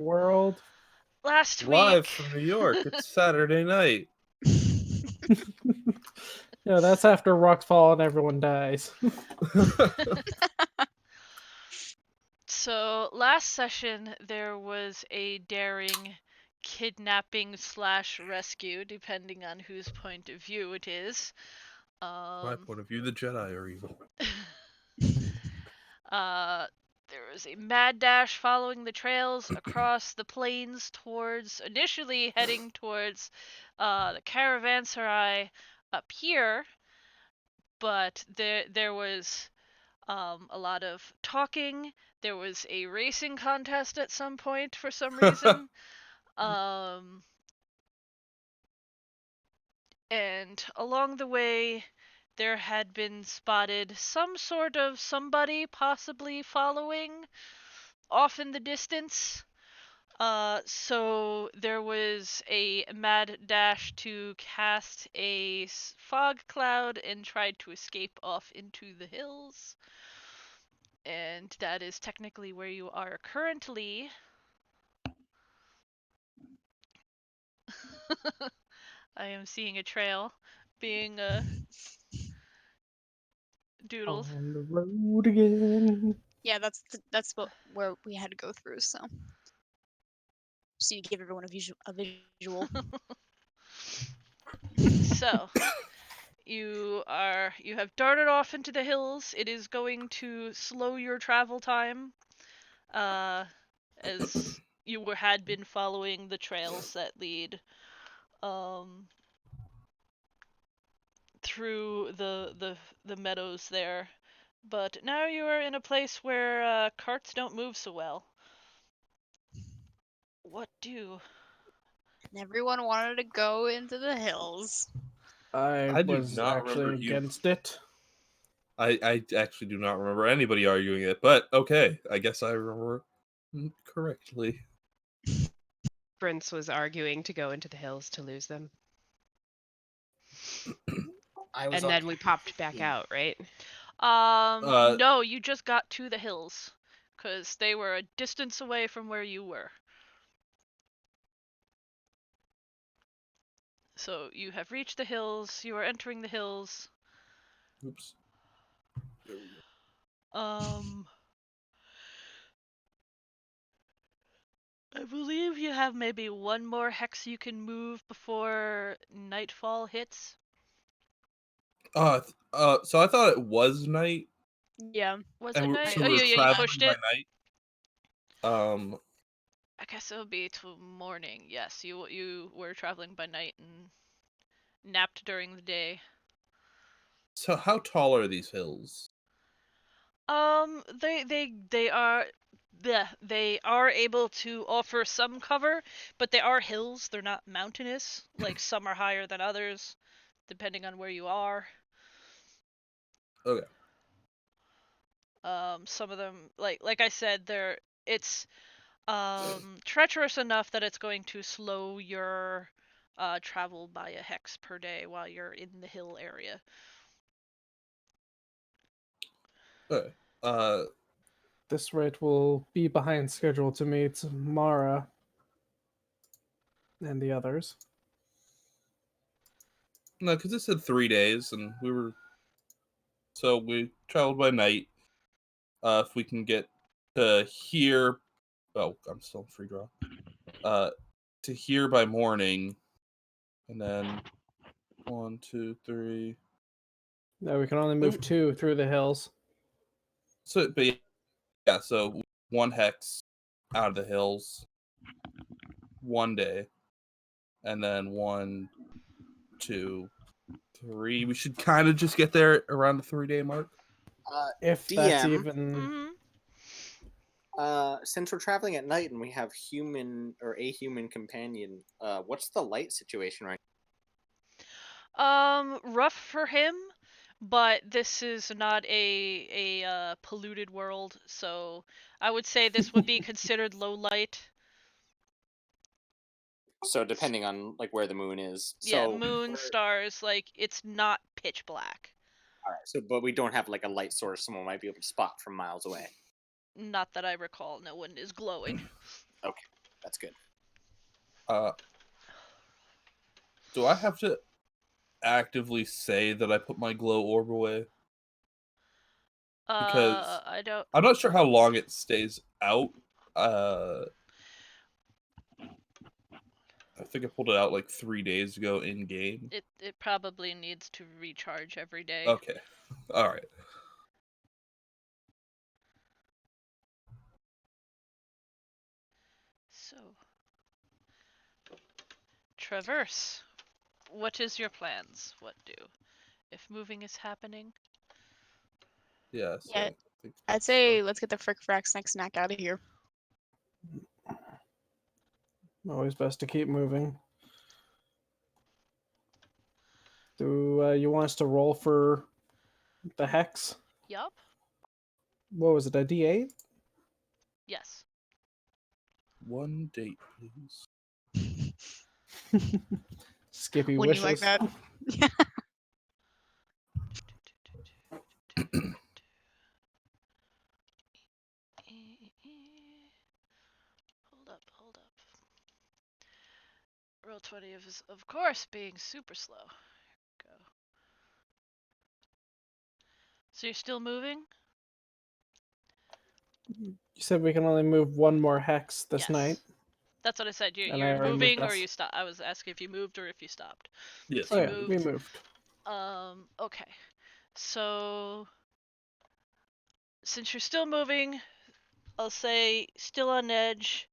World. Last Live week. from New York. It's Saturday night. Yeah, that's after rocks fall and everyone dies. So, last session, there was a daring kidnapping / rescue, depending on whose point of view it is. My point of view, the Jedi are evil. There was a mad dash following the trails across the plains initially heading towards the caravanserai up here, but there was a lot of talking. There was a racing contest at some point for some reason. And along the way, there had been spotted some sort of somebody possibly following off in the distance. So there was a mad dash to cast a fog cloud and tried to escape off into the hills. And that is technically where you are currently. I am seeing a trail being doodled. On the road again. Yeah, that's where we had to go through. So, just need to give everyone a visual. So, you have darted off into the hills. It is going to slow your travel time, as you had been following the trails that lead through the meadows there. But now you are in a place where carts don't move so well. What do? And everyone wanted to go into the hills. I do was not actually remember you- against it. I actually do not remember anybody arguing it, but okay, I guess I remember correctly. Prince was arguing to go into the hills to lose them. And then we popped back out, right? No, you just got to the hills, because they were a distance away from where you were. So you have reached the hills, you are entering the hills. Oops. I believe you have maybe one more hex you can move before nightfall hits. So I thought it was night. Yeah. Was it night? So Oh, we were yeah, you traveling pushed by it. night. I guess it would be till morning. Yes, you were traveling by night and napped during the day. So how tall are these hills? They are able to offer some cover, but they are hills. They're not mountainous. Like some are higher than others, depending on where you are. Okay. Some of them, like I said, it's treacherous enough that it's going to slow your travel by a hex per day while you're in the hill area. Okay. This rate will be behind schedule to meet Mara and the others. No, because it said 3 days, and we traveled by night. If we can get to here, I'm still in free draw. To here by morning, and then 1, 2, 3. No, we can only move 2 through the hills. So, but yeah, so 1 hex out of the hills, 1 day, and then 1, 2, 3. We should kind of just get there around the 3-day mark. If DM, that's even... since we're traveling at night and we have a human companion, what's the light situation right now? Rough for him, but this is not a polluted world, so I would say this would be considered low light. So depending on like where the moon is. Yeah, moon, stars, like it's not pitch black. Alright, so but we don't have like a light source someone might be able to spot from miles away. Not that I recall, no one is glowing. Okay. Do I have to actively say that I put my glow orb away? Because I don't. I'm not sure how long it stays out. I think I pulled it out like 3 days ago in game. It probably needs to recharge every day. Okay. All right. So, traverse. What is your plans? What do? If moving is happening. Yeah. So Yeah, I think I'd that's say let's get the frick frack snack snack out of here. Always best to keep moving. Do you want us to roll for the hex? Yup. What was it, a D8? Yes. one date, please. Skippy Wouldn't you like wishes. that? Hold up. Roll 20 is, of course, being super slow. Go. So you're still moving? You said we can only move one more hex this Yes. night. That's what I said. And I You're already moved moving or us. you stop. I was asking if you moved or if you stopped. Yes. Oh you yeah, we moved. moved. Okay. So since you're still moving, I'll say still on edge.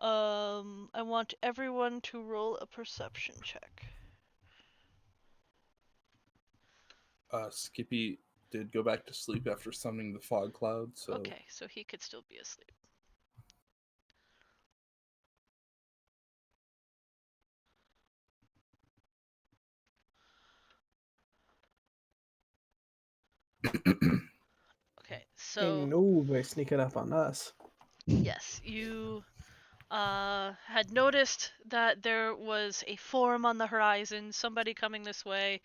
I want everyone to roll a perception check. Skippy did go back to sleep after summoning the fog cloud. So Okay, so he could still be asleep. Okay, so Ain't nobody sneaking up on us. yes, you had noticed that there was a form on the horizon, somebody coming this way.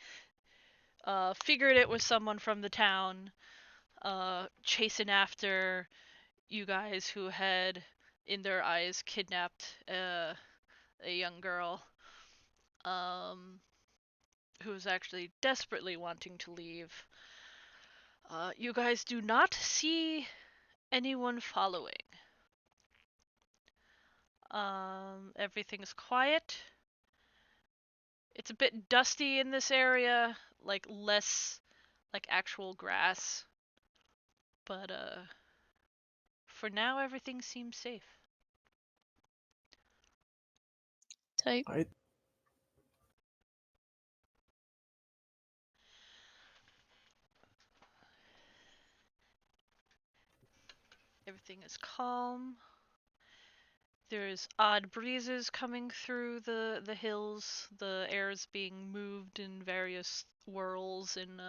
Figured it was someone from the town, chasing after you guys who had, in their eyes, kidnapped a young girl, who was actually desperately wanting to leave. You guys do not see anyone following. Everything's quiet. It's a bit dusty in this area, like less like actual grass. But for now everything seems safe. Tight. Everything is calm. There's odd breezes coming through the hills. The air is being moved in various whirls and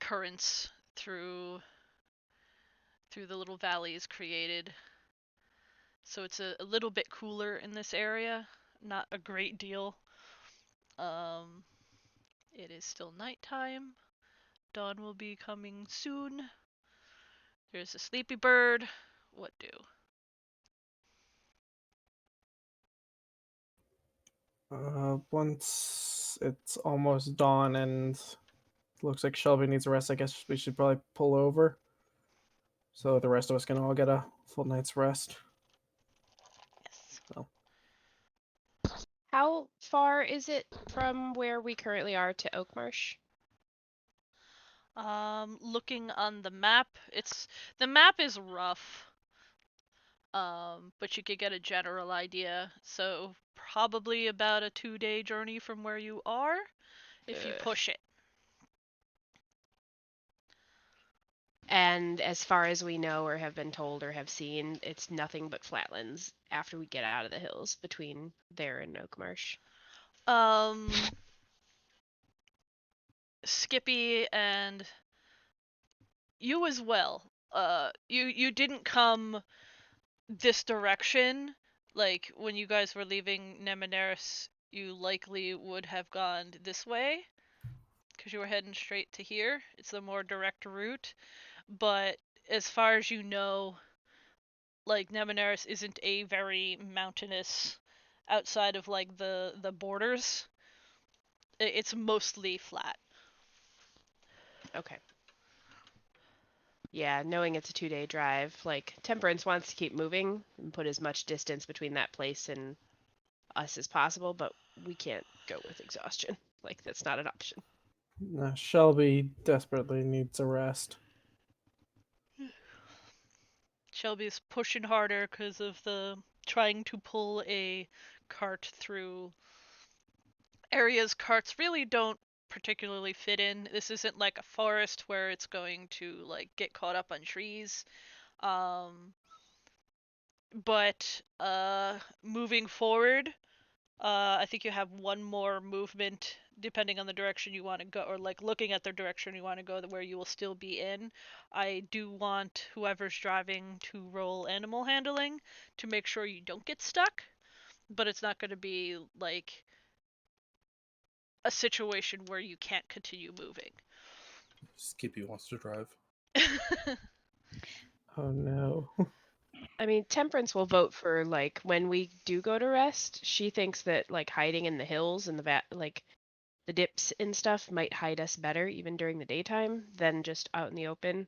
currents through the little valleys created. So it's a little bit cooler in this area, not a great deal. It is still nighttime. Dawn will be coming soon. There's a sleepy bird. What do? Once it's almost dawn and looks like Shelby needs a rest, I guess we should probably pull over. So the rest of us can all get a full night's rest. Yes. How far is it from where we currently are to Oakmarsh? Looking on the map, the map is rough. But you could get a general idea. So probably about a 2-day journey from where you are, if you push it. And as far as we know or have been told or have seen, it's nothing but flatlands after we get out of the hills between there and Oakmarsh. Skippy and you as well. You didn't come this direction. Like when you guys were leaving Mnemoneris, you likely would have gone this way because you were heading straight to here. It's the more direct route. But as far as you know, like Mnemoneris isn't a very mountainous outside of like the borders. It's mostly flat. Okay. Yeah, knowing it's a 2-day drive, like Temperance wants to keep moving and put as much distance between that place and us as possible, but we can't go with exhaustion. Like that's not an option. Shelby desperately needs a rest. Shelby's pushing harder because of the trying to pull a cart through areas carts really don't particularly fit in. This isn't like a forest where it's going to like get caught up on trees. But moving forward, I think you have one more movement depending on the direction you want to go, or like looking at the direction you want to go, where you will still be in. I do want whoever's driving to roll animal handling to make sure you don't get stuck, but it's not going to be like a situation where you can't continue moving. Skippy wants to drive. Oh no. I mean, Temperance will vote for like when we do go to rest. She thinks that like hiding in the hills and like the dips and stuff might hide us better even during the daytime than just out in the open.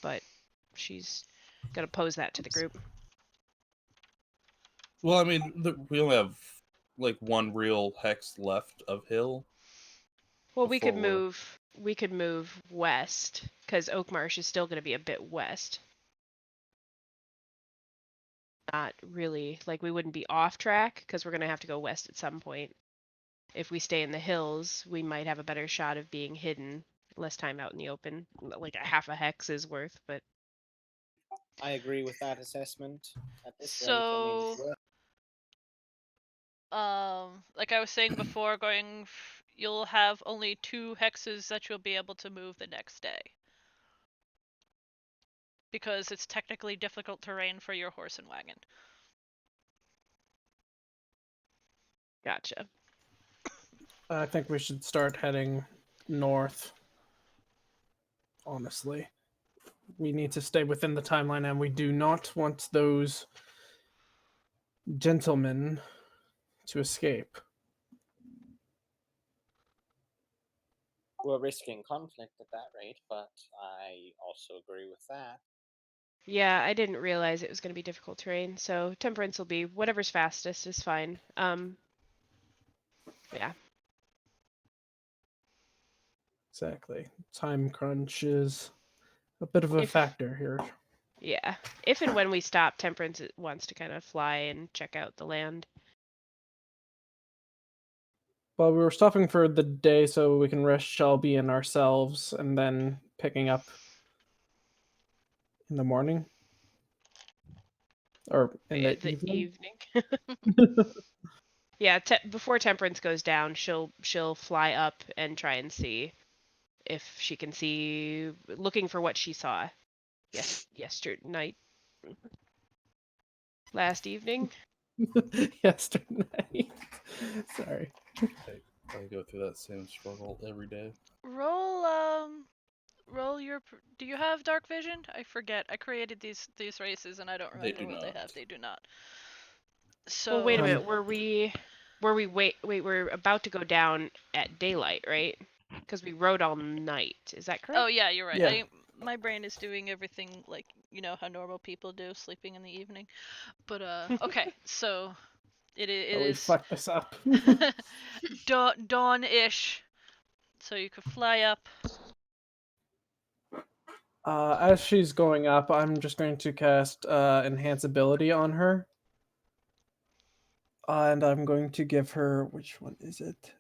But she's gonna pose that to the group. Well, I mean, we only have like one real hex left of hill. Well, we could before we're- move. We could move west because Oak Marsh is still gonna be a bit west. Not really, like we wouldn't be off track because we're gonna have to go west at some point. If we stay in the hills, we might have a better shot of being hidden, less time out in the open, like a half a hex is worth, but I agree with that assessment. At this rate, So- it's worth. Like I was saying before, you'll have only 2 hexes that you'll be able to move the next day. Because it's technically difficult terrain for your horse and wagon. gotcha. I think we should start heading north. Honestly. We need to stay within the timeline, and we do not want those gentlemen to escape. We're risking conflict at that rate, but I also agree with that. Yeah, I didn't realize it was going to be difficult terrain, so Temperance will be whatever's fastest is fine. Yeah. Exactly. Time crunch is a bit of a If- factor here. Yeah. If and when we stop, Temperance wants to kind of fly and check out the land. Well, we were stopping for the day so we can rest Shelby and ourselves, and then picking up in the morning. Or in the evening. Yeah, before Temperance goes down, she'll fly up and try and see if she can see, looking for what she saw yesterday night, last evening. Yesterday night. Sorry. I go through that same struggle every day. Roll your. Do you have dark vision? I forget. I created these races and I don't They remember do what they not. have. They do not. So. Well, wait a minute. Were we wait, we're about to go down at daylight, right? Because we rode all night. Is that correct? Oh yeah, you're right. Yeah. My brain is doing everything like you know how normal people do, sleeping in the evening. But okay, so it Oh, we is fucked this up. dawn-ish. So you could fly up. As she's going up, I'm just going to cast Enhance Ability on her. And I'm going to give her, which one is it?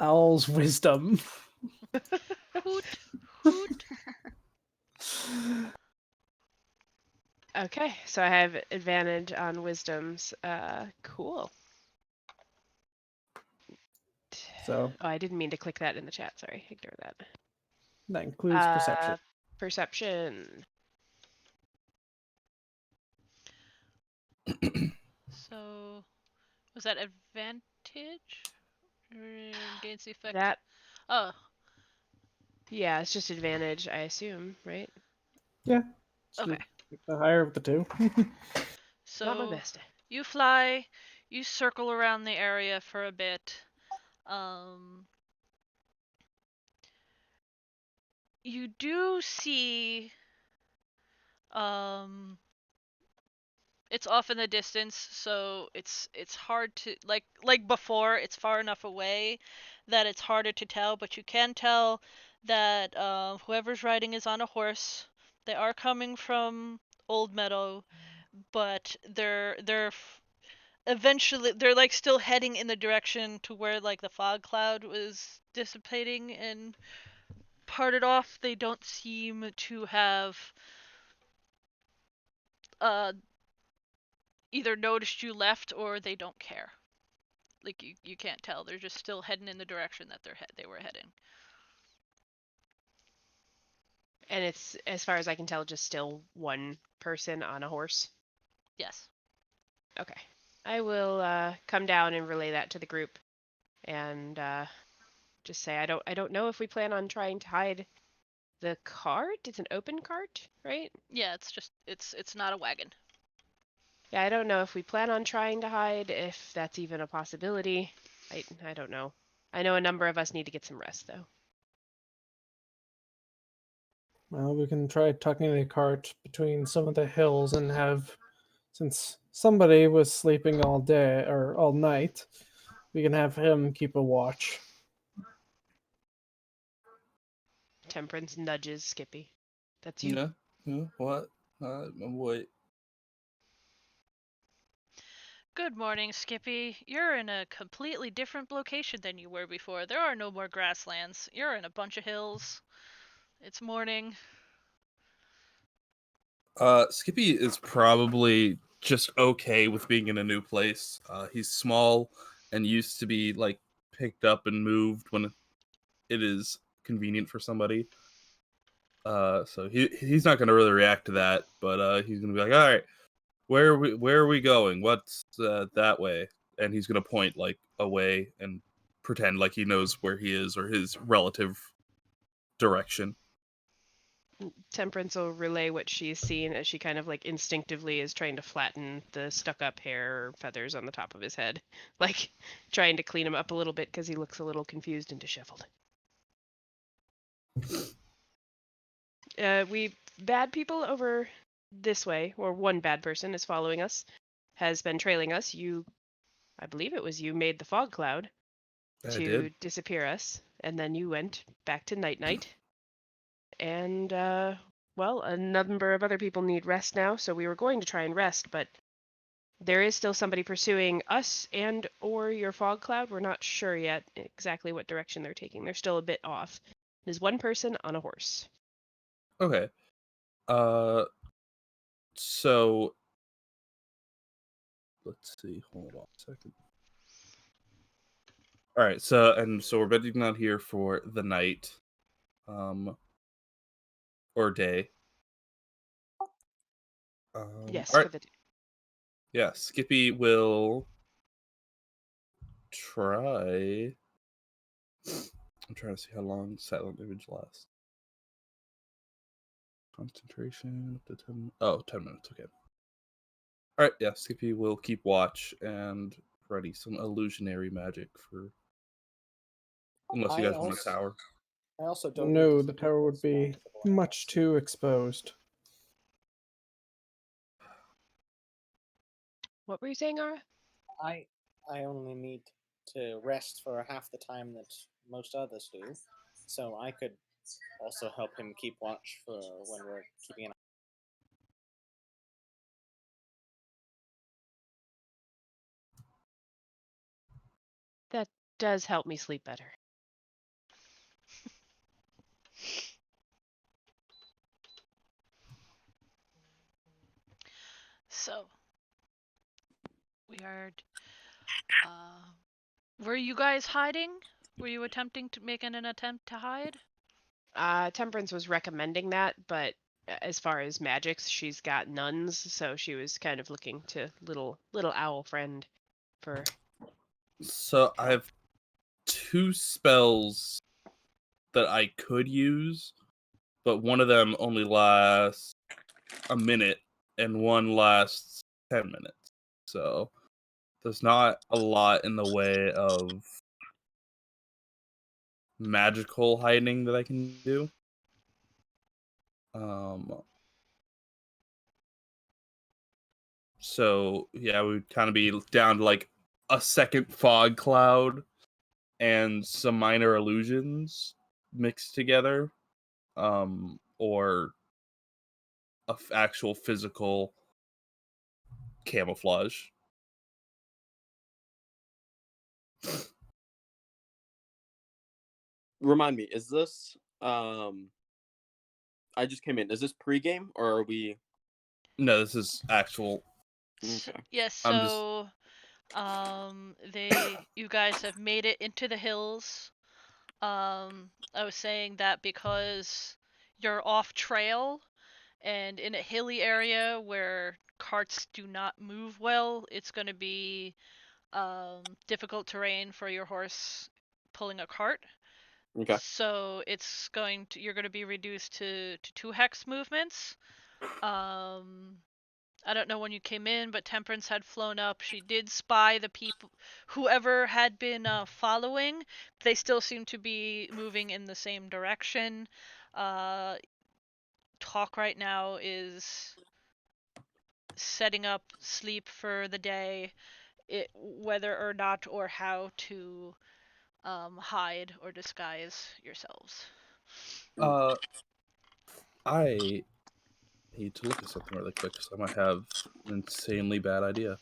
Owl's Wisdom. Hoot, hoot. Okay, so I have advantage on wisdoms. Cool. So Oh, I didn't mean to click that in the chat. Sorry, ignore that. that includes Perception. Perception. So was that advantage? Gains the effect. That, Oh, yeah, it's just advantage, I assume, right? Yeah. Okay. The higher of the two. So Not my best. you fly, you circle around the area for a bit. You do see it's off in the distance, so it's hard to like before, it's far enough away that it's harder to tell, but you can tell that whoever's riding is on a horse. They are coming from Old Meadow, but eventually they're like still heading in the direction to where like the fog cloud was dissipating and parted off. They don't seem to have uh either noticed you left or they don't care. Like you can't tell. They're just still heading in the direction that they were heading. And it's, as far as I can tell, just still one person on a horse. Yes. Okay. I will come down and relay that to the group, and just say I don't know if we plan on trying to hide the cart. It's an open cart, right? Yeah, it's not a wagon. Yeah, I don't know if we plan on trying to hide, if that's even a possibility. I don't know. I know a number of us need to get some rest, though. Well, we can try tucking the cart between some of the hills and have, since somebody was sleeping all day or all night, we can have him keep a watch. Temperance nudges Skippy. That's you. Yeah. Yeah. What? Wait. Good morning, Skippy. You're in a completely different location than you were before. There are no more grasslands. You're in a bunch of hills. It's morning. Skippy is probably just okay with being in a new place. He's small and used to be like picked up and moved when it is convenient for somebody. So he's not gonna really react to that, but he's gonna be like, all right, where are we going? What's that way? And he's gonna point like away and pretend like he knows where he is or his relative direction. Temperance will relay what she's seen as she kind of like instinctively is trying to flatten the stuck-up hair or feathers on the top of his head, like trying to clean him up a little bit because he looks a little confused and disheveled. We bad people over this way, or one bad person is following us, has been trailing us. I believe it was you, made the fog cloud I to did. disappear us, and then you went back to Night. And, well, a number of other people need rest now, so we were going to try and rest, but there is still somebody pursuing us and or your fog cloud. We're not sure yet exactly what direction they're taking. They're still a bit off. There's one person on a horse. Okay. So let's see. Hold on a second. All right. So we're bedding down here for the night, or day. Yes, All for right. the Yeah. Skippy will try. I'm trying to see how long silent image lasts. Concentration up to 10. Oh, 10 minutes. Okay. All right. Yeah. Skippy will keep watch and ready some illusionary magic for. Unless you guys want a tower. I also don't. No, need to the keep tower would this be responsible, I much guess. too exposed. What were you saying, Ara? I only need to rest for half the time that most others do, so I could also help him keep watch for when we're keeping an. That does help me sleep better. So we are. Were you guys hiding? Were you attempting to make an attempt to hide? Temperance was recommending that, but as far as magics, she's got nuns, so she was kind of looking to little owl friend for. So I have 2 spells that I could use, but one of them only lasts a minute, and one lasts 10 minutes. So there's not a lot in the way of magical hiding that I can do. So yeah, we would kind of be down to like a second fog cloud and some minor illusions mixed together, or actual physical camouflage. Remind me, is this I just came in. Is this pregame or are we No, this is actual. S- okay? Yes, I'm just- so you guys have made it into the hills. I was saying that because you're off trail and in a hilly area where carts do not move well, it's going to be difficult terrain for your horse pulling a cart. Okay. So you're going to be reduced to 2 hex movements. I don't know when you came in, but Temperance had flown up. She did spy the people, whoever had been following. They still seem to be moving in the same direction. Talk right now is setting up sleep for the day, whether or not or how to hide or disguise yourselves. I need to look at something really quick because I might have an insanely bad idea.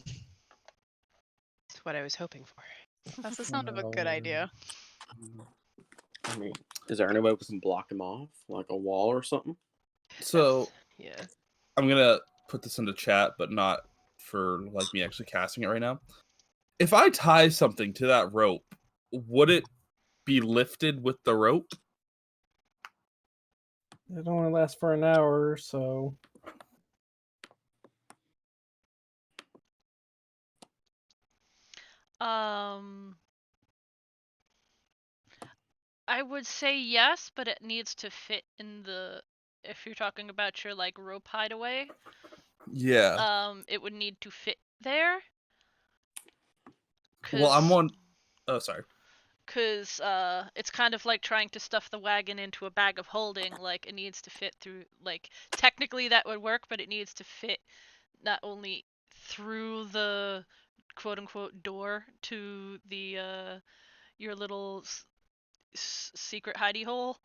That's what I was hoping for. That's the sound of a good idea. I mean, is there any way we can block him off, like a wall or something? So Yeah. I'm gonna put this into chat, but not for like me actually casting it right now. If I tie something to that rope, would it be lifted with the rope? It only lasts for an hour, so I would say yes, but it needs to fit in the. If you're talking about your like rope hideaway, Yeah. it would need to fit there. Well, I'm on. Oh, sorry. Cause it's kind of like trying to stuff the wagon into a bag of holding. Like it needs to fit through. Like technically that would work, but it needs to fit not only through the quote unquote door to the your little secret hidey hole,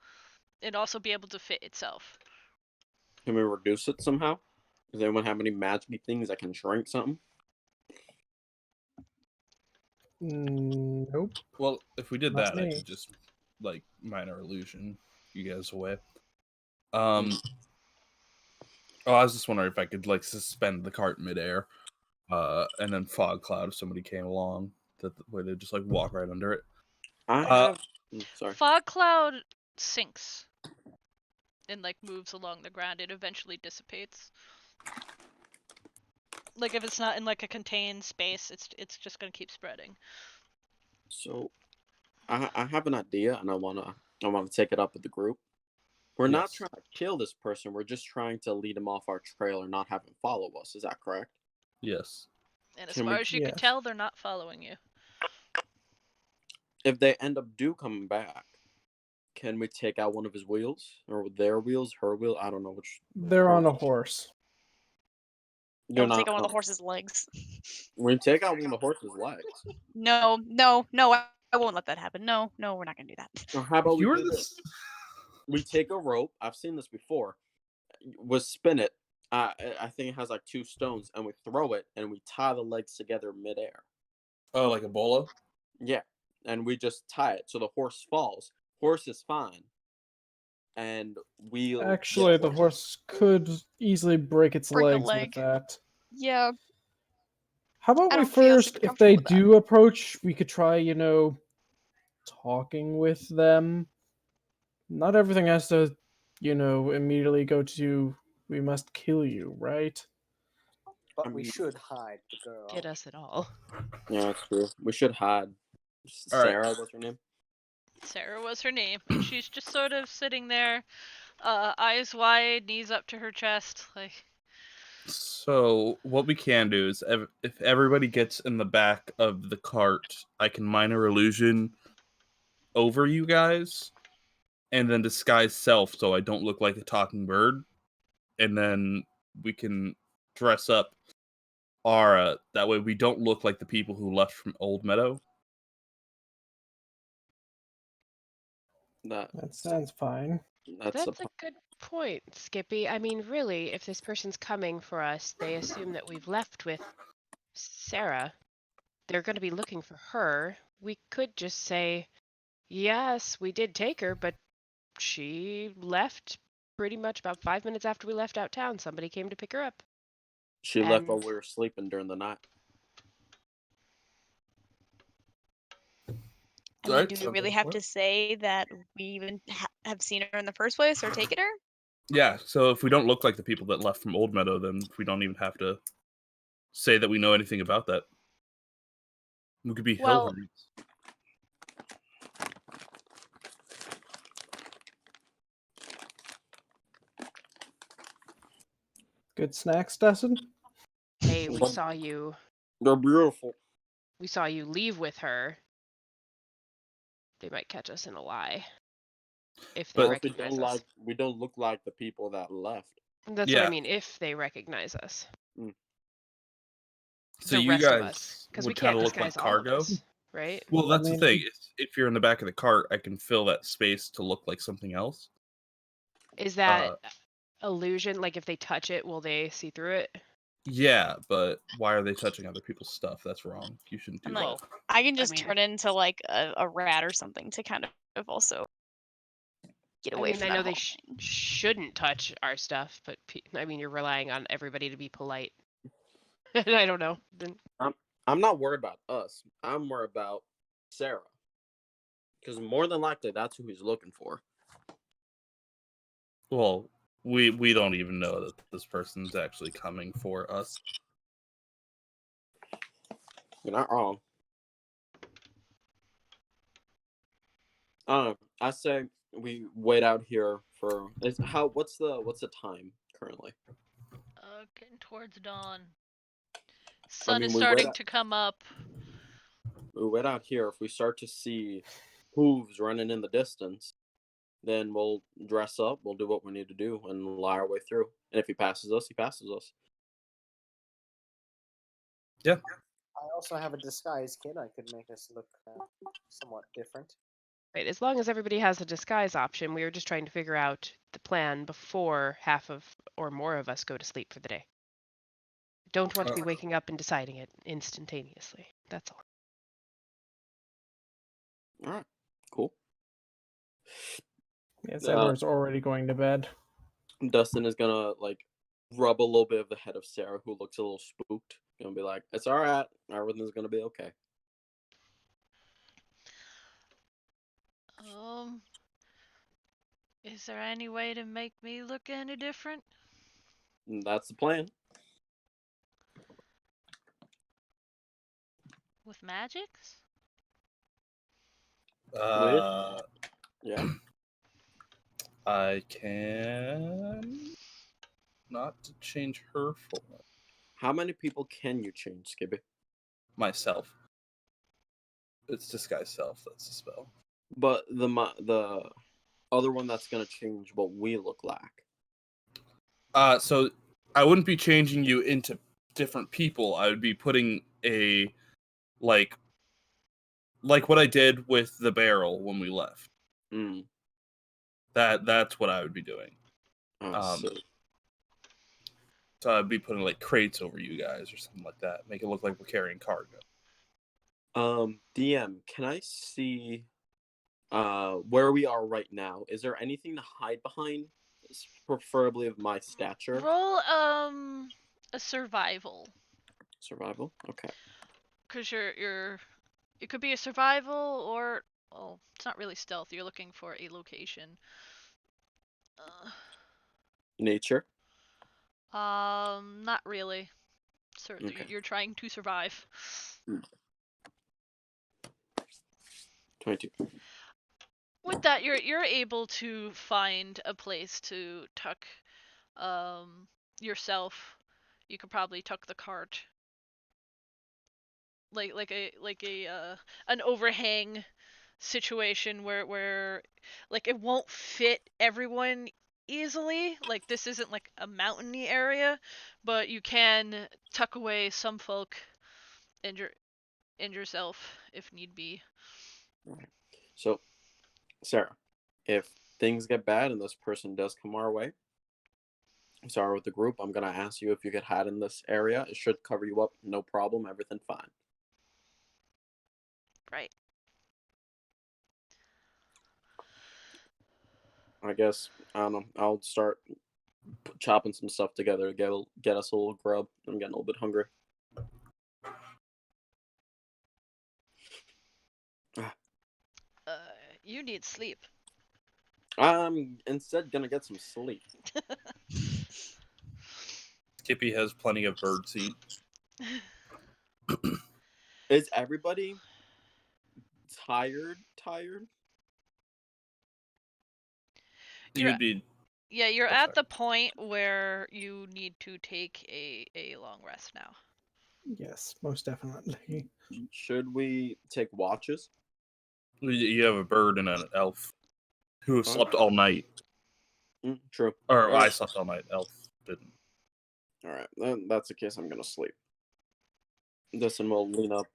and also be able to fit itself. Can we reduce it somehow? Does anyone have any magic things that can shrink something? nope. Well, if we did Not that, I me. could just like minor illusion you guys away. Hmm. Oh, I was just wondering if I could like suspend the cart midair, and then fog cloud if somebody came along, that way they just like walk right under it. I have. Sorry. Fog cloud sinks and like moves along the ground. It eventually dissipates. Like if it's not in like a contained space, it's just gonna keep spreading. So, I have an idea, and I wanna take it up with the group. We're not Yes. trying to kill this person. We're just trying to lead him off our trail or not have him follow us. Is that correct? Yes. And as Can far we- as you can Yes. tell, they're not following you. If they end up coming back, can we take out one of his wheels or their wheels, her wheel? I don't know which. They're on a horse. They're Don't not. take out one of the horse's legs. We take out one of the horse's legs. No, I won't let that happen. No, we're not gonna do that. Or how about If you we were do this? We take a rope. I've seen this before. We spin it. I think it has like 2 stones, and we throw it, and we tie the legs together midair. Oh, like Ebola? Yeah, and we just tie it so the horse falls. Horse is fine, and we'll Actually, get the horse could easily break its Break a legs leg. with that. Yeah, How about I we don't feel first, super if they comfortable with do approach, we could try, talking with them. Not everything has to, immediately go to, we must kill you, right? But I we mean- should hide the girl. Get us at all. Yeah, that's true. We should hide. All right. Sarah, what's her name? Sarah was her name, and she's just sort of sitting there, Eyes wide, knees up to her chest, like. So what we can do is, if everybody gets in the back of the cart, I can minor illusion over you guys, and then disguise self so I don't look like a talking bird, and then we can dress up Ara. That way we don't look like the people who left from Old Meadow. That sounds fine. That's a good point, Skippy. I mean, really, if this person's coming for us, they assume that we've left with Sarah. They're going to be looking for her. We could just say, yes, we did take her, but she left pretty much about 5 minutes after we left out town. Somebody came to pick her up. She left while And- we were sleeping during the night. I mean, Right, do we so really go have for to it. say that we even have seen her in the first place or taken her? Yeah, so if we don't look like the people that left from Old Meadow, then we don't even have to say that we know anything about that. We could be Well- Hillhurries. Good snacks, Dustin? Hey, we Well- saw you. They're beautiful. We saw you leave with her. They might catch us in a lie. If they But- Or if we recognize don't us. we don't look like the people that left. That's what I Yeah. mean, if they recognize us. So The you rest of us. guys Because we would kind can't of look like disguise all of cargo. us, right? Well, that's I the thing. mean- If you're in the back of the cart, I can fill that space to look like something else. Is that illusion? Like if they touch it, will they see through it? Yeah, but why are they touching other people's stuff? That's wrong. You shouldn't do I'm that. like, I can I just mean- turn into like a rat or something to kind of also get away from I that know they whole thing. shouldn't touch our stuff, but I mean, you're relying on everybody to be polite. And I don't know. Then I'm not worried about us. I'm worried about Sarah. Because more than likely, that's who he's looking for. Well, we don't even know that this person's actually coming for us. You're not wrong. I say we wait out here for. What's the time currently? Getting towards dawn. Sun mean, is we wait starting up- to come up. We wait out here. If we start to see hooves running in the distance, then we'll dress up. We'll do what we need to do and lie our way through. And if he passes us, he passes us. I also have a disguise kit. I could make us look somewhat different. right, as long as everybody has a disguise option, we were just trying to figure out the plan before half of or more of us go to sleep for the day. Don't want to be waking up and deciding it instantaneously. That's all. All right, cool. Yes, Xanroar's already going to bed. Dustin is gonna like rub a little bit of the head of Sarah, who looks a little spooked. Gonna be like, "It's all right. Everything's gonna be okay." Is there any way to make me look any different? And that's the plan. With magics? Yeah. I can not to change her form. How many people can you change, Skippy? Myself. It's disguise self. That's the spell. But the other one that's gonna change what we look like. So I wouldn't be changing you into different people. I would be putting a like what I did with the barrel when we left. Mm. That's what I would be doing. Oh, So I'd be putting like crates over you guys or something like that. Make it look like we're carrying cargo. DM, can I see where we are right now? Is there anything to hide behind? Preferably of my stature. Roll a survival. Survival? Okay. Cause it could be a survival or it's not really stealth. You're looking for a location. Nature? Not really. Okay. You're trying to survive. 22. with that, you're able to find a place to tuck yourself. You could probably tuck the cart like a an overhang situation where like it won't fit everyone easily. Like this isn't like a mountainy area, but you can tuck away some folk and yourself if need be. So, Sarah, if things get bad and this person does come our way, sorry with the group, I'm gonna ask you if you could hide in this area. It should cover you up, no problem, everything fine. Right. I guess I don't know. I'll start chopping some stuff together to get us a little grub. I'm getting a little bit hungry. You need sleep. I'm instead gonna get some sleep. Skippy has plenty of bird seed. Is everybody tired? You're- You'd be Yeah, you're Oh, at sorry. the point where you need to take a long rest now. Yes, most definitely. Should we take watches? You have a bird and an elf who have slept all night. True. Or Alright. I slept all night. Elf didn't. All right, then that's the case. I'm gonna sleep. Dustin will lean up.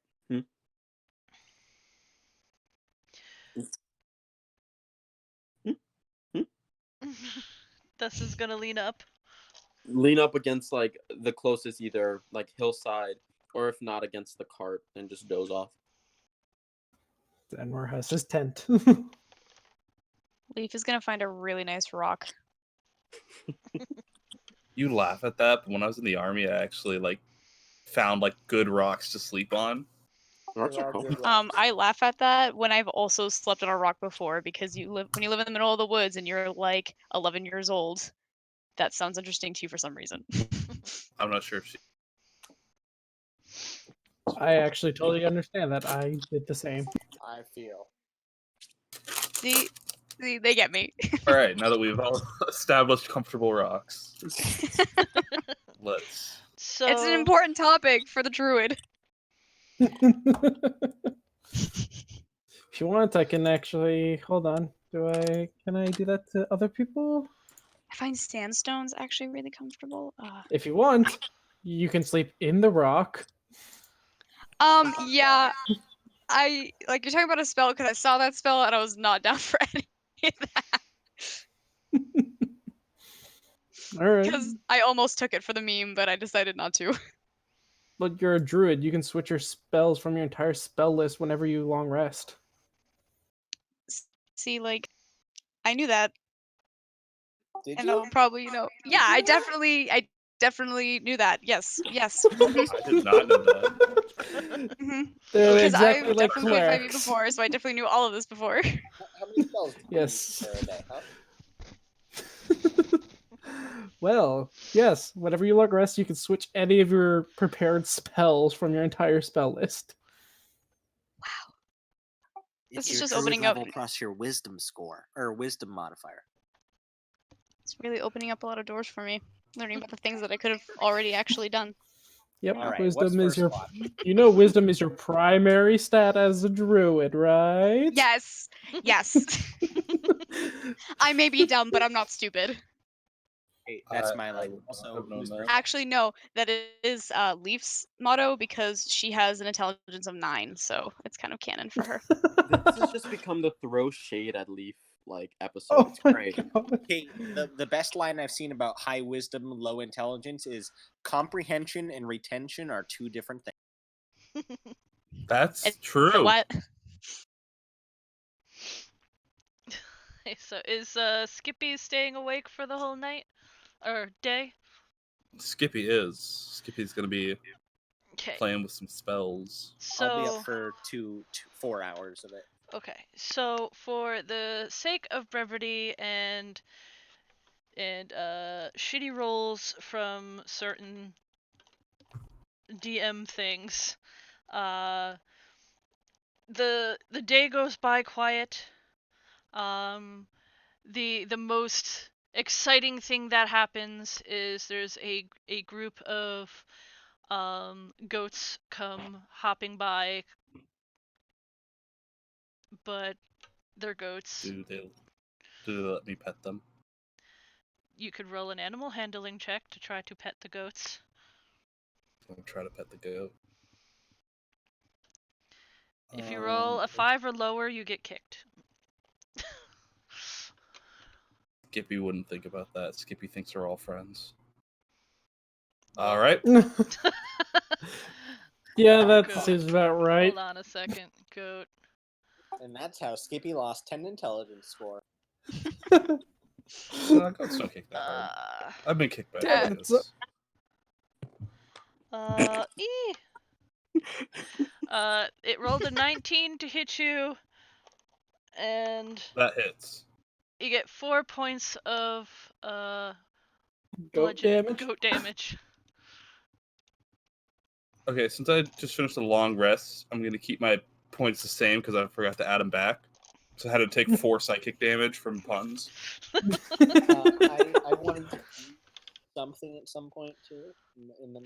Dustin's gonna lean up. Lean up against like the closest either like hillside or if not against the cart and just doze off. Xanroar has his tent. Leaf is gonna find a really nice rock. You laugh at that, but when I was in the army, I actually like found like good rocks to sleep on. Rocks are There are cool. good rocks. I laugh at that when I've also slept on a rock before because when you live in the middle of the woods and you're like 11 years old. That sounds interesting to you for some reason. I'm not sure if she. I actually totally understand that. I did the same. I feel. See, they get me. All right, now that we've all established comfortable rocks, let's. So It's an important topic for the druid. If you want, I can actually hold on. Can I do that to other people? I find sandstones actually really comfortable. If you want, you can sleep in the rock. Yeah. I like you're talking about a spell because I saw that spell and I was not down for any of that. All right. Because I almost took it for the meme, but I decided not to. But you're a druid. You can switch your spells from your entire spell list whenever you long rest. See, like, I knew that, Did and you? I'll probably, yeah, I definitely knew that. Yes. I did not know that. They're Because exactly I've like definitely played 5e clerics. before, so I definitely knew all of this before. How many spells do you Yes. use per day, huh? Well, yes. Whenever you long rest, you can switch any of your prepared spells from your entire spell list. This It's is your just druid opening up. level plus your wisdom score or wisdom modifier. It's really opening up a lot of doors for me. Learning about the things that I could have already actually done. Yep, All right, wisdom what's is first your. spot? You know, wisdom is your primary stat as a druid, right? Yes. I may be dumb, but I'm not stupid. Hey, that's I my like. would not Also, have known who's that. first? Actually, no, that is Leaf's motto because she has an intelligence of 9, so it's kind of canon for her. This has just become the throw shade at Leaf like episode. Oh It's my great. god. Okay, the best line I've seen about high wisdom, low intelligence is comprehension and retention are two different things. That's It's true. So what? So is Skippy staying awake for the whole night or day? Skippy is. Skippy's gonna be Okay. playing with some spells. I'll be So up for 4 hours of it. okay. So for the sake of brevity and shitty rolls from certain DM things, the day goes by quiet. The most exciting thing that happens is there's a group of goats come hopping by, but they're goats. Do they let me pet them? You could roll an animal handling check to try to pet the goats. I'll try to pet the goat. If you roll a 5 or lower, you get kicked. Skippy wouldn't think about that. Skippy thinks they're all friends. All right. Yeah, that Goat. seems about right. Hold on a second. Goat. And that's how Skippy lost 10 intelligence score. Goats don't kick that hard. I've been kicked by Damn it, goats. It rolled a 19 to hit you, and That hits. you get 4 points of Goat damage. goat damage. Okay, since I just finished a long rest, I'm gonna keep my points the same because I forgot to add them back. So I had to take 4 psychic damage from puns. I wanted to do something at some point too. In the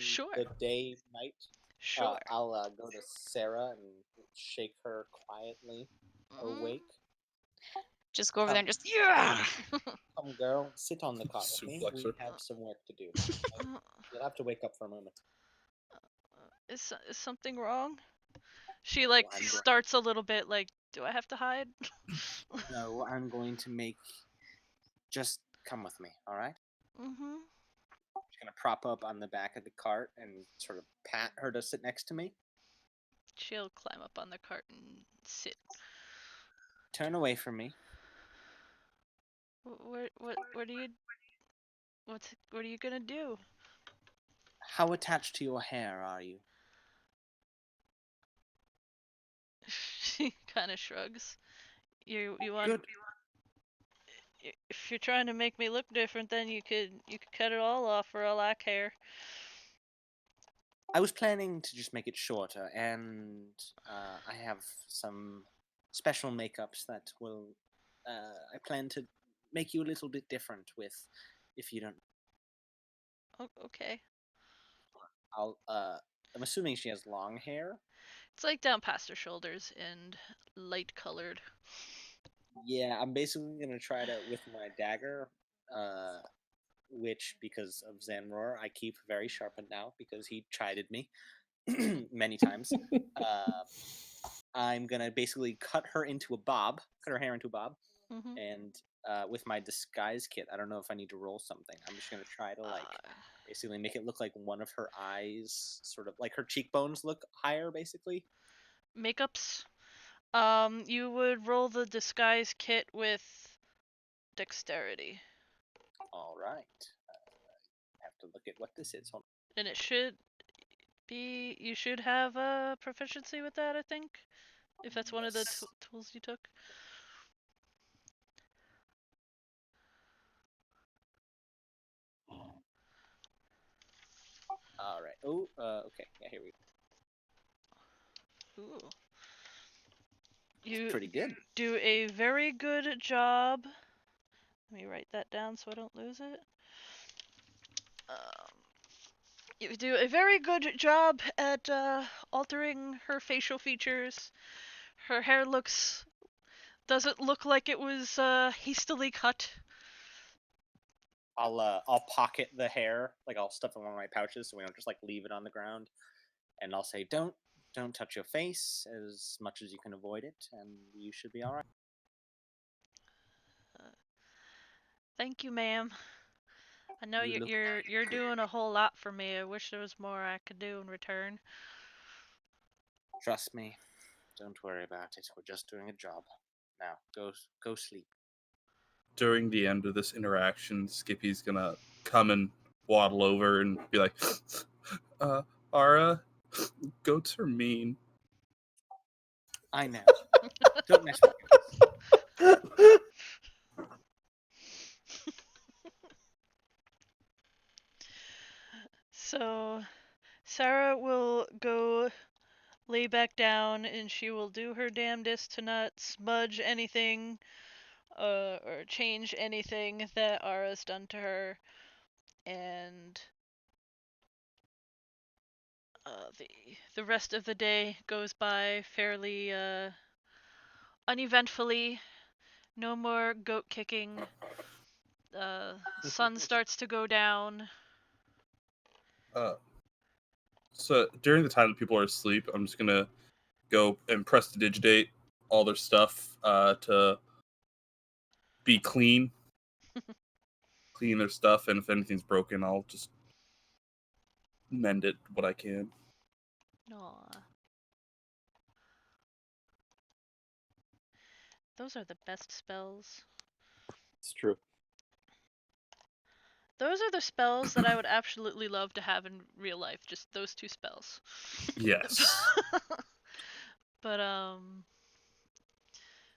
day, night. Sure. I'll go to Sarah and shake her quietly awake. Just go over there and just, yeah! Come, girl, sit on the cot with me. Suplex We her. have some work to do. You'll have to wake up for a moment. Is something wrong? She like starts a little bit like, do I have to hide? No, I'm going to make. Just come with me, all right? Mm-hmm. Just gonna prop up on the back of the cart and sort of pat her to sit next to me. She'll climb up on the cart and sit. Turn away from me. What are you gonna do? How attached to your hair are you? She kind of shrugs. You want? Good. If you're trying to make me look different, then you could cut it all off, for all I care. I was planning to just make it shorter, and I have some special makeups that will. I plan to make you a little bit different with, if you don't. Oh, okay. I'm assuming she has long hair. It's like down past her shoulders and light colored. Yeah, I'm basically gonna try to with my dagger, which because of Xanroar I keep very sharpened now because he chided me many times. I'm gonna basically cut her hair into a bob, and with my disguise kit, I don't know if I need to roll something. I'm just gonna try to basically make it look like one of her eyes, sort of like her cheekbones look higher, basically. Makeups. You would roll the disguise kit with dexterity. All right. I have to look at what this is. Hold on. And it should be. You should have a proficiency with that, I think, if that's one of the tools you took. All right. Oh, okay. Yeah, here we go. Ooh. You Pretty good. do a very good job. Let me write that down so I don't lose it. You do a very good job at altering her facial features. Her hair doesn't look like it was hastily cut. I'll pocket the hair, like I'll stuff it in one of my pouches so we don't just like leave it on the ground. And I'll say, don't touch your face as much as you can avoid it, and you should be all right. Thank you, ma'am. I know you're doing a whole lot for me. I wish there was more I could do in return. Trust me. Don't worry about it. We're just doing a job. Now, go sleep. During the end of this interaction, Skippy's gonna come and waddle over and be like, Ara, goats are mean. I know. Don't mess with me. So, Sarah will go lay back down and she will do her damnedest to not smudge anything or change anything that Ara's done to her, and the rest of the day goes by fairly uneventfully. No more goat kicking. Sun starts to go down. So during the time that people are asleep, I'm just gonna go and press to digitate all their stuff to be clean. Clean their stuff, and if anything's broken, I'll just mend it what I can. Aw. Those are the best spells. It's true. Those are the spells that I would absolutely love to have in real life. Just those two spells. Yes. But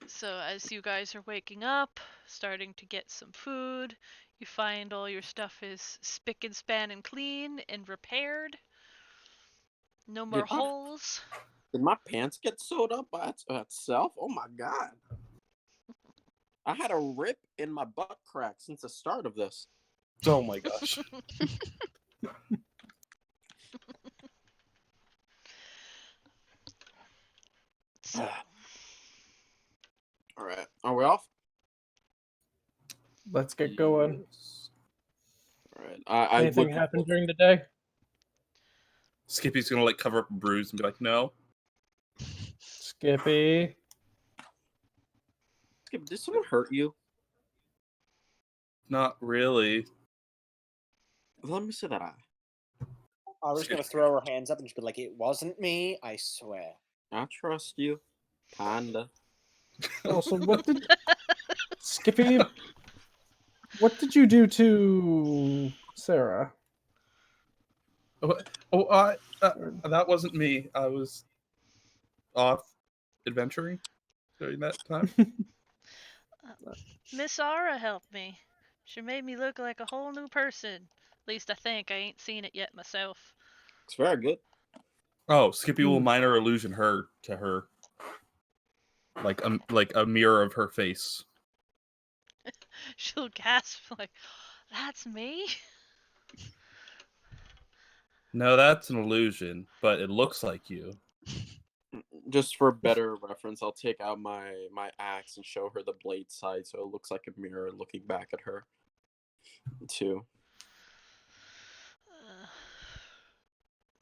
so as you guys are waking up, starting to get some food, you find all your stuff is spick and span and clean and repaired. No more holes. Did my pants get sewed up by itself? Oh my god. I had a rip in my butt crack since the start of this. Oh my gosh. So, all right. Are we off? Let's get going. All right. Anything happened during the day? Skippy's gonna like cover up a bruise and be like, "No." Skippy. Skip, did someone hurt you? Not really. Let me see that eye. I was gonna throw her hands up and just be like, "It wasn't me, I swear." I trust you. Kinda. Also, what did Skippy? What did you do to Sarah? That wasn't me. I was off adventuring during that time. Miss Ara helped me. She made me look like a whole new person. At least I think. I ain't seen it yet myself. It's very good. Oh, Skippy will minor illusion her to her, like a mirror of her face. She'll gasp like, "That's me." No, that's an illusion, but it looks like you. Just for better reference, I'll take out my axe and show her the blade side so it looks like a mirror looking back at her, too.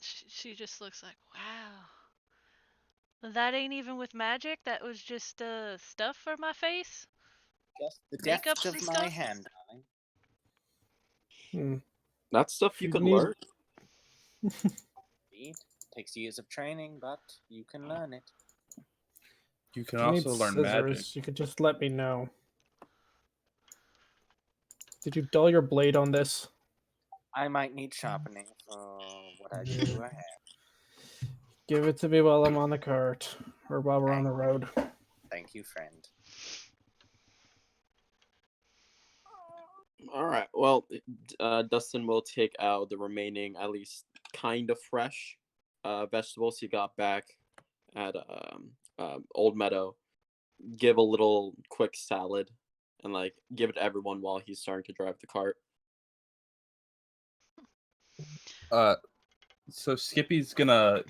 She just looks like, wow. That ain't even with magic. That was just stuff for my face. Just the Makeups depth and of my stuff? hand, darling. That's stuff you You can need- learn. It takes years of training, but you can learn it. You can If you need also learn scissors, magic. you could just let me know. Did you dull your blade on this? I might need sharpening for what I do. I have. Give it to me while I'm on the cart, or while we're on the road. Thank you, friend. All right. Well, Dustin will take out the remaining, at least kind of fresh vegetables he got back at Old Meadow. Give a little quick salad and like give it to everyone while he's starting to drive the cart. So Skippy's gonna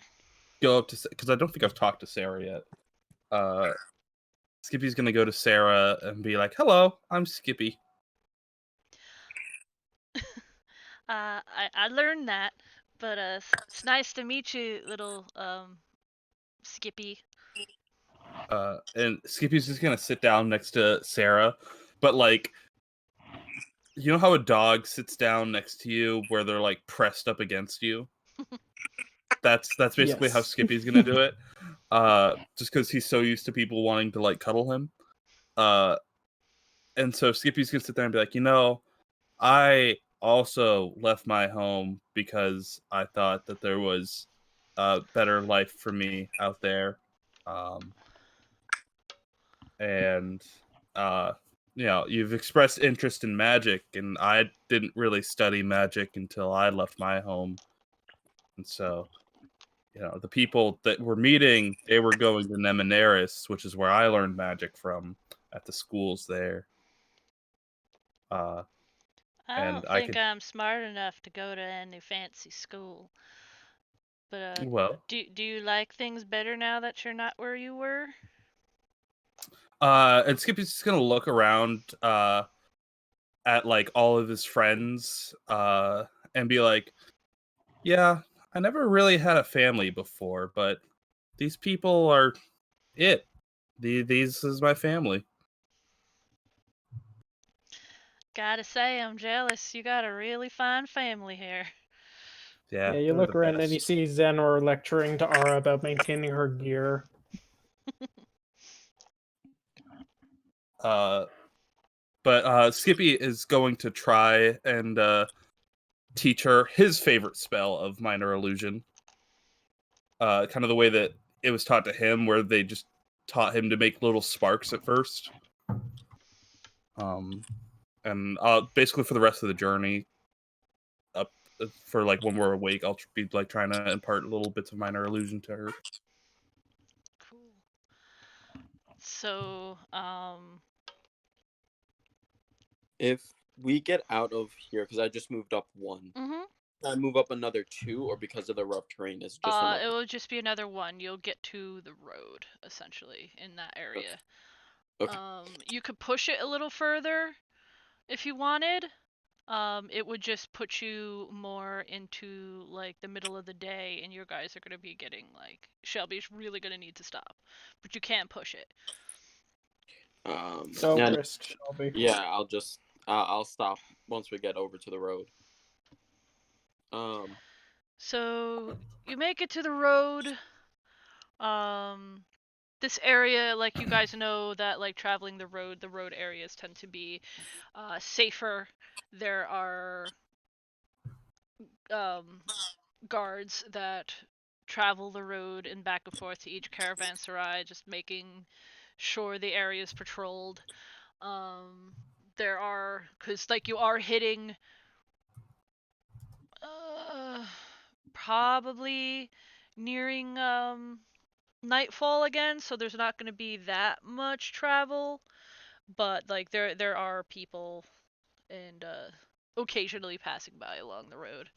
go up to, because I don't think I've talked to Sarah yet. Skippy's gonna go to Sarah and be like, "Hello, I'm Skippy." I learned that, but it's nice to meet you, little Skippy. And Skippy's just gonna sit down next to Sarah, but like, you know how a dog sits down next to you where they're like pressed up against you? That's basically how Yes. Skippy's gonna do it. Just because he's so used to people wanting to like cuddle him. And so Skippy's gonna sit there and be like, I also left my home because I thought that there was a better life for me out there. And you've expressed interest in magic, and I didn't really study magic until I left my home. And so, the people that we're meeting, they were going to Mnemoneris, which is where I learned magic from. at the schools there. I And don't I think could- I'm smart enough to go to any fancy school. But well, do you like things better now that you're not where you were? and Skippy's just gonna look around at like all of his friends and be like, yeah, I never really had a family before, but these people are it. These is my family. Gotta say, I'm jealous. You got a really fine family here. Yeah, you they're look the around and you best. see Xanroar lecturing to Ara about maintaining her gear. But Skippy is going to try and teach her his favorite spell of Minor Illusion. Kind of the way that it was taught to him, where they just taught him to make little sparks at first. And basically for the rest of the journey, up for like when we're awake, I'll be like trying to impart little bits of Minor Illusion to her. Cool. So, If we get out of here, because I just moved up one, I move up another 2, or because of the rough terrain, is just another? it will just be another 1. You'll get to the road essentially in that area. Okay. You could push it a little further if you wanted. It would just put you more into like the middle of the day, and your guys are gonna be getting like Shelby's really gonna need to stop, but you can't push it. Don't risk Shelby. Yeah, I'll stop once we get over to the road. So you make it to the road. This area, like you guys know that like traveling the road areas tend to be safer. There are guards that travel the road and back and forth to each caravanserai, just making sure the area is patrolled. There are, because like you are hitting probably nearing nightfall again, so there's not going to be that much travel, but like there are people and occasionally passing by along the road.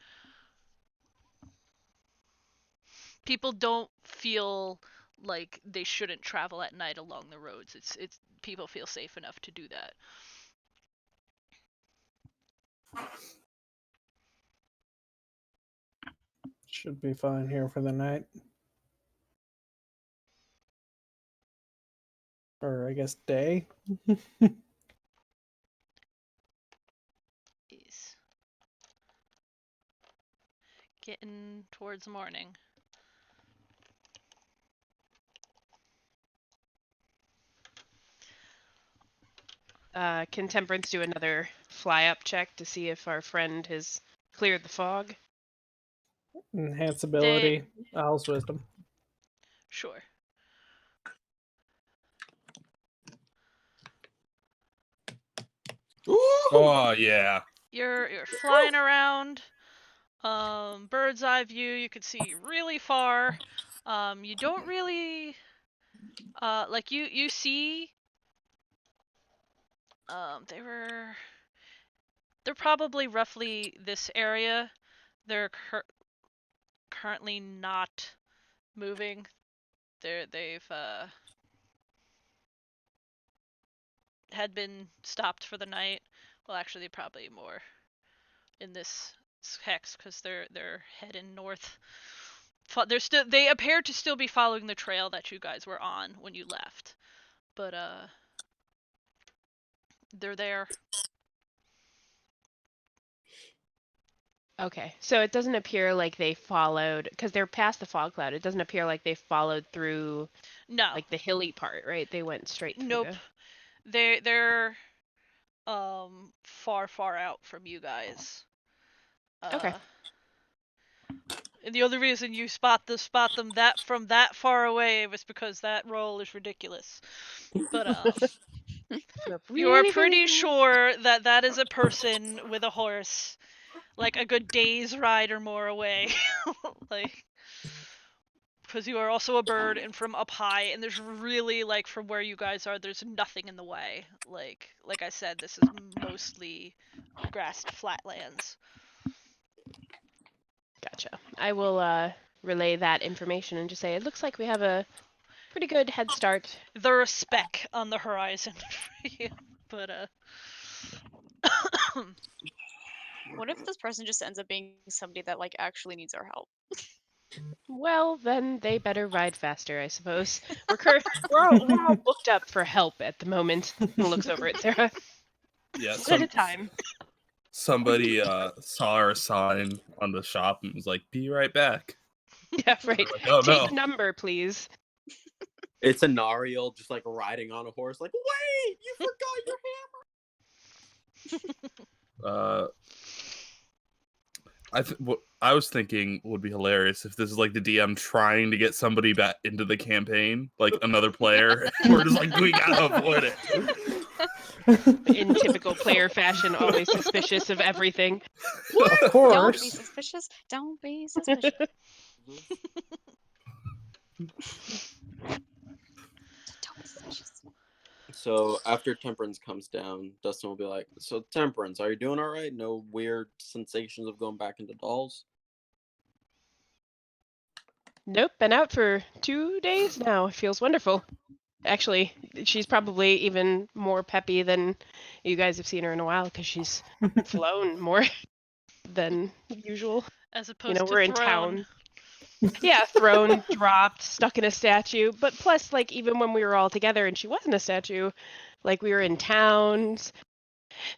People don't feel like they shouldn't travel at night along the roads. It's people feel safe enough to do that. Should be fine here for the night. Or I guess day. Is getting towards morning. Can Temperance do another fly up check to see if our friend has cleared the fog? Enhance ability. Owl's wisdom. Sure. Oh yeah. You're flying around. Bird's eye view. You can see really far. You don't really like you see. They're probably roughly this area. They're currently not moving. They've had been stopped for the night. Well, actually, probably more in this hex because they're heading north. They appear to still be following the trail that you guys were on when you left, but they're there. Okay, so it doesn't appear like they followed, because they're past the fog cloud. It doesn't appear like they followed through, like the hilly part, right? They went straight through. Nope. They're far out from you guys. Okay. And the only reason you spot them from that far away was because that roll is ridiculous. But you are pretty sure that that is a person with a horse, like a good day's ride or more away. Like because you are also a bird and from up high, and there's really, like, from where you guys are, there's nothing in the way. Like I said, this is mostly grassed flatlands. Gotcha. I will relay that information and just say it looks like we have a pretty good head start. They're a speck on the horizon for you, but What if this person just ends up being somebody that like actually needs our help? Well, then they better ride faster, I suppose. We're all booked up for help at the moment. And looks over at Sarah. Yeah, One at a time. somebody saw our sign on the shop and was like, "Be right back." Yeah, right. Like, oh, Take no. number, please. It's a Nariel just like riding on a horse, like, wait, you forgot your hammer. What I was thinking would be hilarious if this is like the DM trying to get somebody back into the campaign, like another player. We're just like, we gotta avoid it. In typical player fashion, always suspicious of everything. Of Don't be course. suspicious. Don't be suspicious. Don't be suspicious. So after Temperance comes down, Dustin will be like, "So Temperance, are you doing all right? No weird sensations of going back into dolls?" Nope, been out for 2 days now. It feels wonderful. Actually, she's probably even more peppy than you guys have seen her in a while because she's flown more than usual. as opposed to We're in town. Yeah, thrown, dropped, stuck in a statue. But plus, like, even when we were all together and she wasn't a statue, like, we were in towns,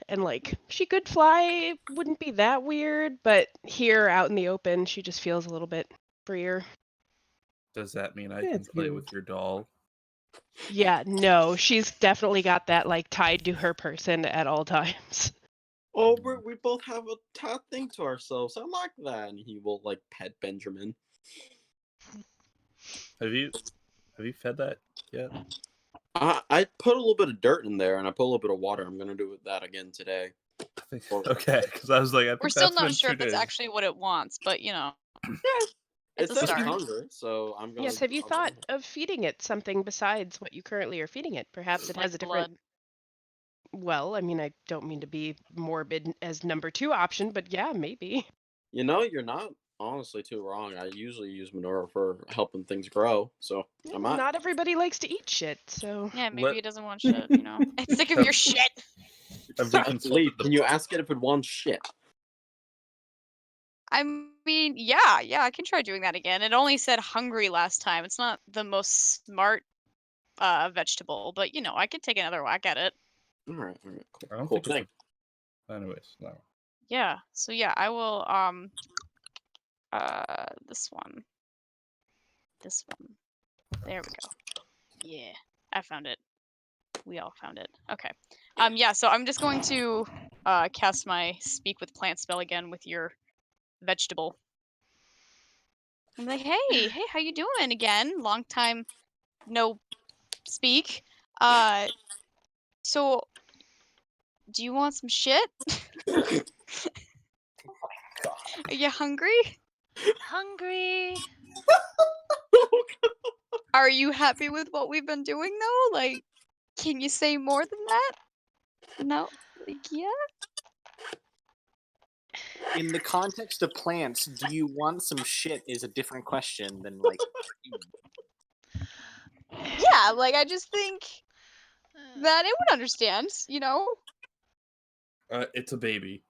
and, like, she could fly, wouldn't be that weird, but here, out in the open, she just feels a little bit freer. Does that mean I Yeah, can it's play cute. with your doll? Yeah, no, she's definitely got that, like, tied to her person at all times. Oh, we both have a thing to ourselves. I like that. And he will like pet Benjamin. Have you fed that yet? I put a little bit of dirt in there and I put a little bit of water. I'm gonna do that again today. Okay, because I was like, I think We're still that's not been sure 2 if it's days. actually what it wants, but you know. It It's a says start. hunger, so I'm gonna. Yes, have you thought of feeding it something besides what you currently are feeding it? Perhaps it Like has a different... blood. Well, I mean, I don't mean to be morbid as number 2 option, but yeah, maybe. You know, you're not honestly too wrong. I usually use manure for helping things grow, so I might. Not everybody likes to eat shit, so... Yeah, maybe Let- it doesn't want shit, you know. It's sick of your shit. Have we Lee, consulted can you ask it if it wants shit? I mean, yeah, I can try doing that again. It only said hungry last time. It's not the most smart vegetable, but you know, I could take another whack at it. All right, cool. I don't Cool think thing. Anyways, no. Yeah. So yeah, I will this one. There we go. Yeah. I found it. We all found it. Okay. Yeah, so I'm just going to cast my speak with plant spell again with your vegetable. I'm like, hey, how you doing again? Long time no speak. So do you want some shit? Are you hungry? Hungry. Are you happy with what we've been doing though? Like, can you say more than that? No? Like, yeah? In the context of plants, do you want some shit is a different question than like. Yeah, like I just think that it would understand, you know? It's a baby.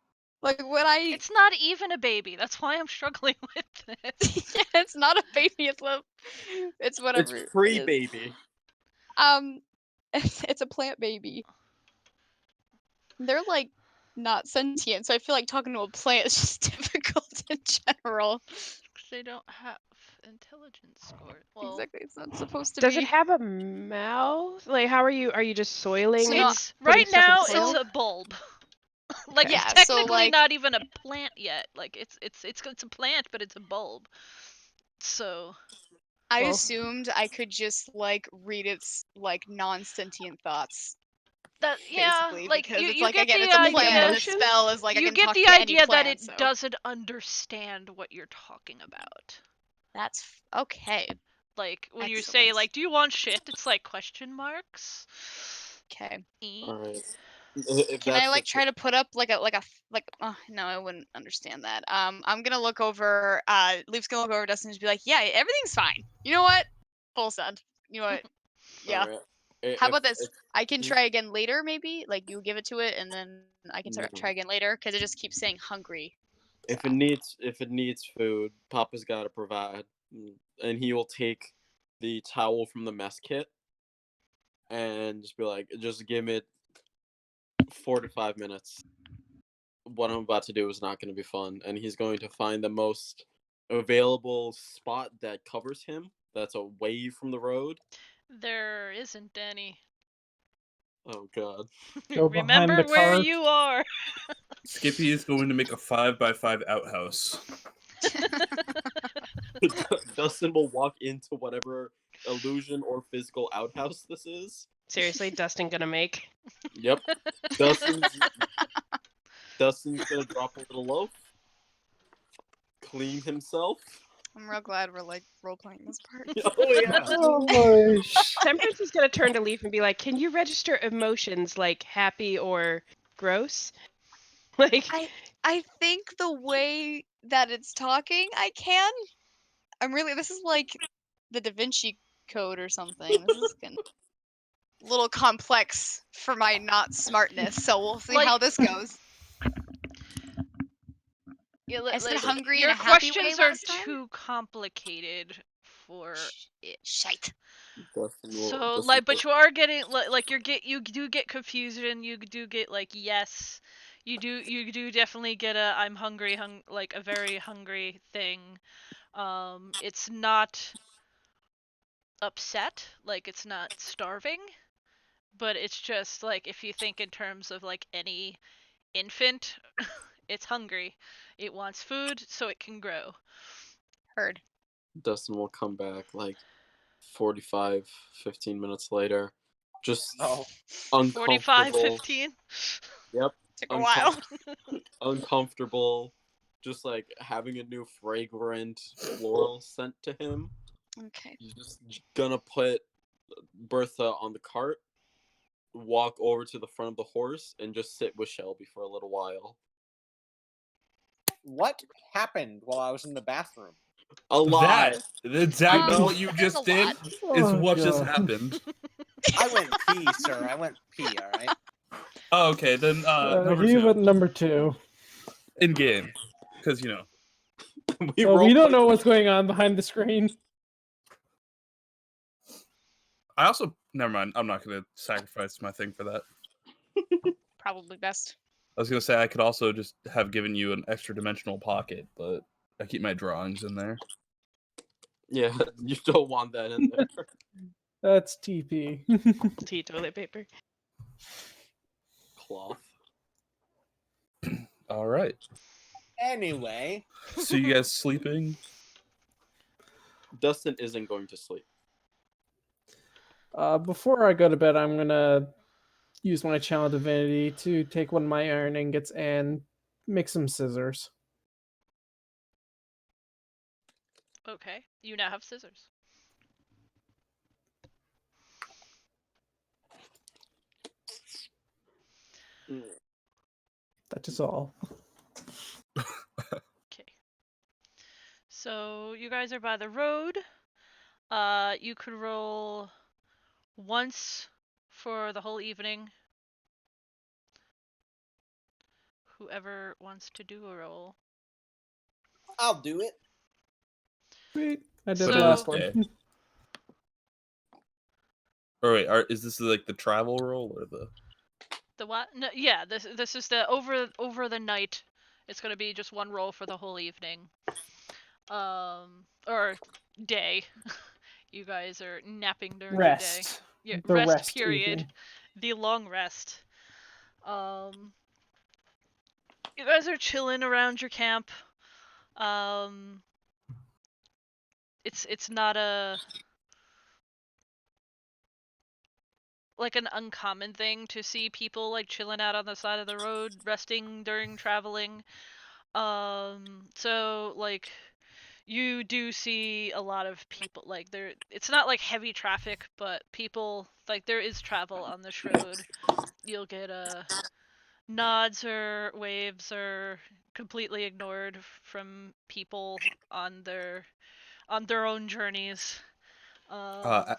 Like when I It's not even a baby. That's why I'm struggling with this. yeah, it's not a baby, it's whatever. It's free it is. baby. It's a plant baby. They're like not sentient, so I feel like talking to a plant is just difficult in general. They don't have intelligence score. Well, Exactly, it's not supposed to Does be. it have a mouth? Like, how are you just soiling? So and it's putting right stuff in now its tail? it's a bulb. Like Yeah, it's so, technically like- not even a plant yet. Like it's a plant, but it's a bulb. So I Well- assumed I could just like read its like non-sentient thoughts. that yeah, Basically, like because you, it's you like get again, the it's a idea. plant, and the Emotions? spell is like I you can get talk the to any idea that plant, it so. doesn't understand what you're talking about. That's okay. Like when you say Excellent. like, "Do you want shit?" It's like question marks. Okay. All right. Can I like try to put up like no, I wouldn't understand that. I'm gonna look over. Leaf's gonna look over Dustin and just be like, yeah, everything's fine. You know what? Full send. You know what? Yeah. Right. How about this? I can try again later, maybe. Like you give it to it, and then I can try again later because it just keeps saying hungry. If it needs food, Papa's got to provide, and he will take the towel from the mess kit and just be like, just give it 4 to 5 minutes. What I'm about to do is not going to be fun, and he's going to find the most available spot that covers him, that's away from the road. There isn't any. Oh god. Go behind Remember the where cart. you are. Skippy is going to make a 5x5 outhouse. Dustin will walk into whatever illusion or physical outhouse this is. Seriously, Dustin gonna make? Yep. Dustin's gonna drop a little loaf, clean himself. I'm real glad we're like role playing this part. Oh yeah. Oh boy. Temperance is gonna turn to Leaf and be like, "Can you register emotions like happy or gross?" Like, I think the way that it's talking, I can. This is like the Da Vinci Code or something. This is getting a little complex for my not smartness, so we'll see how this goes. Yeah, I said like, hungry in your a happy way questions are last time? too complicated for it. Shite. So like, but you are getting like you do get confusion. You do get like yes, you do definitely get a I'm hungry like a very hungry thing. It's not upset, like it's not starving, but it's just like if you think in terms of like any infant, it's hungry. It wants food so it can grow. Heard. Dustin will come back like 45, 15 minutes later. Just uncomfortable. 45, 15? Yep. Took a while. Uncomfortable. Just like having a new fragrant floral scent to him. Okay. He's just gonna put Bertha on the cart, walk over to the front of the horse, and just sit with Shelby for a little while. What happened while I was in the bathroom? A lot. Exactly what you just did is what just happened. I went pee, sir. I went pee, alright? Oh, okay, then number He 2. went number 2. In game. Because, you know. We don't know what's going on behind the screen. I also... Never mind. I'm not going to sacrifice my thing for that. Probably best. I was going to say I could also just have given you an extra dimensional pocket, but I keep my drawings in there. Yeah, you don't want that in there. That's TP. tea toilet paper. Cloth. All right. Anyway. So you guys sleeping? Dustin isn't going to sleep. Before I go to bed, I'm gonna use my channel divinity to take one of my iron ingots and make some scissors. Okay, you now have scissors. That is all. Okay. So you guys are by the road. You could roll once for the whole evening. Whoever wants to do a roll. I'll do it. Sweet. I did So- the last one. Or wait, is this like the travel roll or the... The what? No, yeah, this is the over the night. It's gonna be just one roll for the whole evening. Or day. You guys are napping during the day. Rest. Yeah, The rest period. evening. The long rest. You guys are chilling around your camp. It's not a like an uncommon thing to see people like chilling out on the side of the road, resting during traveling. So like you do see a lot of people, like, it's not like heavy traffic, but people, like, there is travel on this road. You'll get nods or waves or completely ignored from people on their own journeys. Uh,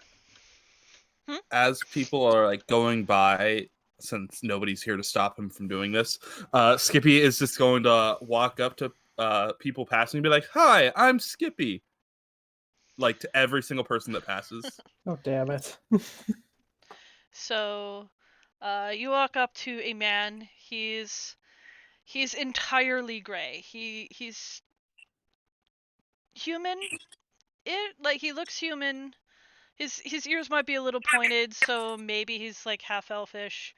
Hmm? as people are like going by, since nobody's here to stop him from doing this, Skippy is just going to walk up to people passing and be like, "Hi, I'm Skippy." Like to every single person that passes. Oh, damn it. So, you walk up to a man. He's entirely gray. He's human. He looks human. His ears might be a little pointed, so maybe he's like half elfish.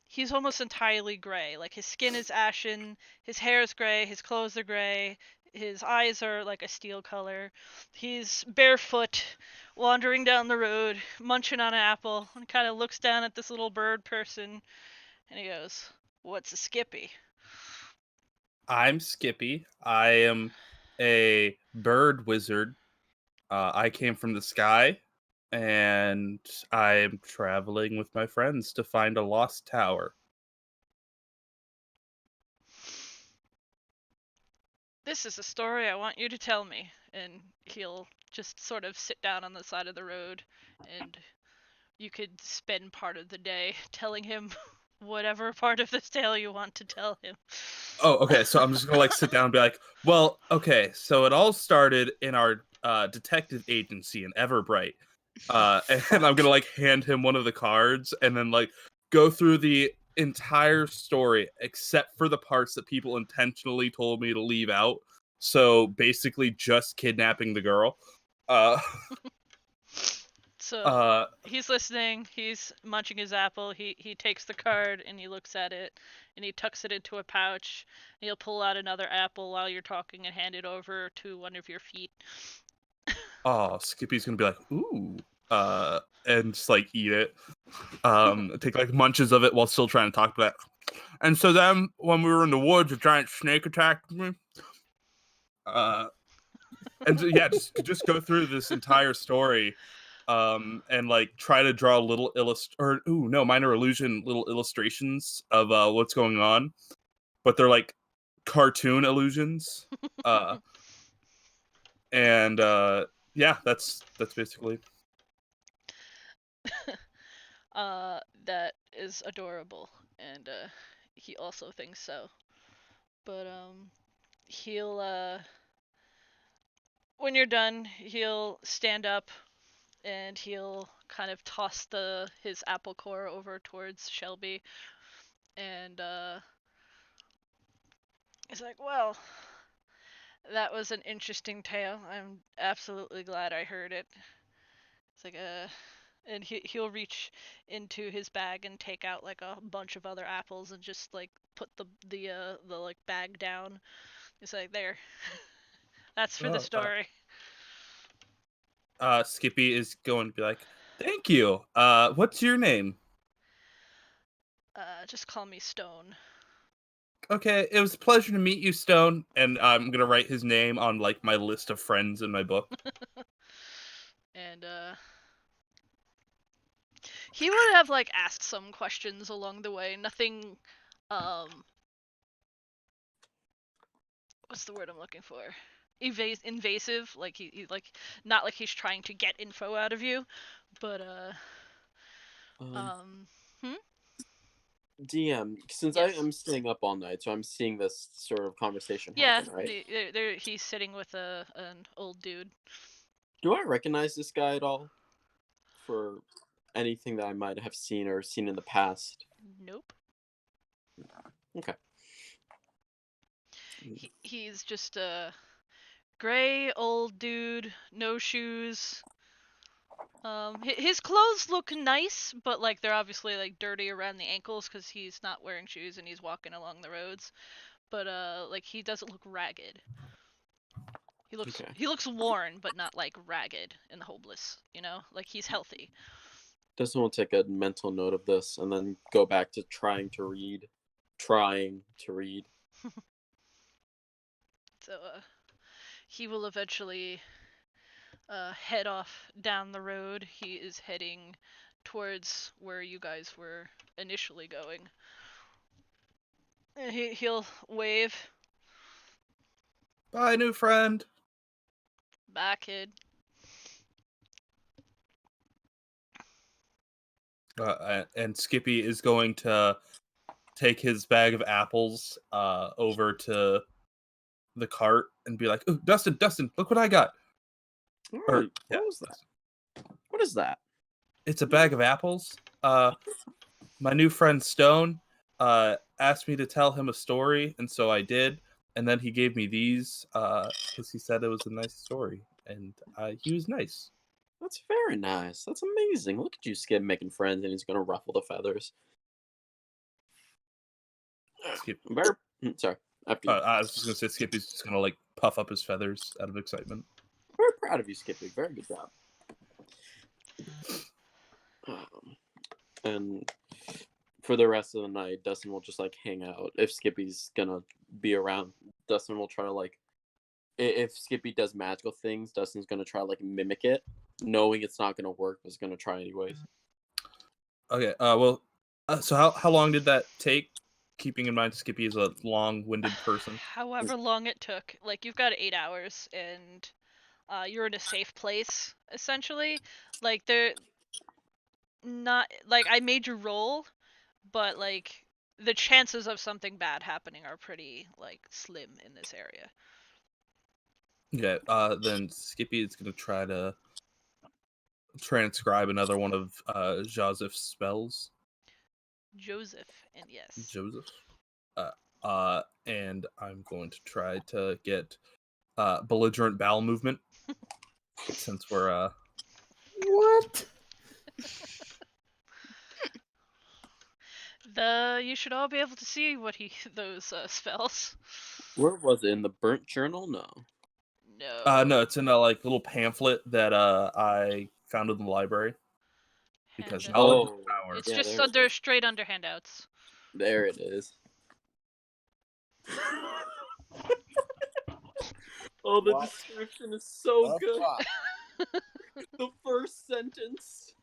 He's almost entirely gray. Like his skin is ashen, his hair is gray, his clothes are gray, his eyes are like a steel color. He's barefoot, wandering down the road, munching on an apple, and kind of looks down at this little bird person, and he goes, "What's a Skippy?" I'm Skippy. I am a bird wizard. I came from the sky, and I'm traveling with my friends to find a lost tower. "This is a story I want you to tell me." And he'll just sort of sit down on the side of the road, and you could spend part of the day telling him whatever part of this tale you want to tell him. Oh, okay. So I'm just gonna like sit down and be like, well, okay. So it all started in our detective agency in Everbright, and I'm gonna like hand him one of the cards and then like go through the entire story except for the parts that people intentionally told me to leave out. So basically, just kidnapping the girl. So he's listening, he's munching his apple, he takes the card and he looks at it and he tucks it into a pouch and he'll pull out another apple while you're talking and hand it over to one of your feet. Oh, Skippy's gonna be like, ooh, and just like eat it. Take like munches of it while still trying to talk to that. And so then when we were in the woods, a giant snake attacked me. And so, yeah, just go through this entire story. And like try to draw little minor illusion little illustrations of what's going on, but they're like cartoon illusions. And yeah, that's basically. That is adorable, and he also thinks so. But he'll when you're done, he'll stand up and he'll kind of toss his apple core over towards Shelby, and he's like, "Well, that was an interesting tale. I'm absolutely glad I heard it." It's like and he'll reach into his bag and take out like a bunch of other apples and just like put the like bag down. It's like, "There, that's for the story." Skippy is going to be like, "Thank you. What's your name?" Just call me Stone. Okay, it was a pleasure to meet you, Stone. And I'm gonna write his name on like my list of friends in my book. And he would have like asked some questions along the way. Nothing what's the word I'm looking for? Invasive. Like he like, not like he's trying to get info out of you, but DM, since yes. I am staying up all night, so I'm seeing this sort of conversation yeah, happen, right? he's sitting with an old dude. Do I recognize this guy at all? For anything that I might have seen or seen in the past? Nope. Okay. He's just a gray old dude, no shoes. His clothes look nice, but like they're obviously like dirty around the ankles because he's not wearing shoes and he's walking along the roads. But like he doesn't look ragged. He looks worn, but not like ragged and hopeless. You know, like he's healthy. Does someone take a mental note of this and then go back to trying to read? So he will eventually head off down the road. He is heading towards where you guys were initially going. And he'll wave. Bye, new friend. Bye, kid. And Skippy is going to take his bag of apples over to the cart and be like, "Ooh, Dustin, look what I got." What was that? What is that? It's a bag of apples. My new friend Stone asked me to tell him a story, and so I did. And then he gave me these because he said it was a nice story, and he was nice. That's very nice. That's amazing. Look at you, Skip, making friends, and he's gonna ruffle the feathers. Skip. Sorry. After you. I was just gonna say Skippy's just gonna like puff up his feathers out of excitement. Very proud of you, Skippy. Very good job. And for the rest of the night, Dustin will just like hang out. If Skippy's gonna be around, Dustin will try to like. If Skippy does magical things, Dustin's gonna try to like mimic it, knowing it's not gonna work, but is gonna try anyways. Okay. Well. So how long did that take? Keeping in mind Skippy is a long-winded person. However long it took. Like, you've got 8 hours, and you're in a safe place, essentially. Like, they're not... Like, I made you roll, but, like, the chances of something bad happening are pretty, like, slim in this area. Yeah, then Skippy is going to try to transcribe another one of Joseph's spells. Joseph, and yes. Joseph. And I'm going to try to get belligerent bowel movement since we're What? You should all be able to see what those spells. Where was it? In the burnt journal? No. No, it's in a like little pamphlet that I found in the library. Because knowledge is power. It's just straight under handouts. There it is. Oh, the description is so good. The first sentence.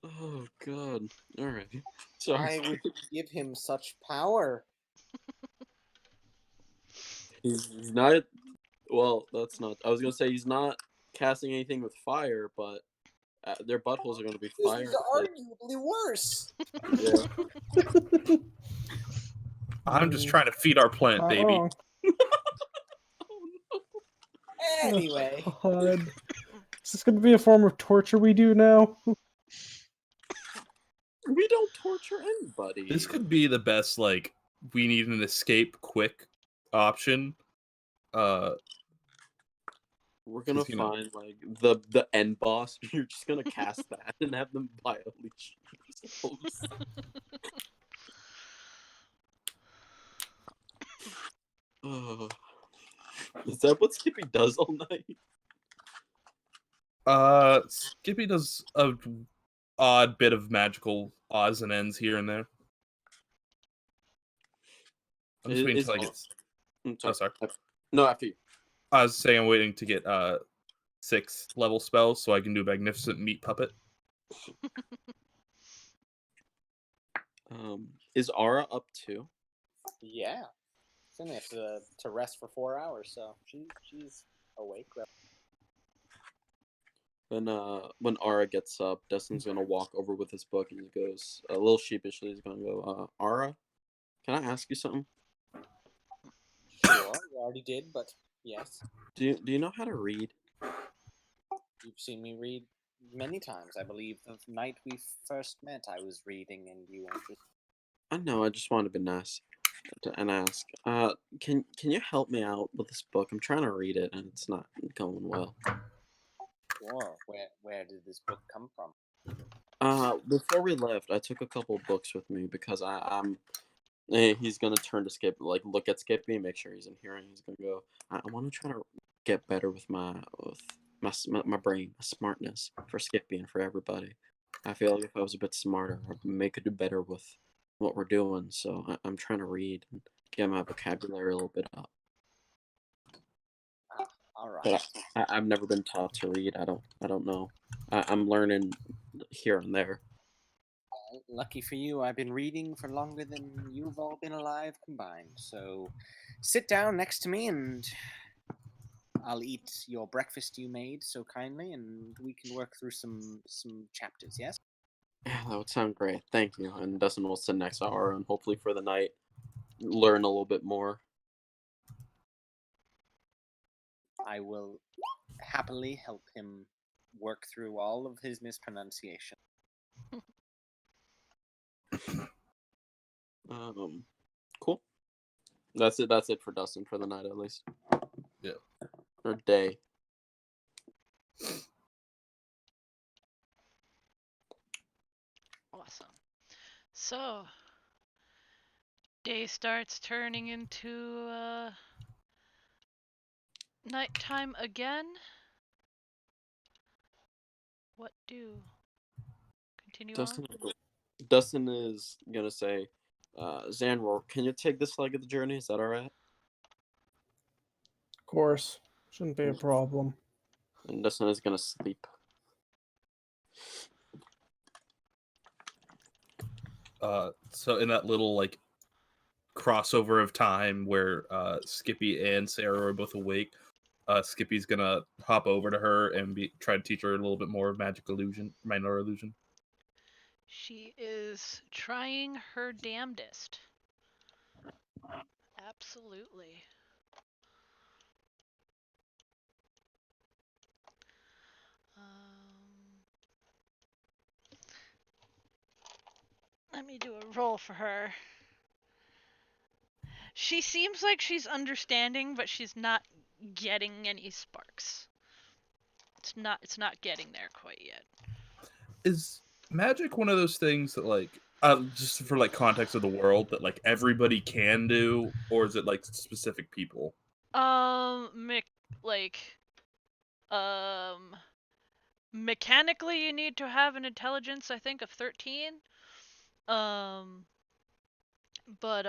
Oh god. Alright. Why would you give him such power? He's not. Well, that's not. I was gonna say he's not casting anything with fire, but their buttholes are gonna be fire. This is arguably worse. Yeah. I'm just trying to feed our plant, baby. Oh, Anyway. God. Is this going to be a form of torture we do now? We don't torture anybody. This could be the best, like, we need an escape quick option. We're gonna find like the end boss. You're just gonna cast that and have them bio-leech themselves. Is that what Skippy does all night? Skippy does a odd bit of magical odds and ends here and there. I'm just waiting until I get. Oh, sorry. No, after you. I was saying I'm waiting to get 6 level spells so I can do Magnificent Meat Puppet. Is Ara up too? Yeah. She's gonna have to rest for 4 hours, so she's awake. When Ara gets up, Dustin's gonna walk over with his book and he goes a little sheepishly. He's gonna go, Ara, can I ask you something? Sure, you already did, but yes. Do you know how to read? You've seen me read many times. I believe the night we first met, I was reading, and you weren't. I know. I just wanted to be nice and ask. Can you help me out with this book? I'm trying to read it and it's not going well. Sure. Where did this book come from? Before we left, I took a couple of books with me because he's gonna turn to Skip, like look at Skippy and make sure he's in hearing. He's gonna go, I want to try to get better with my brain, my smartness for Skippy and for everybody. I feel like if I was a bit smarter, I may could do better with what we're doing. So I'm trying to read and get my vocabulary a little bit up. All right. But I've never been taught to read. I don't know. I'm learning here and there. Lucky for you, I've been reading for longer than you've all been alive combined. So sit down next to me and I'll eat your breakfast you made so kindly, and we can work through some chapters, yes? Yeah, that would sound great. Thank you. And Dustin will sit next hour and hopefully for the night learn a little bit more. I will happily help him work through all of his mispronunciation. Cool. That's it for Dustin for the night at least. Yeah. Or day. Awesome. So, day starts turning into nighttime again. What do? Continue on? Dustin is gonna say, Xanroar, can you take this leg of the journey? Is that alright? Of course. Shouldn't be a problem. And Dustin is gonna sleep. So in that little like crossover of time where Skippy and Sarah are both awake, Skippy's gonna hop over to her and try to teach her a little bit more magic illusion, minor illusion. She is trying her damnedest. Absolutely. Let me do a roll for her. She seems like she's understanding, but she's not getting any sparks. It's not getting there quite yet. Is magic one of those things that like just for like context of the world that like everybody can do, or is it like specific people? Mechanically you need to have an intelligence, I think, of 13. But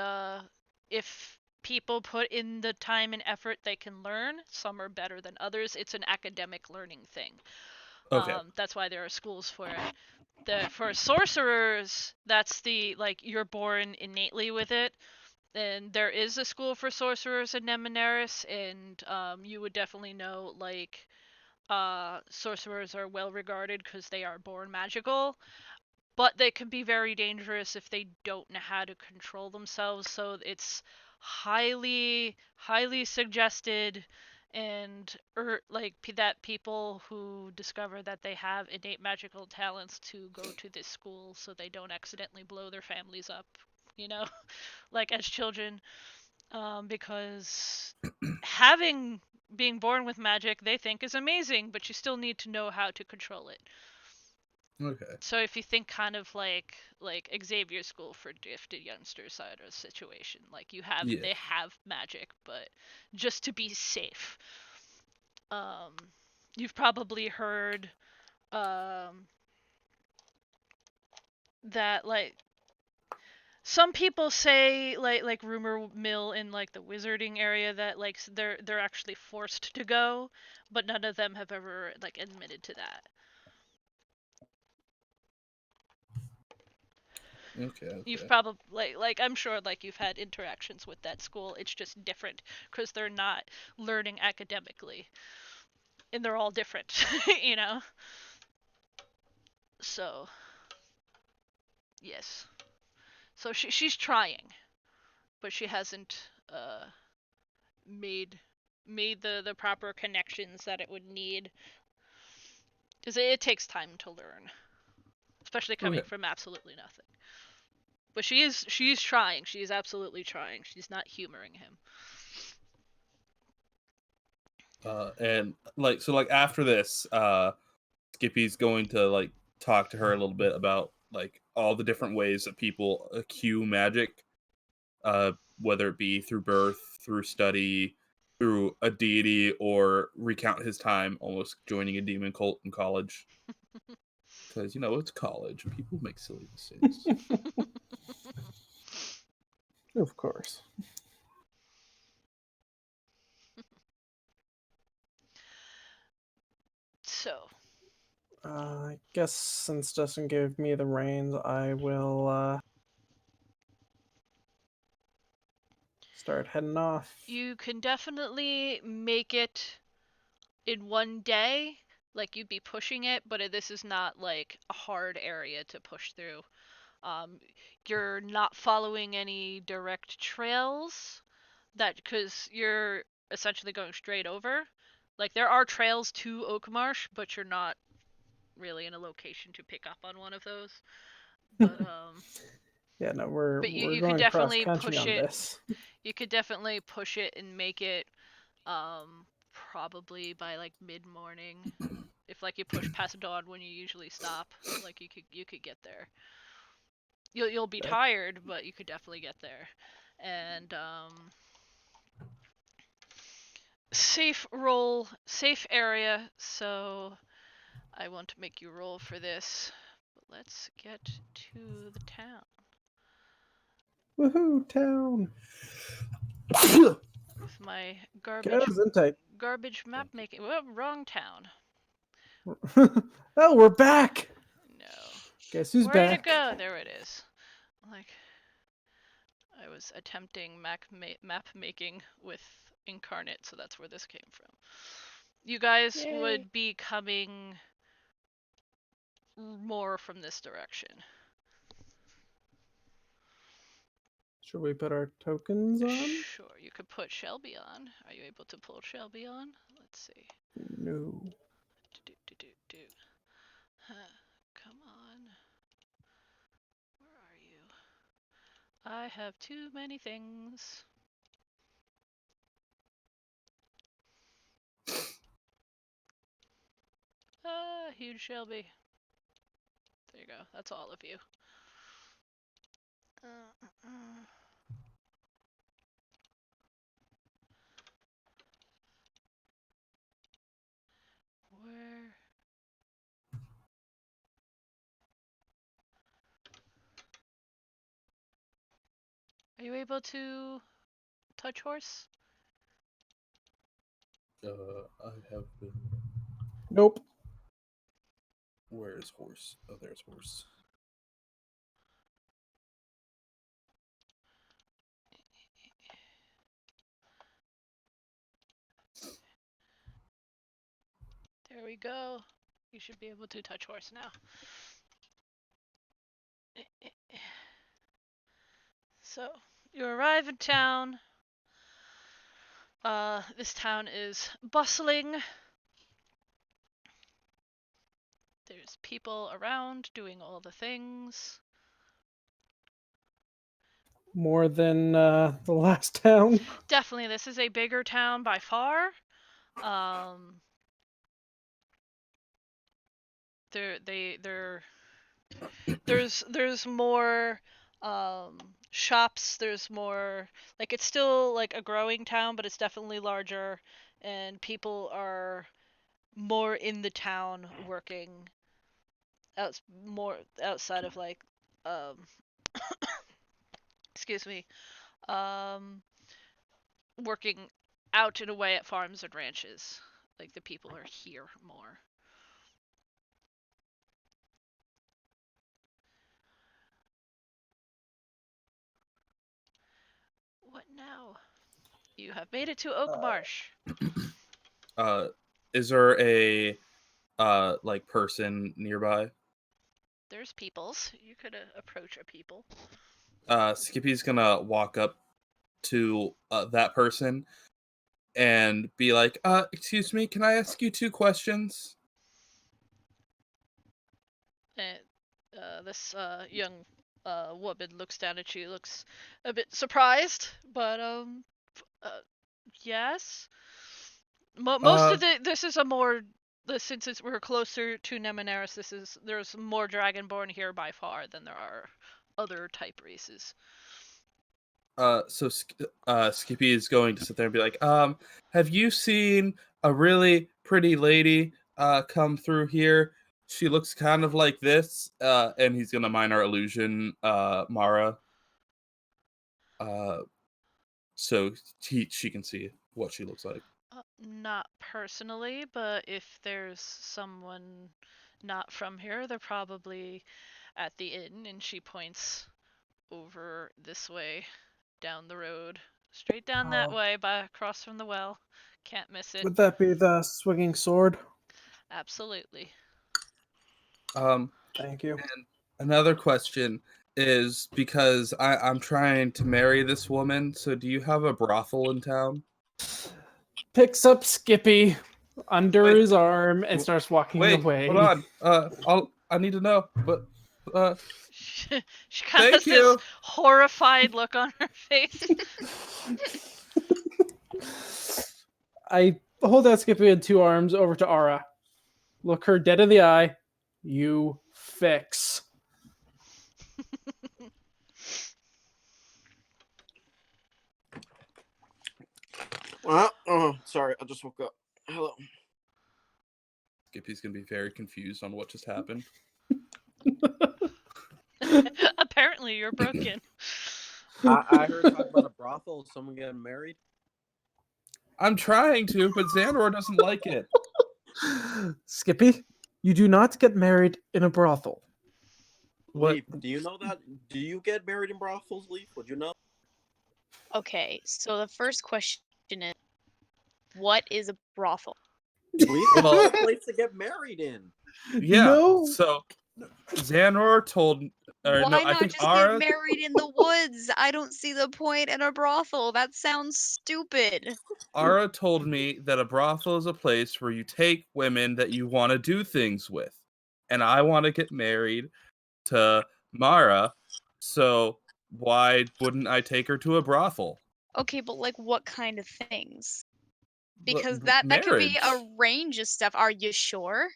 if people put in the time and effort, they can learn. Some are better than others. It's an academic learning thing. Okay. That's why there are schools for it. For sorcerers, that's you're born innately with it. And there is a school for sorcerers in Mnemoneris, and you would definitely know sorcerers are well regarded because they are born magical. But they can be very dangerous if they don't know how to control themselves, so it's highly suggested and that people who discover that they have innate magical talents to go to this school so they don't accidentally blow their families up, like as children, because being born with magic they think is amazing, but you still need to know how to control it. Okay. So if you think kind of like Xavier School for gifted youngsters side of the situation, like they have magic, but just to be safe. You've probably heard that some people say like rumor mill in like the wizarding area that like they're actually forced to go, but none of them have ever like admitted to that. Okay. You've probably I'm sure you've had interactions with that school. It's just different because they're not learning academically, and they're all different, So, yes. So she's trying, but she hasn't made the proper connections that it would need, because it takes time to learn, especially coming from absolutely nothing. But she's trying. She's absolutely trying. She's not humoring him. And after this, Skippy's going to talk to her a little bit about all the different ways that people accrue magic, whether it be through birth, through study, through a deity, or recount his time almost joining a demon cult in college. Because it's college and people make silly mistakes. Of course. So, I guess since Dustin gave me the reins, I will start heading off. you can definitely make it in one day. Like, you'd be pushing it, but this is not, like, a hard area to push through. You're not following any direct trails, because you're essentially going straight over. Like, there are trails to Oakmarsh, but you're not really in a location to pick up on one of those. But yeah, no, we're you going could definitely cross country push on it. this. You could definitely push it and make it probably by like mid-morning. If like you push past dawn when you usually stop, like you could get there. You'll be tired, but you could definitely get there. And safe area, so I want to make you roll for this. But let's get to the town. Woohoo, town! With my garbage map making. Well, wrong town. Oh, we're back! No. Guess who's Where back? to go? There it is. Like, I was attempting map making with Incarnate, so that's where this came from. You guys would be coming more from this direction. Should we put our tokens on? Sure, you could put Shelby on. Are you able to pull Shelby on? Let's see. No. Come on. Where are you? I have too many things. Huge Shelby. There you go. That's all of you. Where? Are you able to touch horse? I have been. Nope. Where is horse? Oh, there's horse. There we go. You should be able to touch horse now. So, you arrive in town. This town is bustling. There's people around doing all the things. More than the last town? Definitely, this is a bigger town by far. There's more shops, there's more, like, it's still like a growing town, but it's definitely larger, and people are more in the town working more outside of like excuse me, working out and away at farms and ranches. Like, the people are here more. What now? You have made it to Oakmarsh. Is there a like person nearby? There's peoples. You could approach a people. Skippy's gonna walk up to that person and be like, excuse me, can I ask you 2 questions? This young woman looks down at you, looks a bit surprised, but yes. Most of this is a more, since we're closer to Mnemoneris, there's more Dragonborn here by far than there are other type races. So Skippy is going to sit there and be like, have you seen a really pretty lady come through here? She looks kind of like this, and he's gonna minor illusion Mara. so she can see what she looks like. Not personally, but if there's someone not from here, they're probably at the inn, and she points over this way, down the road, straight down that way, across from the well. Can't miss it. Would that be the swinging sword? Absolutely. Thank you. And another question is, because I'm trying to marry this woman, so do you have a brothel in town? Picks up Skippy under Wait. his arm and starts walking away. Hold on. I need to know, but she kind of has this horrified look on her face. I hold out Skippy in 2 arms over to Ara. Look her dead in the eye. You fix. Sorry, I just woke up. Hello. Skippy's gonna be very confused on what just happened. Apparently, you're broken. I heard talk about a brothel, someone getting married. I'm trying to, but Xanroar doesn't like it. Skippy, you do not get married in a brothel. What? Leaf, do you know that? Do you get married in brothels, Leaf? Would you know? Okay, so the first question is, what is a brothel? Leaf, it's a place to get married in. Yeah. No. So Xanroar told. Why no, I not think just Ara. get married in the woods? I don't see the point in a brothel. That sounds stupid. Ara told me that a brothel is a place where you take women that you want to do things with, and I want to get married to Mara, so why wouldn't I take her to a brothel? Okay, but like what kind of things? Because But that could be marriage. a range of stuff. Are you sure?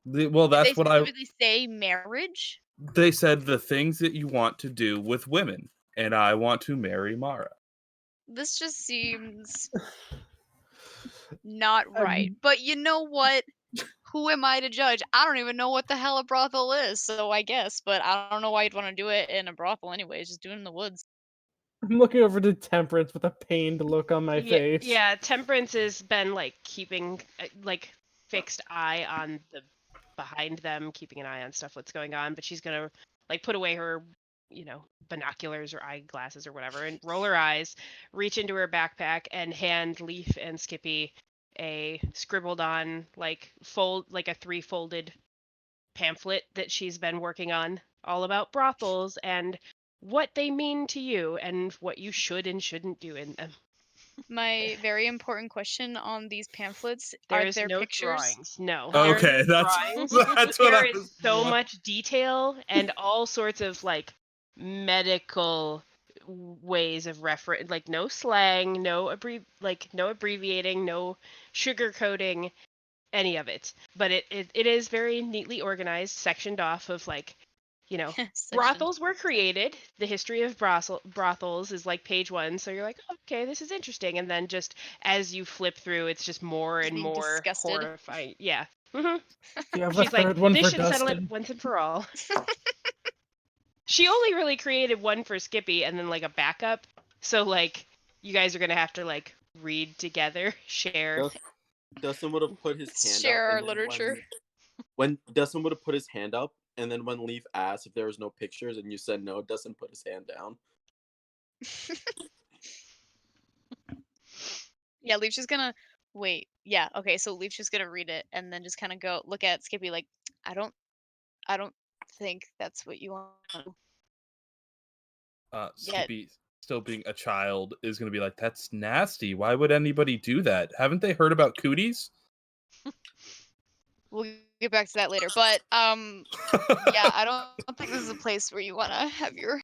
Well, Did that's they what I. specifically say marriage? They said the things that you want to do with women, and I want to marry Mara. This just seems not right. But you know what? Who am I to judge? I don't even know what the hell a brothel is, so I guess. But I don't know why you'd want to do it in a brothel anyways. Just do it in the woods. I'm looking over to Temperance with a pained look on my face. Yeah, Temperance has been like keeping like fixed eye on the behind them, keeping an eye on stuff what's going on, but she's gonna like put away her, binoculars or eyeglasses or whatever, and roll her eyes, reach into her backpack, and hand Leaf and Skippy a scribbled on like a 3-folded pamphlet that she's been working on, all about brothels and what they mean to you and what you should and shouldn't do in them. My very important question on these pamphlets: There's are there no pictures? drawings. No. Okay, that's drawings. that's what There I is was. so much detail and all sorts of like medical ways of reference, like no slang, no abbreviating, no sugarcoating, any of it. But it is very neatly organized, sectioned off of like, brothels were created. The history of brothels is like page 1, so you're like, okay, this is interesting. And then just as you flip through, it's just more and Being more disgusted. horrifying. Yeah. Mm-hmm. Do you have She's a third like, one this for should settle Dustin? it once and for all. She only really created one for Skippy and then like a backup. So like, you guys are gonna have to like read together, share. Dustin would have put his hand Share up. our and then literature. When Dustin would have put his hand up, and then when Leaf asked if there was no pictures and you said no, Dustin put his hand down. Yeah, Leaf's just gonna wait. Yeah, okay, so Leaf's just gonna read it and then just kind of go look at Skippy like, I don't think that's what you want to do. Skippy, still being a child, is going to be like, that's nasty. Why would anybody do that? Haven't they heard about cooties? We'll get back to that later. But yeah, I don't think this is a place where you want to have your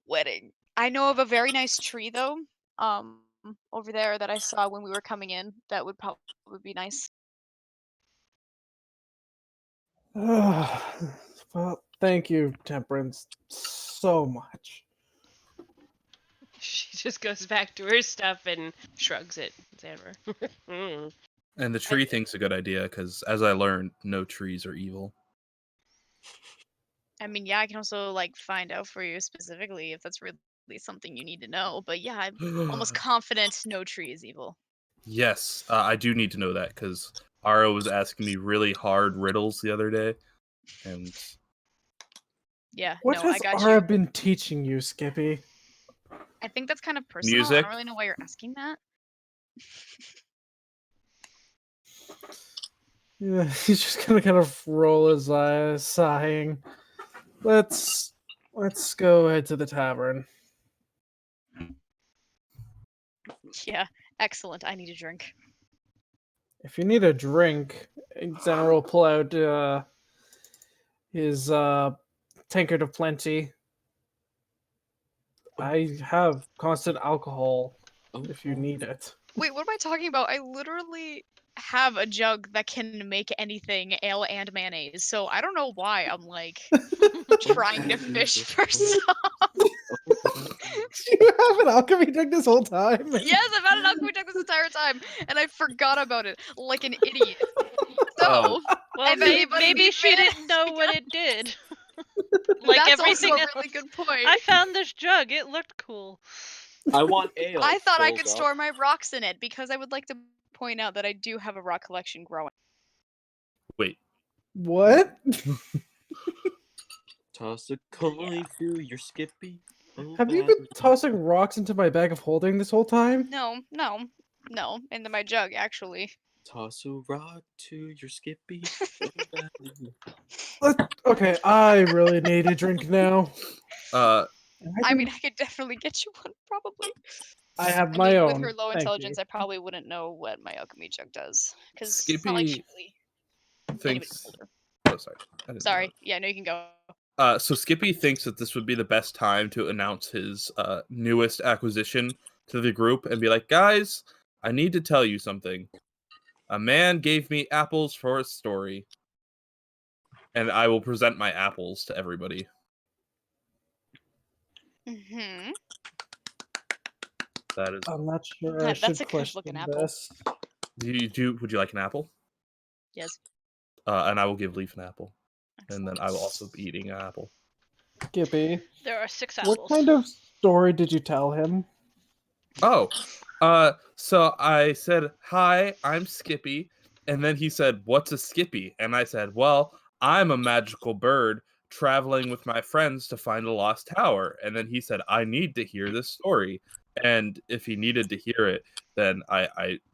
wedding. I know of a very nice tree though, over there that I saw when we were coming in. That would probably be nice. Well, thank you, Temperance, so much. She just goes back to her stuff and shrugs it. Xanroar. And the tree thing's a good idea, because as I learned, no trees are evil. I mean, yeah, I can also like find out for you specifically if that's really something you need to know. But yeah, I'm almost confident no tree is evil. Yes, I do need to know that because Aro was asking me really hard riddles the other day, and Yeah, What no, has I got Ara you. been teaching you, Skippy? I think that's kind of personal. I Music? don't really know why you're asking that. Yeah, he's just gonna kind of roll his eyes, sighing. Let's go head to the tavern. Yeah, excellent. I need a drink. If you need a drink, Xanroar will pull out his tankard of plenty. I have constant alcohol if you need it. Wait, what am I talking about? I literally have a jug that can make anything, ale and mayonnaise. So I don't know why I'm like trying to fish for some. You have an alchemy drink this whole time? Yes, I've had an alchemy drug this entire time, and I forgot about it like an idiot. So, Well, if anybody maybe needs she mayonnaise, didn't know what it did. Like that's everything also a else. really good point. I found this jug. It looked cool. I want ale. I thought I filled could up. store my rocks in it because I would like to point out that I do have a rock collection growing. wait, What? Toss a coin to your Skippy. Oh, Have you been tossing rocks into my bag of holding this whole time? No, into my jug actually. Toss a rock to your Skippy. Okay, I really need a drink now. I mean, I could definitely get you one, probably. I have I my mean, own. with her low Thank intelligence, you. I probably wouldn't know what my alchemy jug does because it's Skippy not like she really anybody's thinks. older. Oh, sorry. I didn't Sorry. Yeah, no, you can go. So Skippy thinks that this would be the best time to announce his newest acquisition to the group and be like, guys, I need to tell you something. A man gave me apples for a story. And I will present my apples to everybody. Mm-hmm. That is. I'm not sure I That's should a good question looking apple. this. Would you like an apple? Yes. And I will give Leaf an apple. And then I will also be eating an apple. Skippy, There are 6 apples. what kind of story did you tell him? Oh, so I said, hi, I'm Skippy. And then he said, what's a Skippy? And I said, well, I'm a magical bird traveling with my friends to find a lost tower. And then he said, I need to hear this story. And if he needed to hear it, then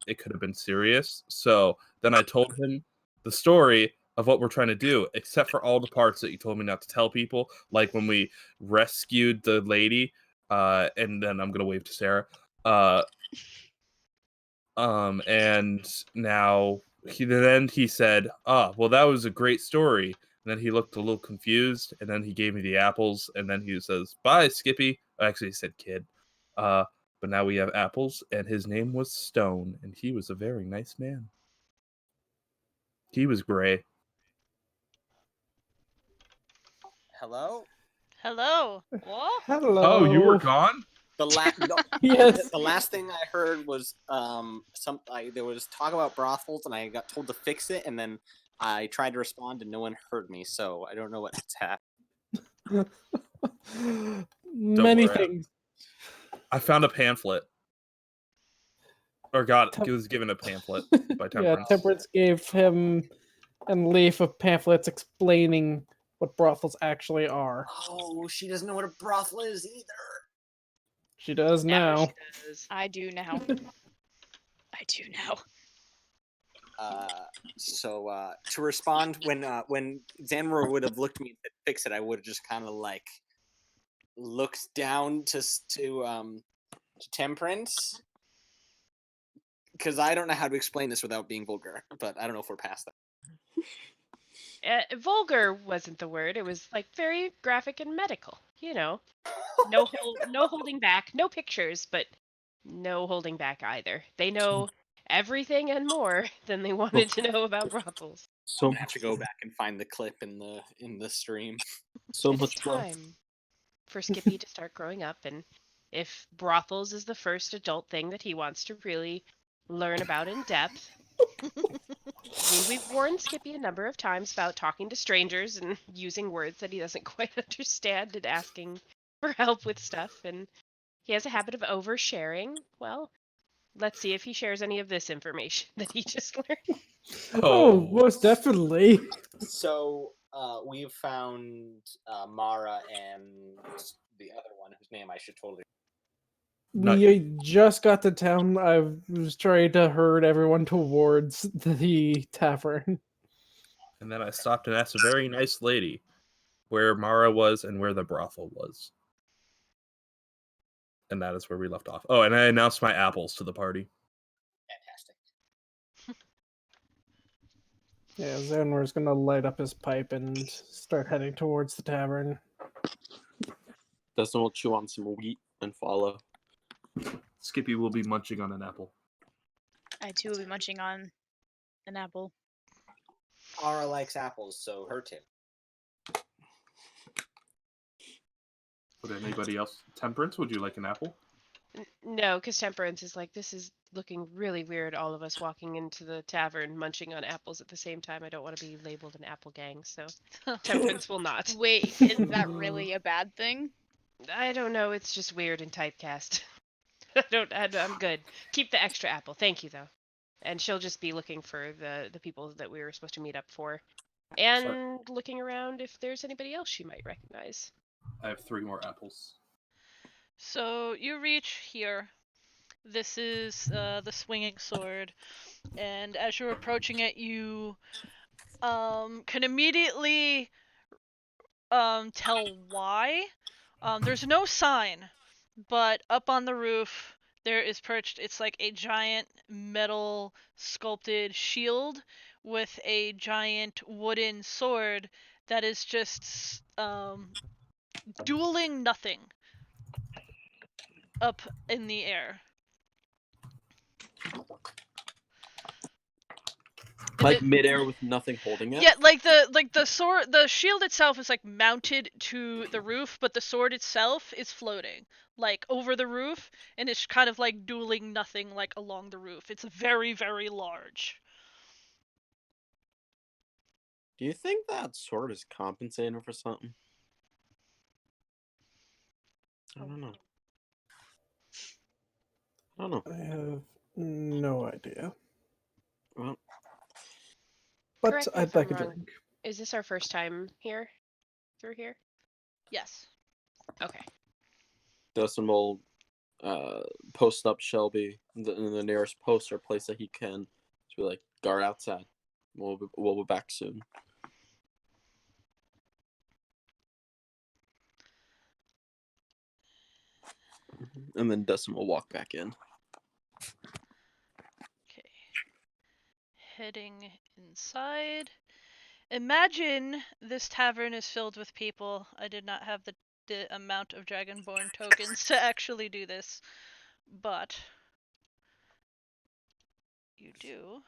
it could have been serious. So then I told him the story of what we're trying to do, except for all the parts that you told me not to tell people, like when we rescued the lady, and then I'm gonna wave to Sarah. And now he said, well, that was a great story. And then he looked a little confused, and then he gave me the apples, and then he says, bye, Skippy. Actually, he said kid. But now we have apples, and his name was Stone, and he was a very nice man. He was gray. Hello? Hello. What? Hello. Oh, you were gone? Yes. The last thing I heard was there was talk about brothels, and I got told to fix it, and then I tried to respond, and no one heard me. So I don't know what's happened. Many worry. things. I found a pamphlet. Or was given a pamphlet by Temperance. Yeah, Temperance gave him and Leaf of pamphlets explaining what brothels actually are. Oh, she doesn't know what a brothel is either. She does now. She does. I do now. I do now. So to respond, when Xanroar would have looked at me and said, fix it, I would have just kind of like looked down to Temperance, because I don't know how to explain this without being vulgar, but I don't know if we're past that. Vulgar wasn't the word. It was like very graphic and medical. You know, no holding back, no pictures, but no holding back either. They know everything and more than they wanted to know about brothels. So I have to go back and find the clip in the stream. So It's much love. time for Skippy to start growing up, and if brothels is the first adult thing that he wants to really learn about in depth. I mean, we've warned Skippy a number of times about talking to strangers and using words that he doesn't quite understand and asking for help with stuff, and he has a habit of oversharing. Well, let's see if he shares any of this information that he just learned. Oh, most definitely. So we've found Mara and the other one, whose name I should totally. Not We just got to town. I was trying to herd everyone towards the tavern. And then I stopped and asked a very nice lady where Mara was and where the brothel was. And that is where we left off. Oh, and I announced my apples to the party. Fantastic. Yeah, Xanroar's gonna light up his pipe and start heading towards the tavern. Dustin will chew on some wheat and follow. Skippy will be munching on an apple. I too will be munching on an apple. Mara likes apples, so her too. Would anybody else? Temperance, would you like an apple? No, because Temperance is like, this is looking really weird, all of us walking into the tavern munching on apples at the same time. I don't want to be labeled an apple gang, so Temperance will not. Wait, is that really a bad thing? I don't know, it's just weird and typecast. I'm good. Keep the extra apple. Thank you, though. And she'll just be looking for the people that we were supposed to meet up for. And looking around if there's anybody else she might recognize. I have 3 more apples. So you reach here. This is the swinging sword, and as you're approaching it, you can immediately tell why. There's no sign, but up on the roof there is perched. It's like a giant metal sculpted shield with a giant wooden sword that is just dueling nothing up in the air. Like midair with nothing holding it? Yeah, like the sword, the shield itself is like mounted to the roof, but the sword itself is floating like over the roof, and it's kind of like dueling nothing like along the roof. It's very, very large. Do you think that sword is compensating for something? I don't know. I have no idea. Well, but Correct me I'd if I'm like a wrong. drink. Is this our first time here? Through here? Yes. Okay. Dustin will post up Shelby in the nearest post or place that he can to be like, guard outside. We'll be back soon. And then Dustin will walk back in. Okay. Heading inside. Imagine this tavern is filled with people. I did not have the amount of Dragonborn tokens to actually do this, but you do.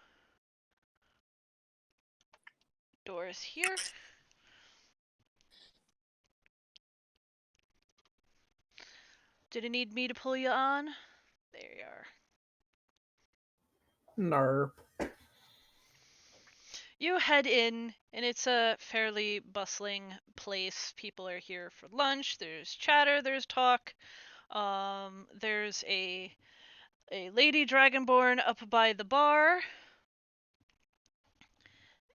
Doors here. Did it need me to pull you on? There you are. Narp. You head in, and it's a fairly bustling place. People are here for lunch. There's chatter. There's talk. There's a lady dragonborn up by the bar.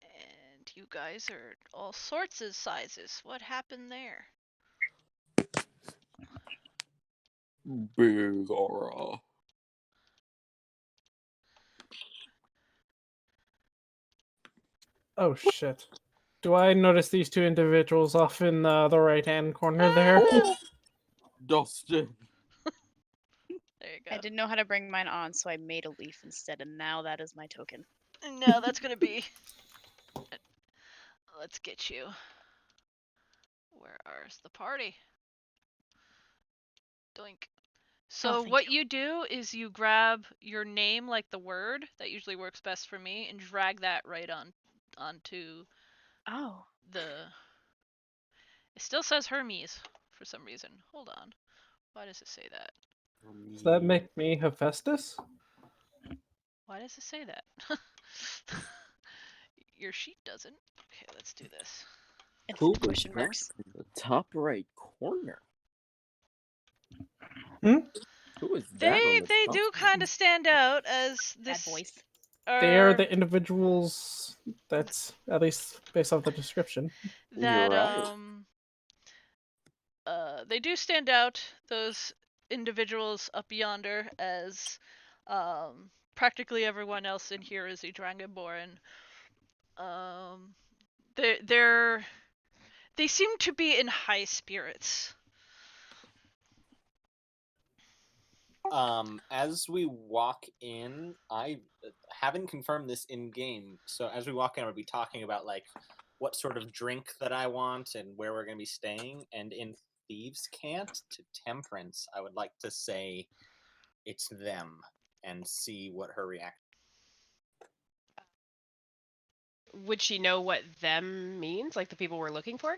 And you guys are all sorts of sizes. What happened there? Big aura. Oh shit. Do I notice these 2 individuals off in the right-hand corner there? Dustin. There you go. I didn't know how to bring mine on, so I made a leaf instead, and now that is my token. No, that's gonna be... Let's get you. Where's the party? Doink. So what you do is you grab your name, like the word, that usually works best for me, and drag that right onto the... It still says Hermes for some reason. Hold on. Why does it say that? Does that make me Hephaestus? Why does it say that? Your sheet doesn't. Okay, let's do this. Who Question marks. in the top right corner? Who is that on the They top? do kind of stand out as Bad this. boys. They are the individuals. That's at least based off the description. That You're right. they do stand out, those individuals up yonder, as practically everyone else in here is a Dragonborn. They seem to be in high spirits. As we walk in, I haven't confirmed this in game, so as we walk in, I'll be talking about like what sort of drink that I want and where we're going to be staying. And in Thieves' Cant to Temperance, I would like to say it's them and see what her reaction. Would she know what them means? Like the people we're looking for?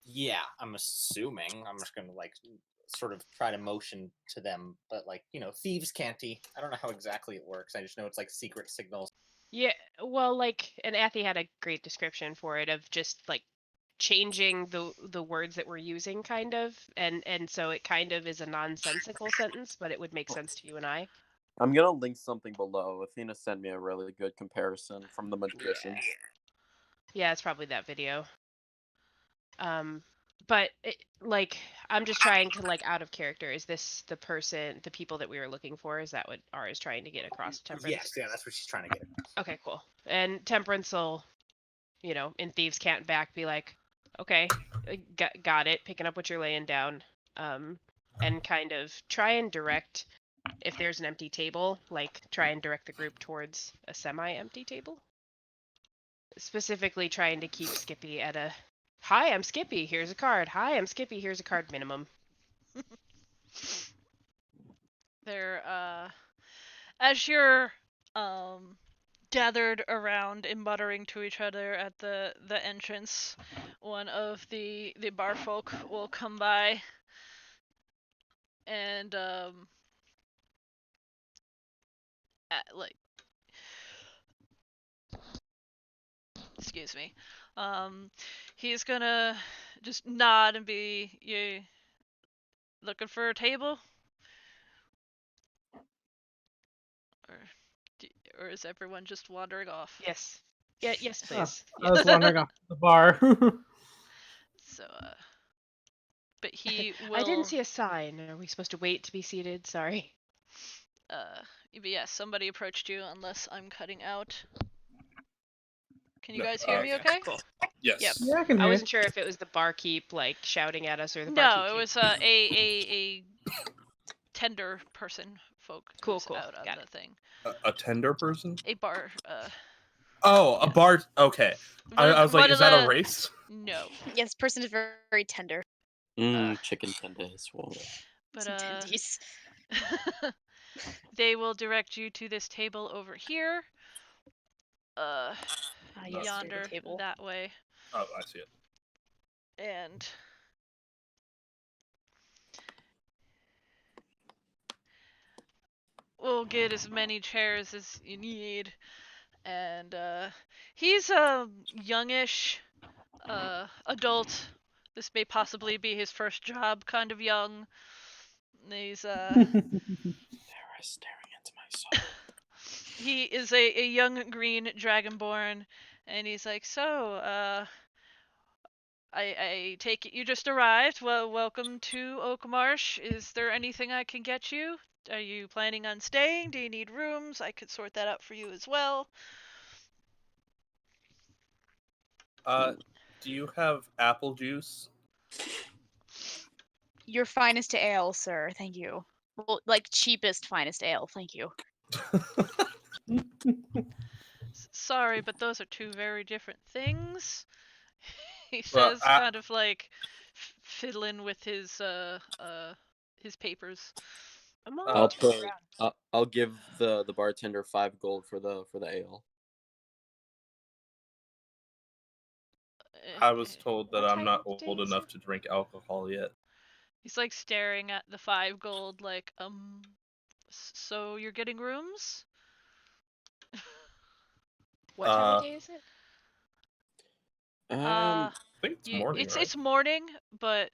Yeah, I'm assuming. I'm just going to like sort of try to motion to them, but like, you know, Thieves' Canty. I don't know how exactly it works. I just know it's like secret signals. Yeah, well, like, and Athy had a great description for it of just like changing the words that we're using, kind of, and so it kind of is a nonsensical sentence, but it would make sense to you and I. I'm gonna link something below. Athena sent me a really good comparison from the magicians. Yeah, it's probably that video. But like, I'm just trying to like out of character. Is this the people that we were looking for? Is that what R is trying to get across to Temperance? Yes, yeah, that's what she's trying to get across. Okay, cool. And Temperance will, you know, in Thieves' Cant back, be like, okay, got it, picking up what you're laying down, and kind of try and direct, if there's an empty table, like try and direct the group towards a semi-empty table. Specifically trying to keep Skippy at a, hi, I'm Skippy, here's a card. Hi, I'm Skippy, here's a card minimum. They're, as you're, gathered around and muttering to each other at the entrance, one of the bar folk will come by and like, excuse me, he's gonna just nod and be, you looking for a table, or is everyone just wandering off? Yes. Yeah, yes, please. I was wandering off the bar. So, but he will. I didn't see a sign. Are we supposed to wait to be seated? Sorry. But yes, somebody approached you, unless I'm cutting out. Can you No, guys hear me okay? Cool. Yes. Yep. Yeah, I can I hear. wasn't sure if it was the barkeep like shouting at us or the No, barkeep. it was a tender person folk Cool, who's cool. out on Got the it. thing. A tender person? A bar. Oh, a bar. Okay. I was like, is that a race? No. Yes, person is very, very tender. Chicken tenders. Whoa. But Some tendies. they will direct you to this table over here. Yes, Yonder, the table. that way. Oh, I see it. And we'll get as many chairs as you need. And he's a youngish adult. This may possibly be his first job, kind of young. He's They're staring into my soul. he is a young green dragonborn, and he's like, so I take it you just arrived. Well, welcome to Oakmarsh. Is there anything I can get you? Are you planning on staying? Do you need rooms? I could sort that out for you as well. Do you have apple juice? Your finest ale, sir. Thank you. Well, like cheapest finest ale. Thank you. Sorry, but those are two very different things. He Well, says, kind of like fiddling with his papers. I'll give the bartender 5 gold for the ale. I was told that What I'm time not of day old is enough it? to drink alcohol yet. He's like staring at the 5 gold, like, so you're getting rooms? What time of day is it? I think it's morning, right? It's morning, but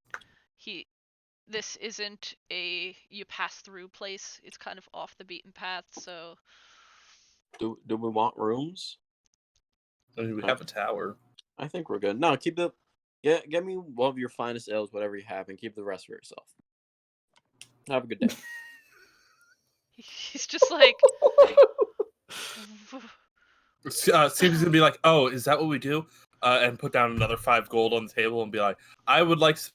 this isn't a you pass through place. It's kind of off the beaten path, so Do we want rooms? I mean, we have a tower. I think we're good. No, keep the get me one of your finest ales, whatever you have, and keep the rest for yourself. Have a good day. he's just like Skippy's gonna be like, "Oh, is that what we do?" And put down another 5 gold on the table and be like, "I would like some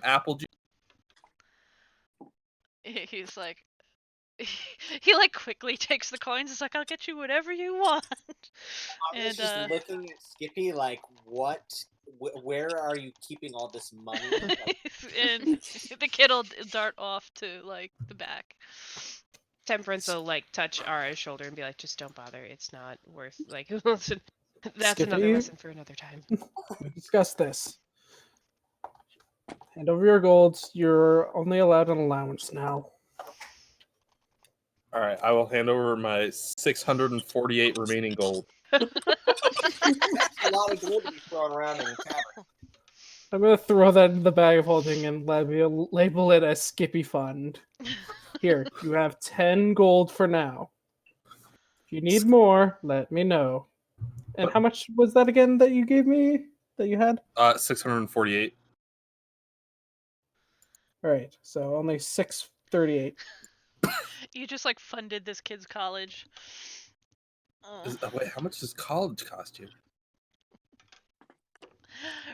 apple juice." he's like he like quickly takes the coins. It's like, I'll get you whatever you want. I was just looking at Skippy like, what? Where are you keeping all this money? Like, and the kid will dart off to like the back. Temperance will like touch Ara's shoulder and be like, "Just don't bother. It's not worth like." That's Skippy? another lesson for another time. We discussed this. Hand over your golds. You're only allowed an allowance now. All right, I will hand over my 648 remaining gold. that's a lot of gold to be thrown around in a tavern. I'm gonna throw that in the bag of holding and label it as Skippy Fund. Here, you have 10 gold for now. If you need more, let me know. And how much was that again that you gave me? That you had? 648. All right, so only 638. You just like funded this kid's college. Wait, how much does college cost you?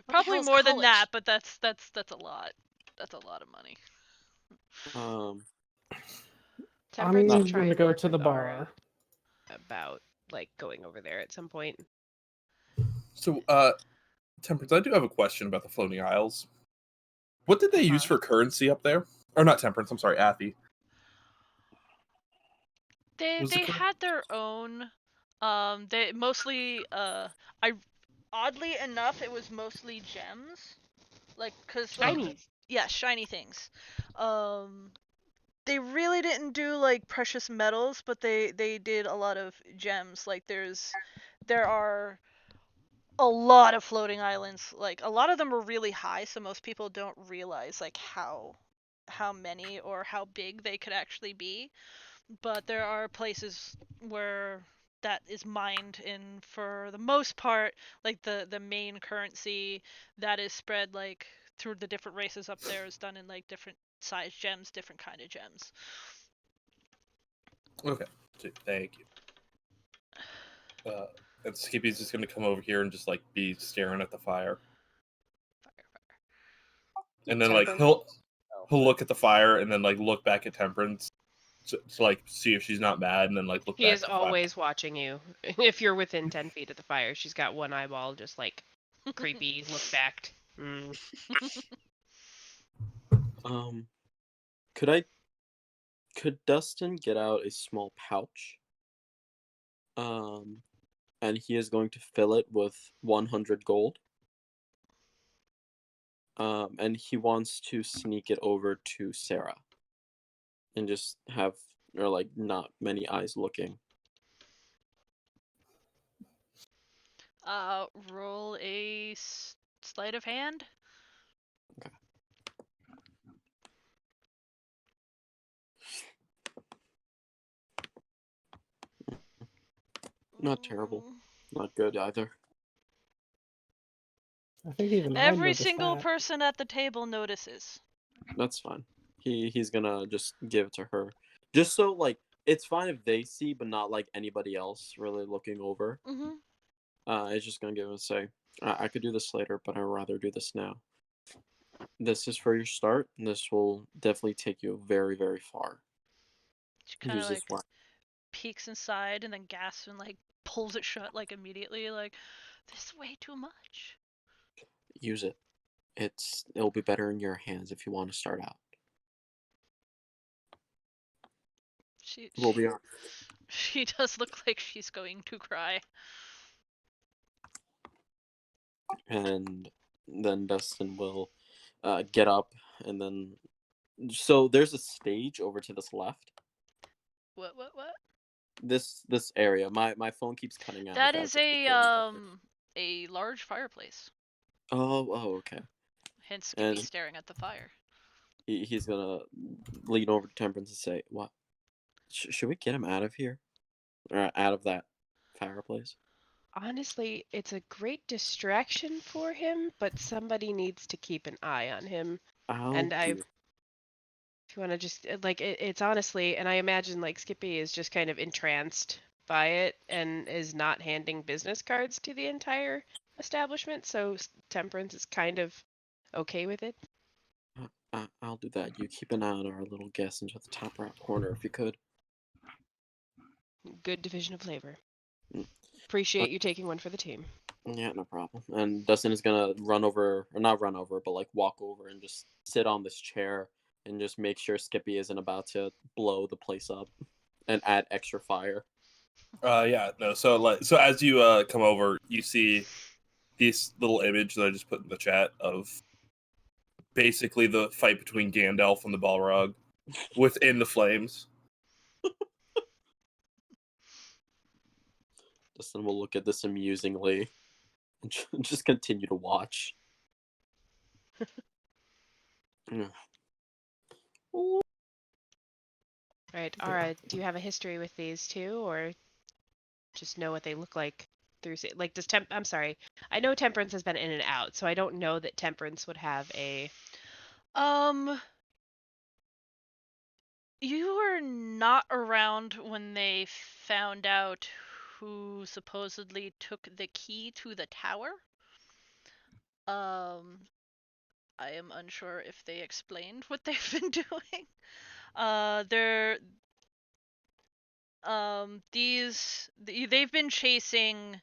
Probably hell's more than college? that, but that's a lot. That's a lot of money. Temperance will I'm try gonna and go work to the with Ara bar. about like going over there at some point. So, Temperance, I do have a question about the floating isles. What did they use for currency up there? Or not Temperance, I'm sorry, Athy. They Was the had their own. They mostly. Oddly enough, it was mostly gems, like Shiny. yeah, shiny things. They really didn't do like precious metals, but they did a lot of gems. Like there are a lot of floating islands. Like a lot of them are really high, so most people don't realize like how many or how big they could actually be. But there are places where that is mined in, for the most part, like the main currency that is spread like through the different races up there is done in like different size gems, different kind of gems. Okay, thank you. And Skippy's just gonna come over here and just like be staring at the fire. And then like he'll look at the fire and then like look back at Temperance to like see if she's not mad, and then like look She back is at the fire. always watching you. If you're within 10 feet of the fire, she's got one eyeball just like creepy, look back. Could Dustin get out a small pouch? And he is going to fill it with 100 gold. And he wants to sneak it over to Sarah. And just have, or like, not many eyes looking. Roll a sleight of hand. Okay. Not terrible. Not good either. I think even Every single that. person at the table notices. That's fine. He's gonna just give it to her. Just so, like, it's fine if they see, but not, like, anybody else really looking over. It's just gonna give him a say, I could do this later, but I'd rather do this now. This is for your start, and this will definitely take you very, very far. She kind of like peeks inside and then gasps and like pulls it shut like immediately. Like, this is way too much. Use it. It'll be better in your hands if you want to start out. She does look like she's going to cry. And then Dustin will get up, and then so there's a stage over to this left. What? This area. My phone keeps cutting out. That is a large fireplace. Oh, okay. Hence Skippy staring at the fire. he's gonna lean over to Temperance and say, "What? Should we get him out of here, or out of that fireplace?" Honestly, it's a great distraction for him, but somebody needs to keep an eye on him. And do it. if you want to just it's honestly, and I imagine like Skippy is just kind of entranced by it and is not handing business cards to the entire establishment. So Temperance is kind of okay with it. I'll do that. You keep an eye on our little guest into the top right corner if you could. Good division of labor. Mm. Appreciate you taking one for the team. Yeah, no problem. And Dustin is gonna run over, or not run over, but like walk over and just sit on this chair and just make sure Skippy isn't about to blow the place up and add extra fire. Yeah, no. So as you come over, you see this little image that I just put in the chat of basically the fight between Gandalf and the Balrog within the flames. Dustin will look at this amusingly and just continue to watch. Right. Alright. Do you have a history with these two, or just know what they look like through? Like, does I'm sorry. I know Temperance has been in and out, so I don't know that Temperance would have a. You were not around when they found out who supposedly took the key to the tower. I am unsure if they explained what they've been doing. They've been chasing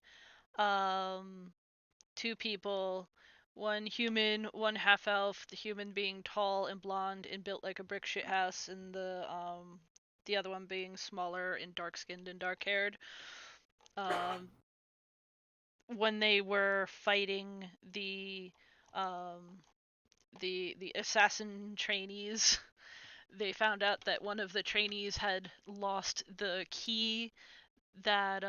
two people, one human, one half elf, the human being tall and blonde and built like a brick shit house, and the other one being smaller and dark skinned and dark haired. When they were fighting the assassin trainees, they found out that one of the trainees had lost the key that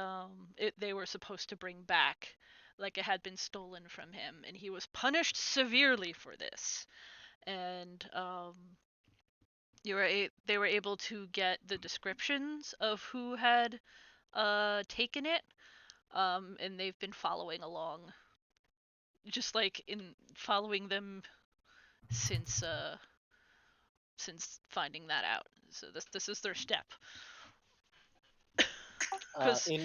they were supposed to bring back, like it had been stolen from him, and he was punished severely for this. And they were able to get the descriptions of who had taken it, and they've been following along, just like in following them since finding that out. So this is their step. Oh, sorry.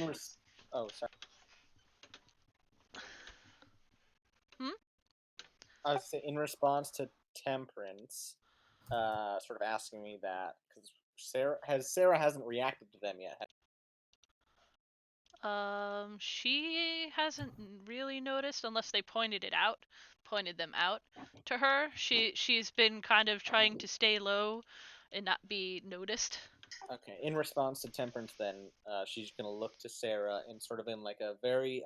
I would say in response to Temperance, sort of asking me that, because Sarah hasn't reacted to them yet. She hasn't really noticed unless they pointed them out to her. She's been kind of trying to stay low and not be noticed. Okay, in response to Temperance, then she's gonna look to Sarah and sort of in like a very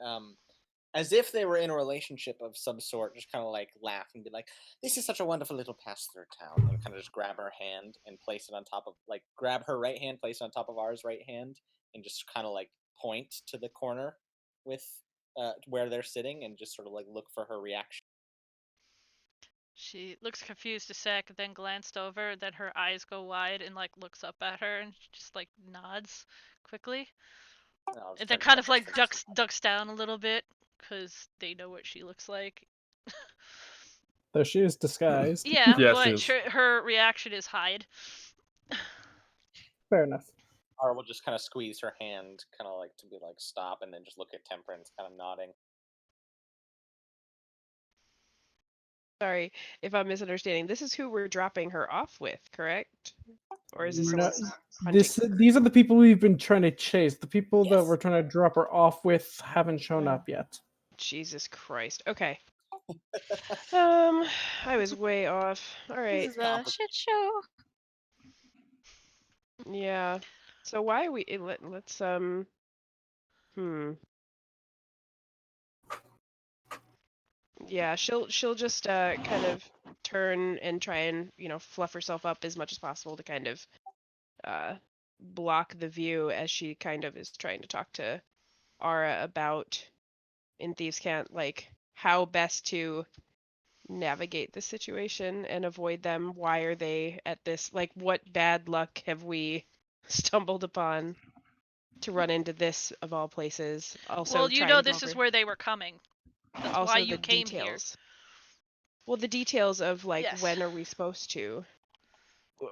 as if they were in a relationship of some sort, just kind of like laugh and be like, "This is such a wonderful little pass-through town," and kind of just grab her hand and place it on top of, like, grab her right hand, place it on top of ours right hand, and just kind of like point to the corner with where they're sitting, and just sort of like look for her reaction. She looks confused a sec, then glanced over, then her eyes go wide and like looks up at her and she just like nods quickly. And then kind of like ducks down a little bit because they know what she looks like. Though she is disguised. Yeah, Yeah, but she is. her reaction is hide. Fair enough. Or we'll just kind of squeeze her hand, kind of like to be like stop, and then just look at Temperance, kind of nodding. Sorry if I'm misunderstanding. This is who we're dropping her off with, correct? Or is this No, someone these are the people we've been trying to chase. The people that Yes. we're trying to drop her off with haven't shown up yet. Jesus Christ. Okay. I was way off. All right. This is a shit show. Yeah. So why are we? Let's Yeah, she'll just kind of turn and try and fluff herself up as much as possible to kind of block the view as she kind of is trying to talk to Ara about in Thieves' Cant, like how best to navigate the situation and avoid them. Why are they at this? Like, what bad luck have we stumbled upon to run into this of all places? Also, well, you try know and this go is over where they were coming. That's also why you the came here. details. Well, the details of like Yes. when are we supposed to?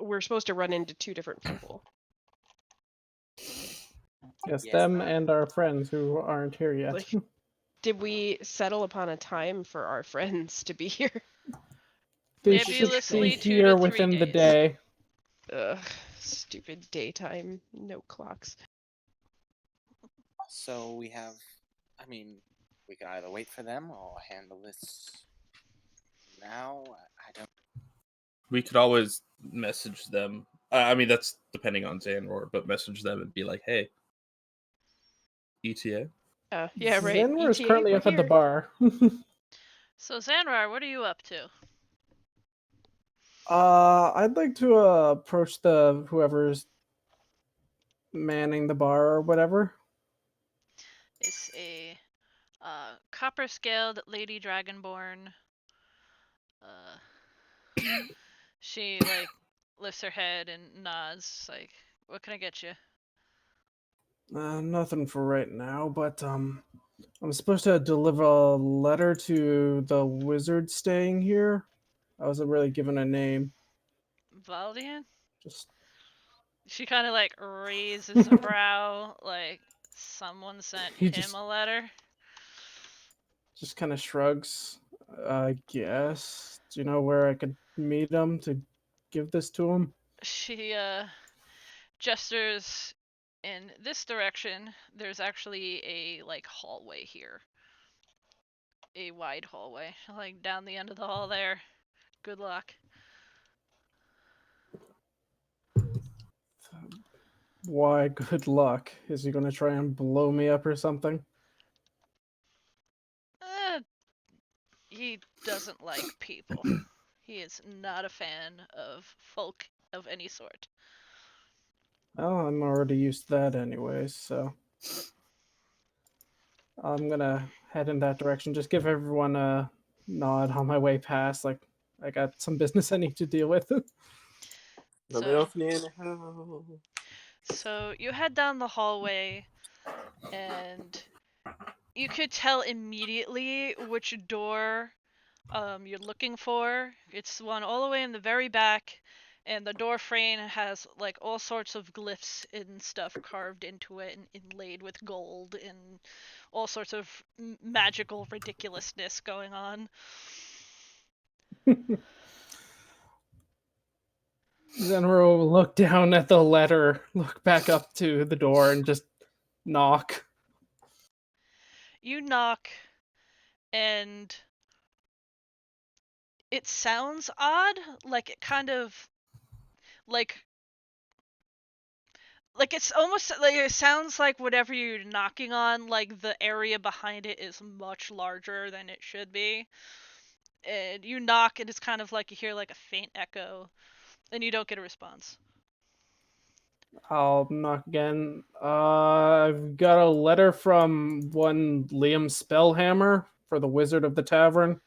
We're supposed to run into 2 different people. Yes, Yes, them that- and our friends who aren't here yet. Like, did we settle upon a time for our friends to be here? They Like, should Nebulously be 2 to here 3 within the days. day. Ugh, stupid daytime, no clocks. So we have, I mean, we can either wait for them or handle this now. I don't. We could always message them. I mean, that's depending on Xanroar, but message them and be like, "Hey, ETA." Yeah, right. Xanroar is ETA, currently we're up at the here. bar. So Xanroar, what are you up to? I'd like to approach the whoever's manning the bar or whatever. It's a copper scaled lady dragonborn. She like lifts her head and nods, like, "What can I get you?" Nothing for right now, but I'm supposed to deliver a letter to the wizard staying here. I wasn't really given a name. Valdian? Just She kind of like raises a brow, like someone sent He him just- a letter. just kind of shrugs. I guess. Do you know where I could meet him to give this to him? She gestures in this direction. There's actually a like hallway here. A wide hallway, like down the end of the hall there. Good luck. Why, good luck. Is he going to try and blow me up or something? He doesn't like people. He is not a fan of folk of any sort. Well, I'm already used to that anyway, so I'm gonna head in that direction. Just give everyone a nod on my way past. Like, I got some business I need to deal with. Let me know if you need any help. So you head down the hallway, and you could tell immediately which door you're looking for. It's the one all the way in the very back, and the door frame has like all sorts of glyphs and stuff carved into it and inlaid with gold and all sorts of magical ridiculousness going on. Xanroar will look down at the letter, look back up to the door, and just knock. You knock, and it sounds odd, like it kind of like it's almost like it sounds like whatever you're knocking on, like the area behind it is much larger than it should be. And you knock, and it's kind of like you hear like a faint echo, and you don't get a response. I'll knock again. I've got a letter from one Liam Spellhammer for the Wizard of the Tavern.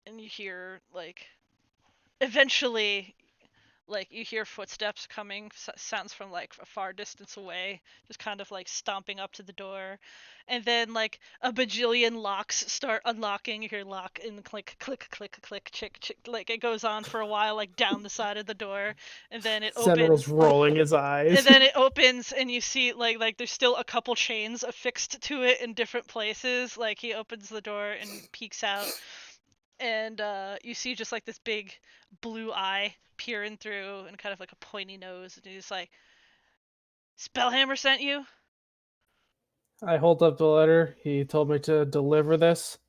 And you hear like eventually like you hear footsteps coming, sounds from like a far distance away, just kind of like stomping up to the door, and then like a bajillion locks start unlocking. You hear lock and click click click click chick chick, like it goes on for a while, like down the side of the door, and then it Xanroar's opens. rolling his eyes. And then it opens, and you see like there's still a couple chains affixed to it in different places. Like he opens the door and peeks out, and you see just like this big blue eye peering through and kind of like a pointy nose, and he's like, "Spellhammer sent you?" I hold up the letter. He told me to deliver this.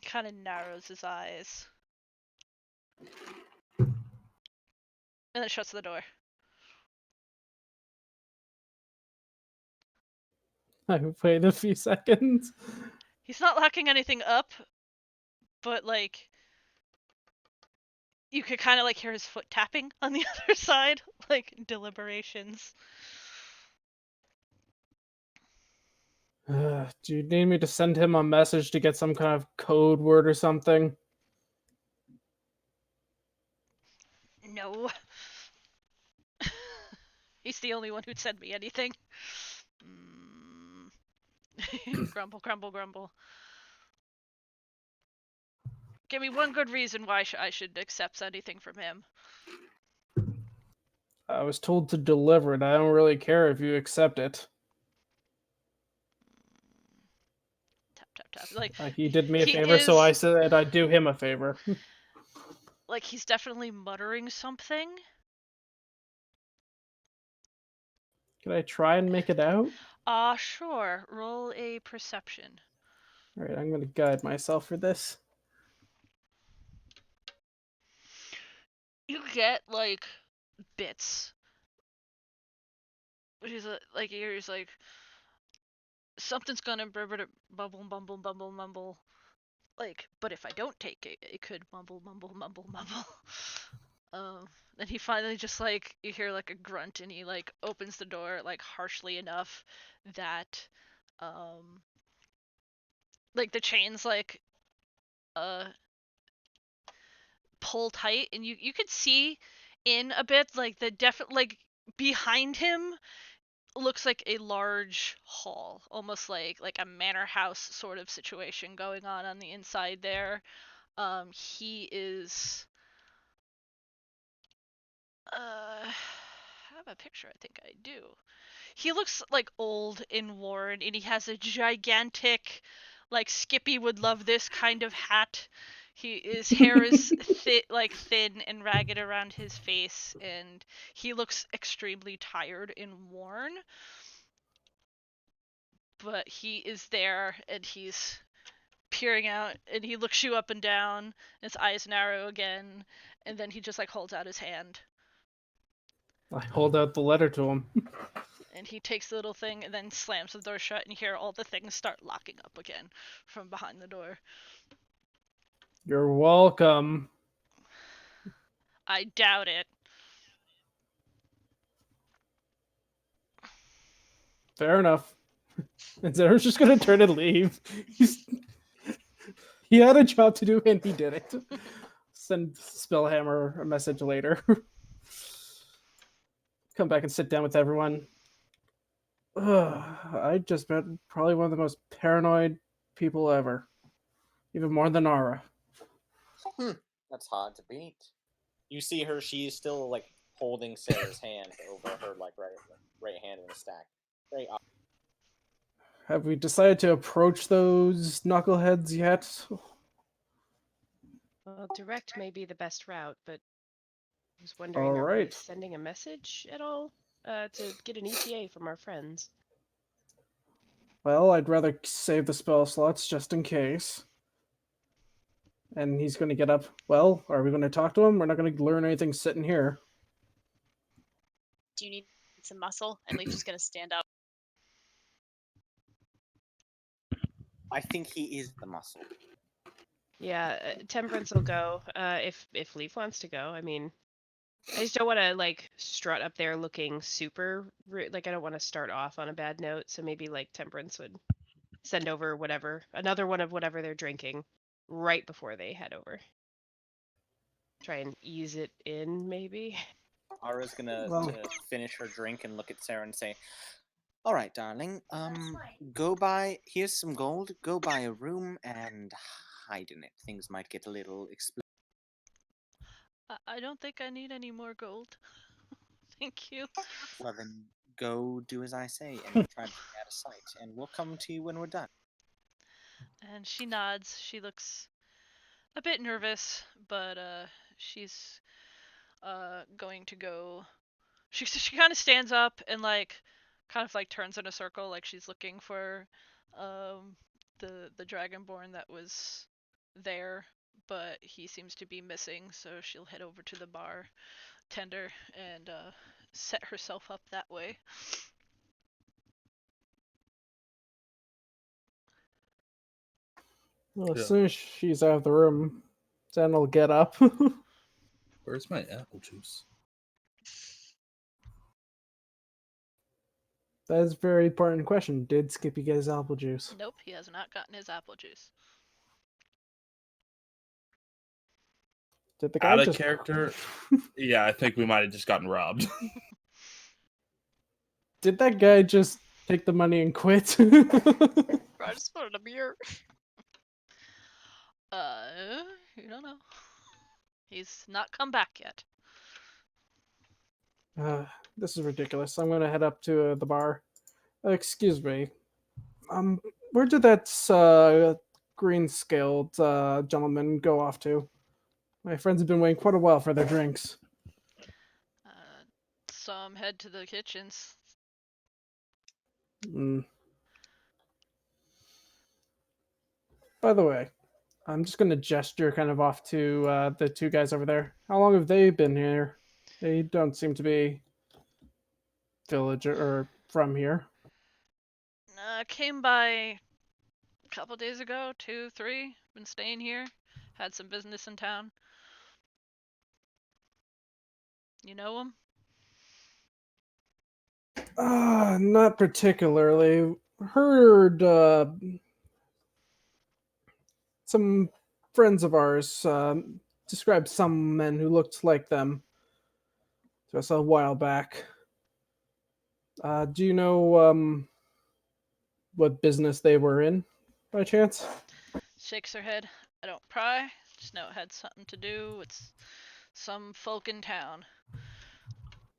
Kind of narrows his eyes, and then shuts the door. I wait a few seconds. He's not locking anything up, but like you could kind of like hear his foot tapping on the other side, like deliberations. Do you need me to send him a message to get some kind of code word or something? No. He's the only one who'd send me anything. Grumble, grumble, grumble. Give me one good reason why I should accept anything from him. I was told to deliver it. I don't really care if you accept it. Tap, tap, tap. Like, he did me a he favor, so I is- said I'd do him a favor. like, he's definitely muttering something. Can I try and make it out? Sure. Roll a perception. Alright, I'm gonna guide myself for this. You get, like, bits. He's like, something's gonna bubble, mumble, mumble, mumble. Like, but if I don't take it, it could mumble, mumble, mumble, mumble. Then he finally just, like, you hear, like, a grunt, and he, like, opens the door, like, harshly enough that, like, the chains, like, pull tight, and you could see in a bit, like, like, behind him looks like a large hall, almost like a manor house sort of situation going on the inside there. He is I have a picture, I think I do. He looks, like, old and worn, and he has a gigantic, like, Skippy would love this kind of hat. His hair is thin and ragged around his face, and he looks extremely tired and worn. But he is there, and he's peering out, and he looks you up and down. His eyes narrow again, and then he just, like, holds out his hand. I hold out the letter to him. And he takes the little thing and then slams the door shut, and you hear all the things start locking up again from behind the door. You're welcome. I doubt it. Fair enough. And Xanrar's just gonna turn and leave. He had a job to do and he did it. Send Spellhammer a message later. Come back and sit down with everyone. I just met probably one of the most paranoid people ever. Even more than Ara. That's hard to beat. You see her, she's still, like, holding Sarah's hand over her, like, right hand in a stack. Very odd. Have we decided to approach those knuckleheads yet? Well, direct may be the best route, but I was wondering, All are we right. sending a message at all to get an ETA from our friends? Well, I'd rather save the spell slots just in case. And he's going to get up. Well, are we going to talk to him? We're not going to learn anything sitting here. Do you need some muscle? And Leaf's just gonna stand up. I think he is the muscle. Yeah, Temperance will go if Leaf wants to go. I mean, I just don't want to, like, strut up there looking super like, I don't want to start off on a bad note. So maybe, like, Temperance would send over another one of whatever they're drinking right before they head over. Try and ease it in, maybe. Ara's gonna finish her drink and look at Sarah and say, "All right, darling. Go buy. Here's some gold. Go buy a room and hide in it. Things might get a little explosive." I don't think I need any more gold. Thank you. Well, then go do as I say and try to stay out of sight, and we'll come to you when we're done. And she nods. She looks a bit nervous, but she's going to go. She kind of stands up and, like, kind of, like, turns in a circle, like she's looking for the Dragonborn that was there, but he seems to be missing, so she'll head over to the bartender and set herself up that way. Well, as soon as she's out of the room, Zen will get up. Where's my apple juice? That is a very important question. Did Skippy get his apple juice? Nope, he has not gotten his apple juice. Did the guy Out of just... character? Yeah, I think we might have just gotten robbed. Did that guy just take the money and quit? I just wanted a beer. You don't know. He's not come back yet. This is ridiculous. I'm gonna head up to the bar. Excuse me. Where did that green-scaled gentleman go off to? My friends have been waiting quite a while for their drinks. Saw him head to the kitchens. By the way, I'm just gonna gesture kind of off to the two guys over there. How long have they been here? They don't seem to be villager or from here. Came by a couple days ago, 2, 3. Been staying here. Had some business in town. You know him? Not particularly. Heard some friends of ours described some men who looked like them to us a while back. Do you know what business they were in, by chance? Shakes her head. I don't pry. Just know it had something to do with some folk in town.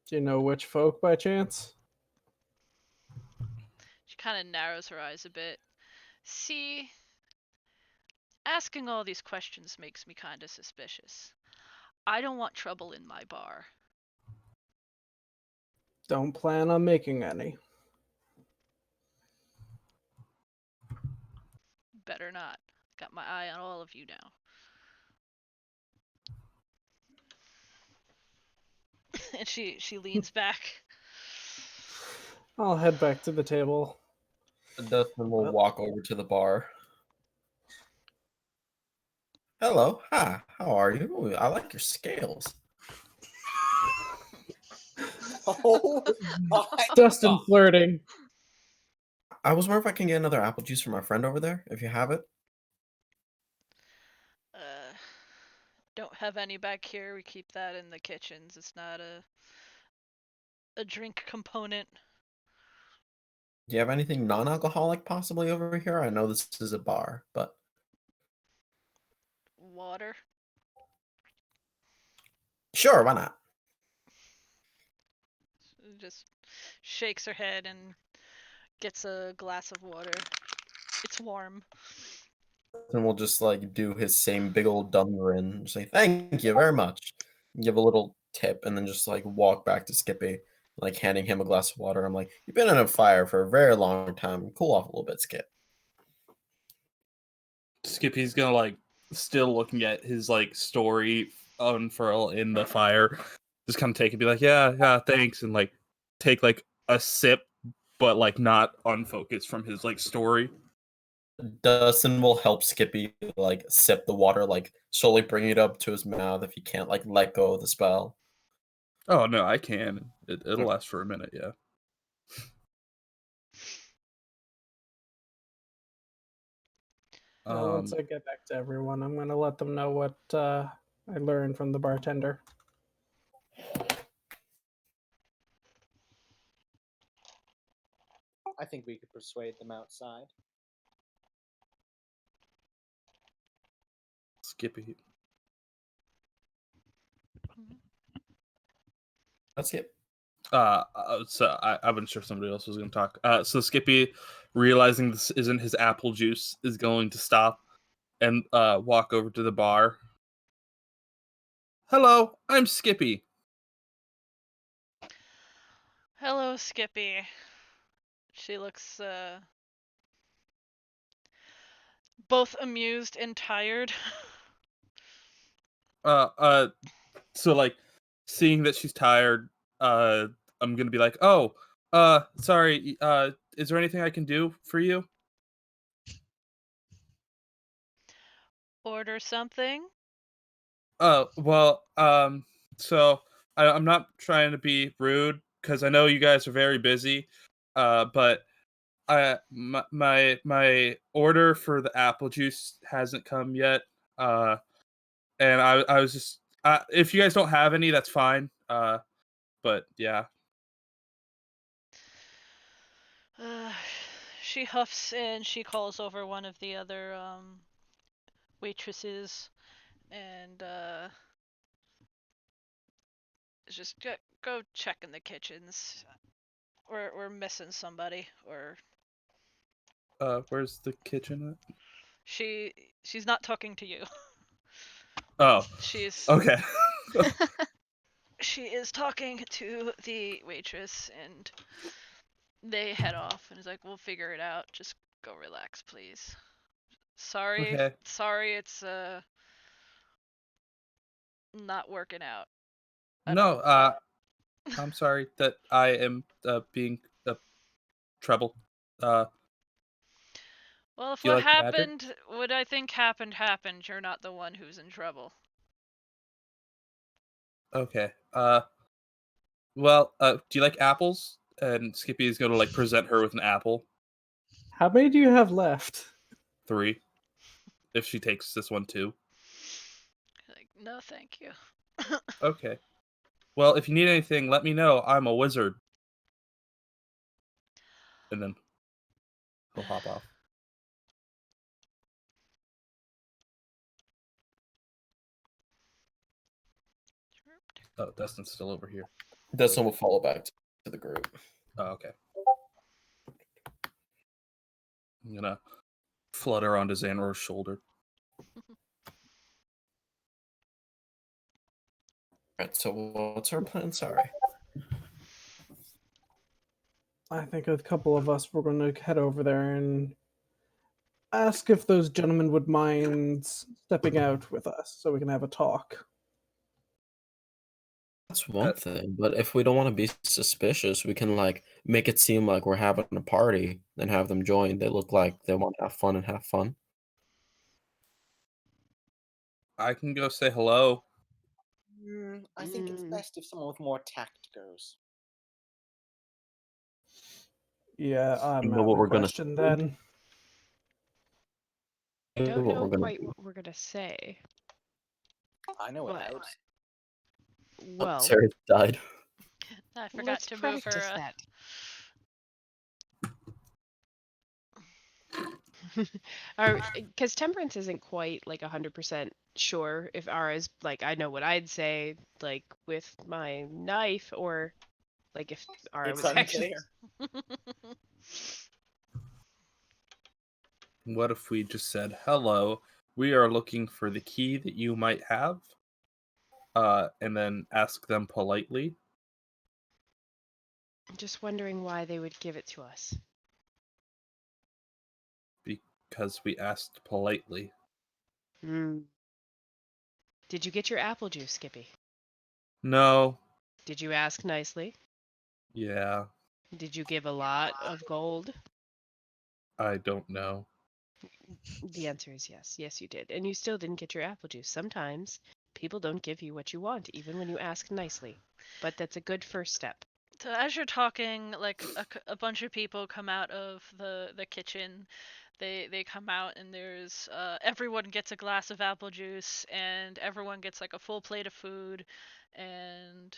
Do you know which folk, by chance? She kind of narrows her eyes a bit. See, asking all these questions makes me kind of suspicious. I don't want trouble in my bar. Don't plan on making any. Better not. Got my eye on all of you now. And she leans back. I'll head back to the table. Dustin will walk over to the bar. Hello, hi, how are you? Ooh, I like your scales. Oh my Dustin God. flirting. I was wondering if I can get another apple juice from my friend over there, if you have it. Don't have any back here. We keep that in the kitchens. It's not a drink component. Do you have anything non-alcoholic possibly over here? I know this is a bar, but... Water? Sure, why not? Just shakes her head and gets a glass of water. It's warm. And we'll just like do his same big old dumb grin, say thank you very much, give a little tip, and then just like walk back to Skippy, like handing him a glass of water. I'm like, you've been in a fire for a very long time. Cool off a little bit, Skip. Skippy's gonna like still looking at his like story unfurl in the fire. Just kind of take it, be like, yeah, thanks, and like take like a sip, but like not unfocused from his like story. Dustin will help Skippy like sip the water, like slowly bring it up to his mouth if he can't like let go of the spell. Oh no, I can. It'll last for a minute, yeah. Well, once I get back to everyone, I'm gonna let them know what I learned from the bartender. I think we could persuade them outside. Skippy. That's it. So I wasn't sure if somebody else was going to talk. So Skippy, realizing this isn't his apple juice, is going to stop and walk over to the bar. Hello, I'm Skippy. Hello, Skippy. She looks both amused and tired. So like seeing that she's tired, I'm gonna be like, oh, sorry, is there anything I can do for you? Order something? Well, so I'm not trying to be rude because I know you guys are very busy. but my order for the apple juice hasn't come yet. And I was just if you guys don't have any, that's fine. But yeah. She huffs and she calls over one of the other waitresses and just go check in the kitchens. We're missing somebody. Or where's the kitchen at? She's not talking to you. Oh. She's okay. She is talking to the waitress, and they head off, and is like, "We'll figure it out. Just go relax, please. Sorry, Okay. sorry, it's not working out." No, I'm sorry that I am being trouble. Well, if do you what like magic? happened, what I think happened, you're not the one who's in trouble. Okay. Well, do you like apples? And Skippy is going to like present her with an apple. How many do you have left? 3. If she takes this one too. Like, no, thank you. Okay. Well, if you need anything, let me know. I'm a wizard. And then he'll hop off. Oh, Dustin's still over here. Dustin will follow back to the group. Oh, okay. I'm gonna flutter onto Xanroar's shoulder. Alright, so what's our plan? Sorry. I think a couple of us were going to head over there and ask if those gentlemen would mind stepping out with us so we can have a talk. That's one thing, but if we don't want to be suspicious, we can like make it seem like we're having a party and have them join. They look like they want to have fun and have fun. I can go say hello. I think it's best if someone with more tact goes. Yeah, I'm You know out what of we're gonna question say? then. I don't what know we're gonna quite do. what we're gonna say. I know it But- helps. Well, Sarah died. I forgot let's to move practice her. that. Because Temperance isn't quite like 100% sure if Ara's like, I know what I'd say, like with my knife, or like if Ara It's was actually. unclear. What if we just said, hello, we are looking for the key that you might have, and then ask them politely? I'm just wondering why they would give it to us. Because we asked politely. Did you get your apple juice, Skippy? No. Did you ask nicely? Yeah. Did you give a lot of gold? I don't know. The answer is yes. Yes, you did. And you still didn't get your apple juice. Sometimes people don't give you what you want, even when you ask nicely. But that's a good first step. So as you're talking, like a bunch of people come out of the kitchen. They come out and there's everyone gets a glass of apple juice and everyone gets like a full plate of food, and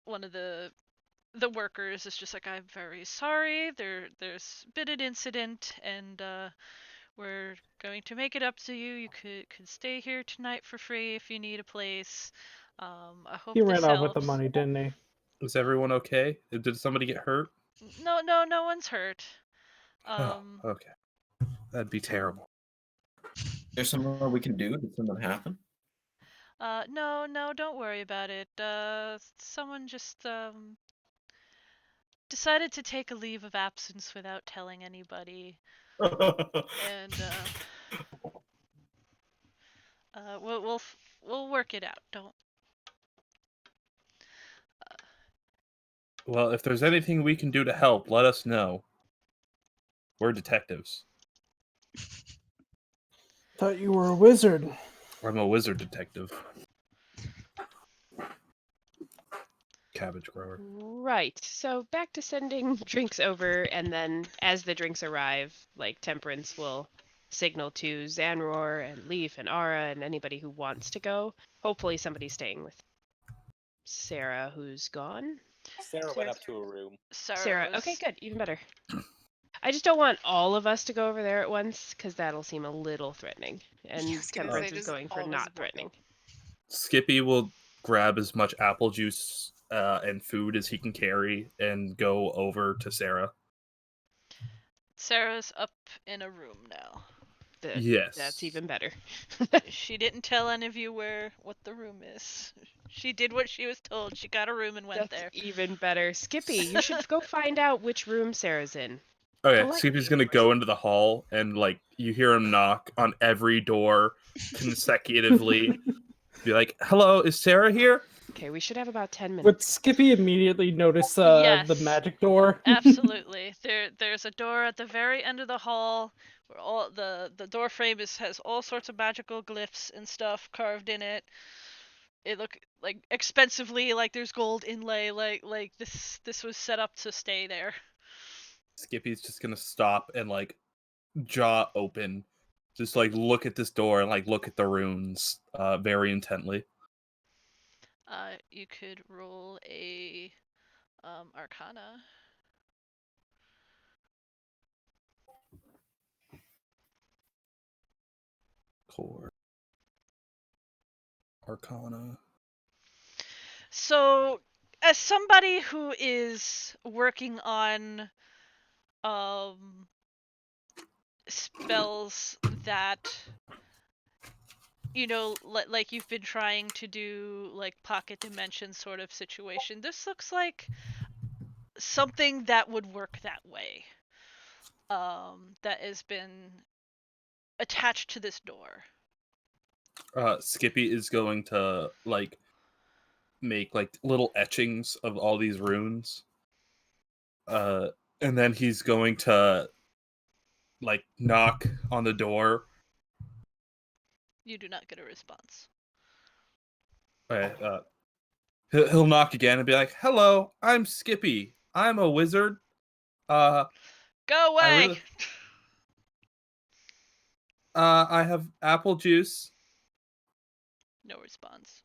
one of the workers is just like, I'm very sorry. There's been an incident, and we're going to make it up to you. You could stay here tonight for free if you need a place. I hope He this ran off helps. with the money, didn't he? Is everyone okay? Did somebody get hurt? No one's hurt. Okay. That'd be terrible. There's something we can do? Did something happen? No, don't worry about it. Someone just decided to take a leave of absence without telling anybody, and we'll work it out. Don't. Well, if there's anything we can do to help, let us know. We're detectives. Thought you were a wizard. I'm a wizard detective. cabbage grower. Right. So back to sending drinks over, and then as the drinks arrive, like Temperance will signal to Xanroar and Leaf and Ara and anybody who wants to go. Hopefully somebody's staying with Sarah, who's gone. Sarah went up to a room. Sarah. Okay, good. Even better. I just don't want all of us to go over there at once, because that'll seem a little threatening. And I was gonna Temperance say, is just going all for of us not won't go. threatening. Skippy will grab as much apple juice and food as he can carry and go over to Sarah. Sarah's up in a room now. Yes. That's even better. She didn't tell any of you what the room is. She did what she was told. She got a room and went That's there. even better. Skippy, you should go find out which room Sarah's in. Okay, Politely. Skippy's gonna go into the hall and like you hear him knock on every door consecutively. Be like, "Hello, is Sarah here?" Okay, we should have about 10 minutes. Would Skippy immediately notice Yes. the magic door? Absolutely. There's a door at the very end of the hall where all the door frame has all sorts of magical glyphs and stuff carved in it. It look like expensively like there's gold inlay like this was set up to stay there. Skippy's just gonna stop and like jaw open, just like look at this door and like look at the runes very intently. You could roll a Arcana. Core Arcana. So, as somebody who is working on spells that like you've been trying to do, like pocket dimension sort of situation, this looks like something that would work that way. That has been attached to this door. Skippy is going to like make like little etchings of all these runes. And then he's going to like knock on the door. You do not get a response. Okay, he'll knock again and be like, "Hello, I'm Skippy. I'm a wizard. Go away. I have apple juice. No response.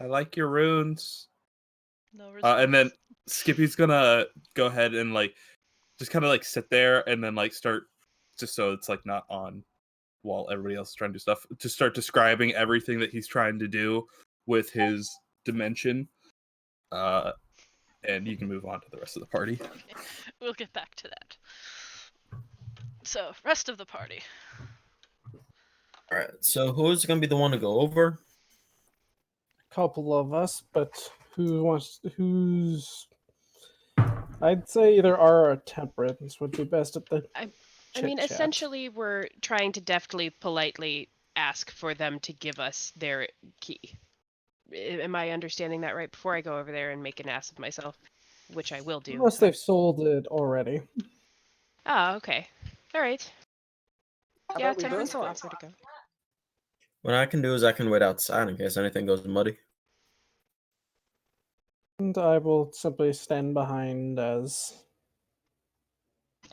I like your runes." No response. And then Skippy's gonna go ahead and like just kind of like sit there and then like start, just so it's like not on while everybody else is trying to do stuff, to start describing everything that he's trying to do with his dimension. And you can move on to the rest of the party. Okay. We'll get back to that. So, rest of the party. All right. So who's gonna be the one to go over? Couple of us, but who's I'd say either R or Temperance would be best at the I mean, chit-chat. essentially, we're trying to deftly, politely ask for them to give us their key. Am I understanding that right? Before I go over there and make an ass of myself, which I will do. Unless they've sold it already. Ah, okay. All right. How Yeah, about we Temperance both will go? ask her to go. What I can do is I can wait outside in case anything goes muddy. And I will simply stand behind as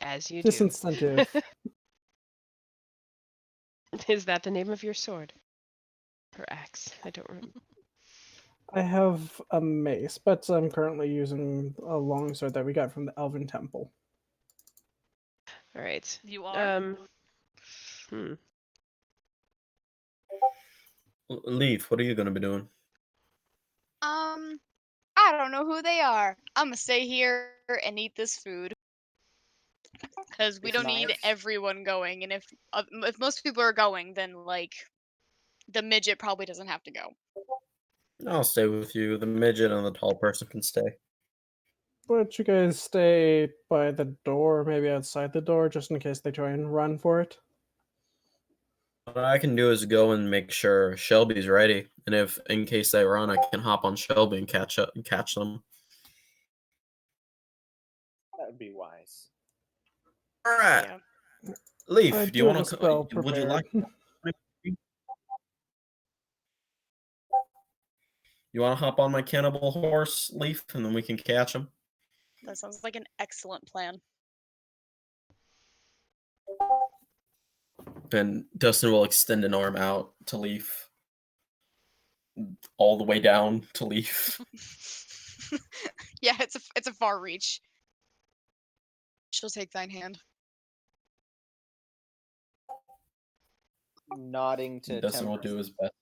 As you do. disincentive. Is that the name of your sword? Or axe? I don't remember. I have a mace, but I'm currently using a longsword that we got from the Elven Temple. All right. You are? Leaf, what are you gonna be doing? I don't know who they are. I'm gonna stay here and eat this food. Because we If don't need not- everyone going, and if most people are going, then like the midget probably doesn't have to go. I'll stay with you. The midget and the tall person can stay. Why don't you guys stay by the door, maybe outside the door, just in case they try and run for it? What I can do is go and make sure Shelby's ready, and if in case they run, I can hop on Shelby and catch them. That would be wise. All right, Yeah. Leaf, I do you have want a to? spell Would you like? prepared. You want to hop on my cannibal horse, Leaf, and then we can catch him? That sounds like an excellent plan. Then Dustin will extend an arm out to Leaf. All the way down to Leaf. Yeah, it's a far reach. She'll take thine hand. Nodding to Dustin will Temperance. do his best.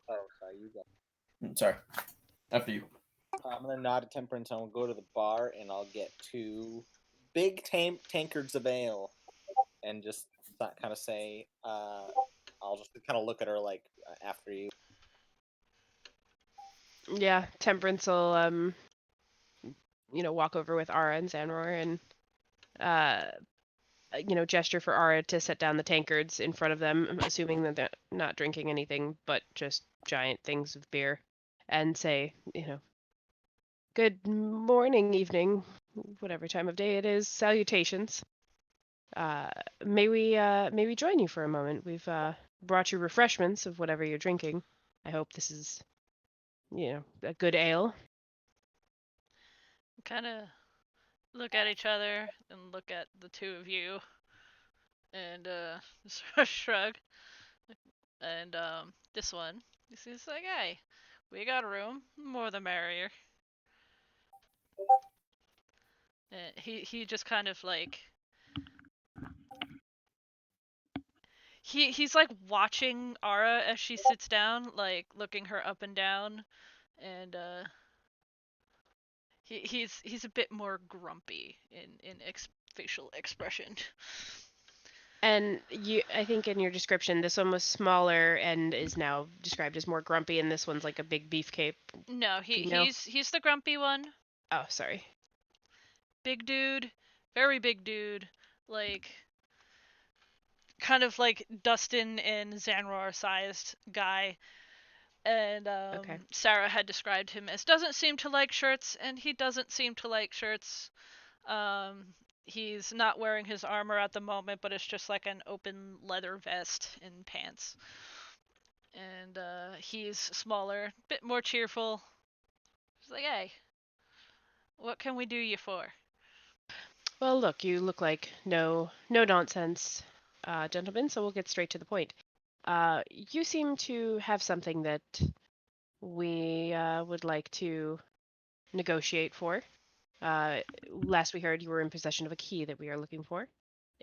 Oh, sorry, you go. Sorry. After you. I'm gonna nod to Temperance. And I'll go to the bar and I'll get 2 big tankards of ale, and just kind of say, I'll just kind of look at her like, after you. Yeah, Temperance will walk over with Ara and Xanroar and gesture for Ara to set down the tankards in front of them, assuming that they're not drinking anything but just giant things of beer, and say, good morning, evening, whatever time of day it is, salutations. May we join you for a moment? We've brought you refreshments of whatever you're drinking. I hope this is, a good ale. Kind of look at each other and look at the two of you, and sort of shrug. And this is like, hey, we got room, more the merrier. And he just kind of like he's like watching Ara as she sits down, like looking her up and down, and he's a bit more grumpy in facial expression. And I think in your description, this one was smaller and is now described as more grumpy, and this one's like a big beefcake. No, he's the grumpy one. Oh, sorry. Big dude, very big dude, like kind of like Dustin and Xanroar sized guy. And Okay. Sarah had described him as doesn't seem to like shirts, and he doesn't seem to like shirts. He's not wearing his armor at the moment, but it's just like an open leather vest and pants. And he's smaller, bit more cheerful. He's like, hey, what can we do you for? Well, look, you look like no nonsense gentlemen, so we'll get straight to the point. You seem to have something that we would like to negotiate for. Last we heard, you were in possession of a key that we are looking for.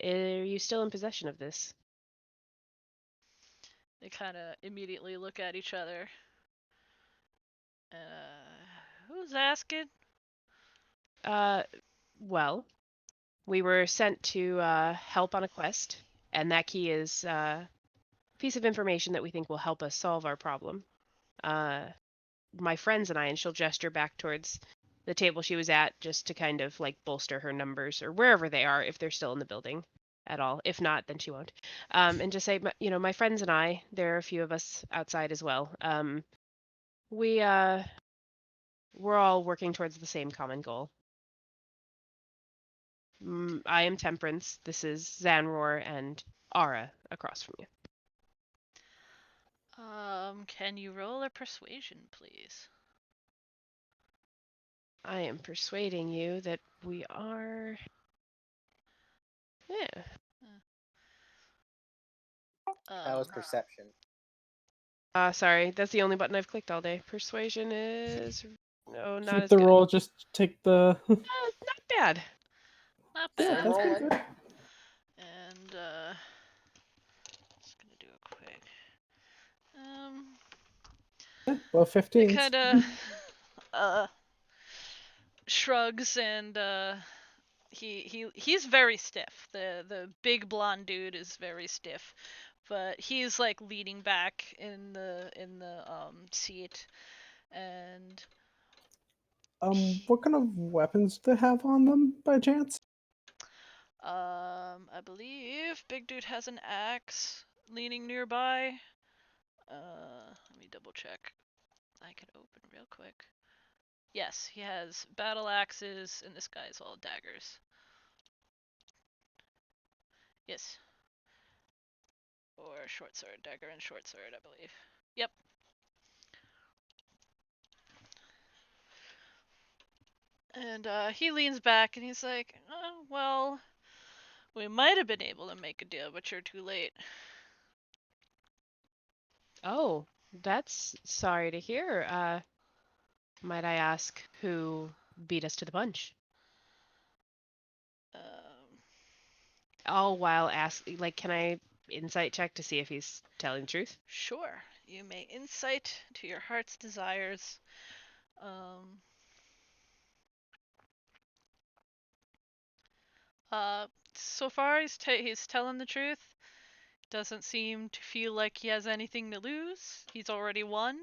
Are you still in possession of this? They kind of immediately look at each other. Who's asking? Well, we were sent to help on a quest, and that key is a piece of information that we think will help us solve our problem. My friends and I, and she'll gesture back towards the table she was at just to kind of like bolster her numbers, or wherever they are, if they're still in the building at all. If not, then she won't. And just say, my friends and I, there are a few of us outside as well. We're all working towards the same common goal. I am Temperance. This is Xanroar and Ara across from you. Can you roll a persuasion, please? I am persuading you that we are... Yeah. That was perception. Sorry, that's the only button I've clicked all day. Persuasion is... No, not Keep as the good. roll, just take the... Not bad. Not Yeah, bad. that's pretty good. And just gonna do a quick. Well, 15. Kind of shrugs, and he's very stiff. The big blonde dude is very stiff, but he's like leaning back in the seat, and What kind of weapons do they have on them, by chance? I believe big dude has an axe leaning nearby. Let me double check. I can open real quick. Yes, he has battle axes, and this guy's all daggers. Yes. Or short sword, dagger and short sword, I believe. Yep. And he leans back and he's like, well, we might have been able to make a deal, but you're too late. Oh, that's sorry to hear. Might I ask who beat us to the punch? All while can I insight check to see if he's telling the truth? Sure. You may insight to your heart's desires. So far he's telling the truth. Doesn't seem to feel like he has anything to lose. He's already won.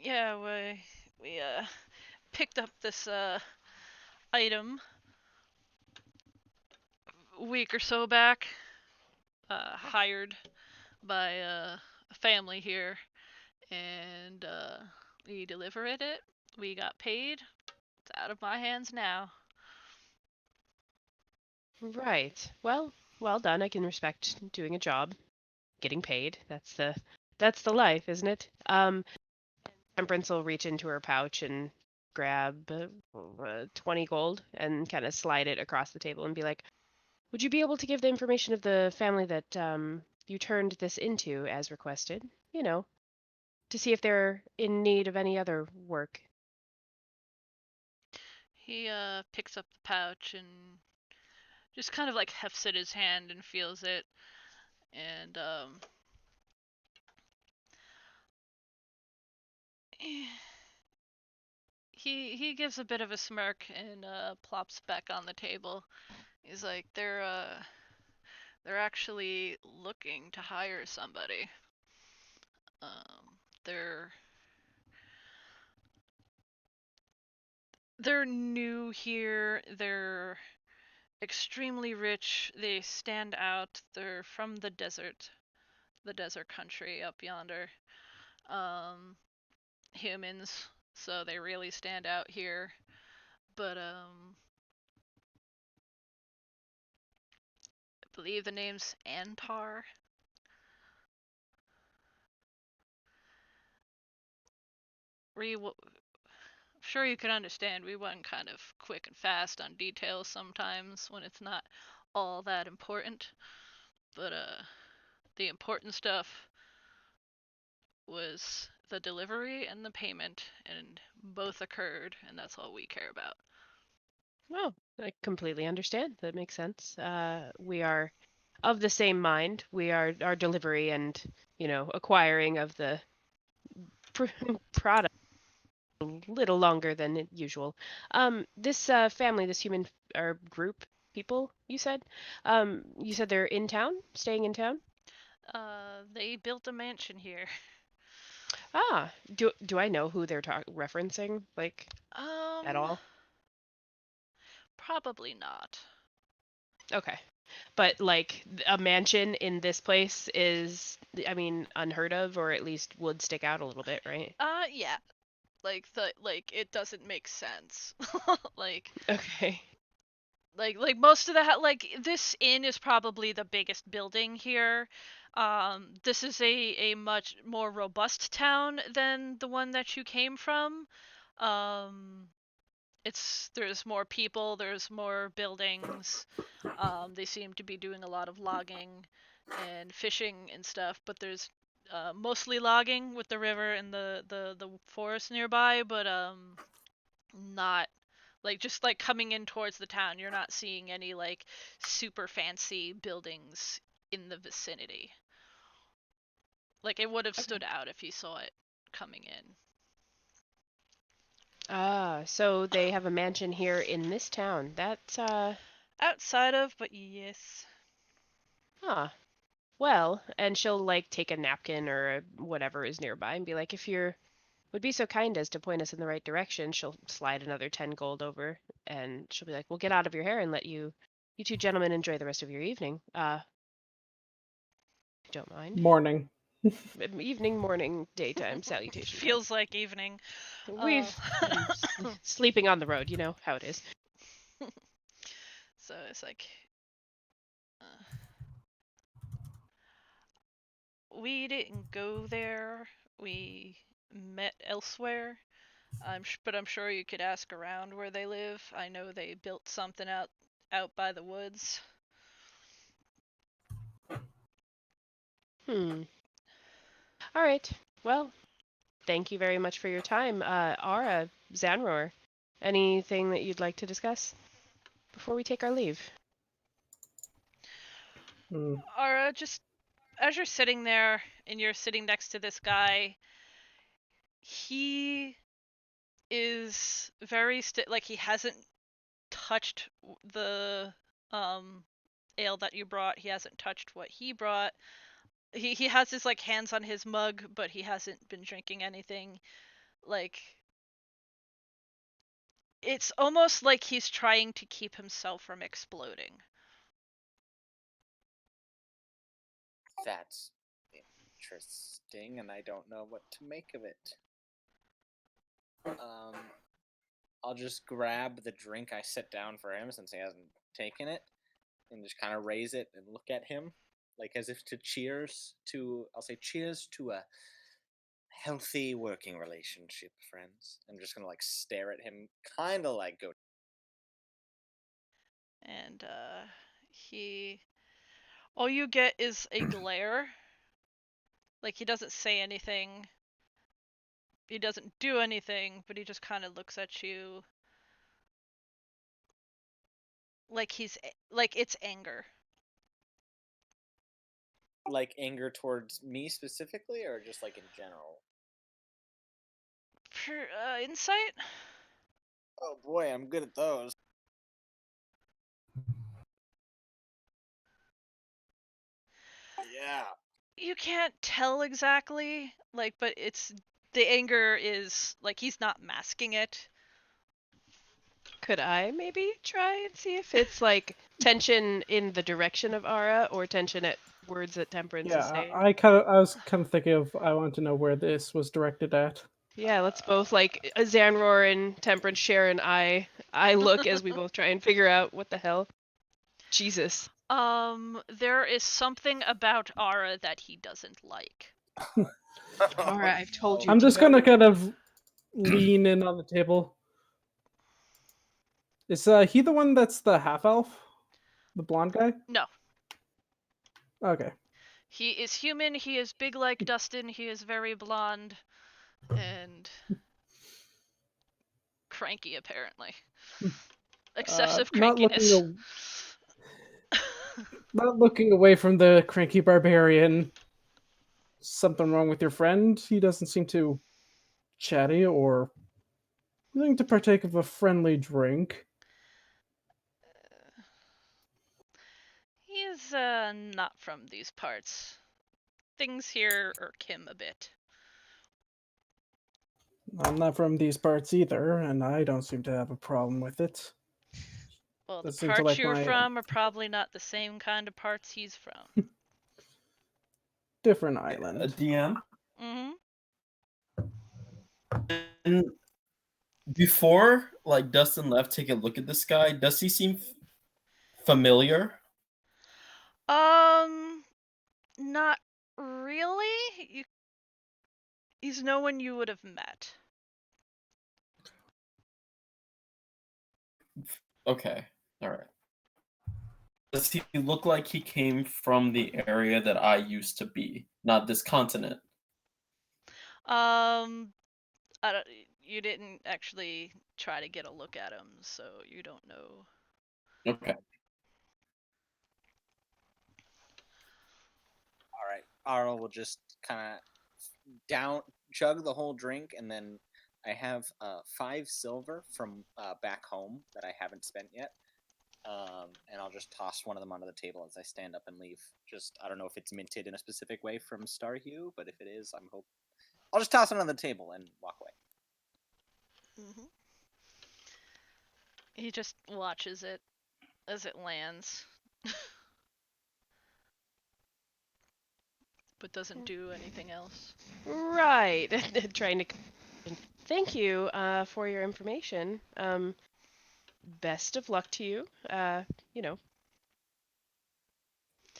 Yeah, we picked up this item a week or so back. Hired by a family here, and we delivered it. We got paid. It's out of my hands now. Right. Well done. I can respect doing a job, getting paid. That's the life, isn't it? Temperance will reach into her pouch and grab 20 gold and kind of slide it across the table and be like, "Would you be able to give the information of the family that you turned this into as requested? You know, to see if they're in need of any other work." He picks up the pouch and just kind of like hefts it in his hand and feels it, and he gives a bit of a smirk and plops back on the table. He's like, they're actually looking to hire somebody. They're new here. They're extremely rich. They stand out. They're from the desert country up yonder. Humans, so they really stand out here. But I believe the name's Antar. I'm sure you can understand we went kind of quick and fast on details sometimes when it's not all that important. But the important stuff was the delivery and the payment, and both occurred, and that's all we care about. Well, I completely understand. That makes sense. We are of the same mind. We are our delivery and, acquiring of the product a little longer than usual. This family, this human or group people, you said they're in town, staying in town? They built a mansion here. Ah, do I know who they're referencing, at all? Probably not. Okay. But a mansion in this place is, unheard of, or at least would stick out a little bit, right? Yeah. It doesn't make sense. Okay. Most of this inn is probably the biggest building here. This is a much more robust town than the one that you came from. There's more people, there's more buildings. They seem to be doing a lot of logging and fishing and stuff, but there's mostly logging with the river and the forest nearby, but not just coming in towards the town, you're not seeing any super fancy buildings in the vicinity. It would have stood out if you saw it coming in. Ah, so they have a mansion here in this town. That's outside of, but yes. Huh. Well, and she'll take a napkin or whatever is nearby and be like, if you would be so kind as to point us in the right direction, she'll slide another 10 gold over and she'll be like, we'll get out of your hair and let you two gentlemen enjoy the rest of your evening. Don't mind. Morning. Evening, morning, daytime salutation. Feels like evening. We've sleeping on the road, you know how it is. So it's we didn't go there. We met elsewhere. But I'm sure you could ask around where they live. I know they built something out by the woods. All right. Well, thank you very much for your time. Ara, Xanroar, anything that you'd like to discuss before we take our leave? Ara, just as you're sitting there and you're sitting next to this guy, he is very like he hasn't touched the ale that you brought. He hasn't touched what he brought. He has his like hands on his mug, but he hasn't been drinking anything. Like it's almost like he's trying to keep himself from exploding. That's interesting, and I don't know what to make of it. I'll just grab the drink I set down for him since he hasn't taken it, and just kind of raise it and look at him, like as if to cheers to. I'll say cheers to a healthy working relationship, friends. I'm just gonna like stare at him, kind of like go. And all you get is a glare. Like he doesn't say anything. He doesn't do anything, but he just kind of looks at you like it's anger. Like anger towards me specifically, or just like in general? Insight? Oh boy, I'm good at those. Yeah. You can't tell exactly, like, but the anger is like he's not masking it. Could I maybe try and see if it's like tension in the direction of Ara or tension at words that Temperance is saying? I was kind of thinking of, I want to know where this was directed at. Yeah, let's both like Xanroar and Temperance share an eye look as we both try and figure out what the hell. Jesus. There is something about Ara that he doesn't like. Ara, I've told you. I'm just gonna kind of lean in on the table. Is he the one that's the half elf? The blonde guy? No. Okay. He is human, he is big like Dustin, he is very blonde, and cranky apparently. Excessive crankiness. Not looking away from the cranky barbarian. Something wrong with your friend? He doesn't seem too chatty or willing to partake of a friendly drink. He is not from these parts. Things here irk him a bit. I'm not from these parts either, and I don't seem to have a problem with it. Well, the parts you're from are probably not the same kind of parts he's from. Different island. A DM? Mm-hmm. And before, like, Dustin left, take a look at this guy. Does he seem familiar? Not really. He's no one you would have met. Okay, all right. Does he look like he came from the area that I used to be, not this continent? You didn't actually try to get a look at him, so you don't know. Okay. All right. Ara will just kind of chug the whole drink, and then I have 5 silver from back home that I haven't spent yet. And I'll just toss one of them onto the table as I stand up and leave. I don't know if it's minted in a specific way from Starhue, but if it is, I'll just toss it on the table and walk away. Mm-hmm. He just watches it as it lands. But doesn't do anything else. Right. Trying to. Thank you for your information. Best of luck to you.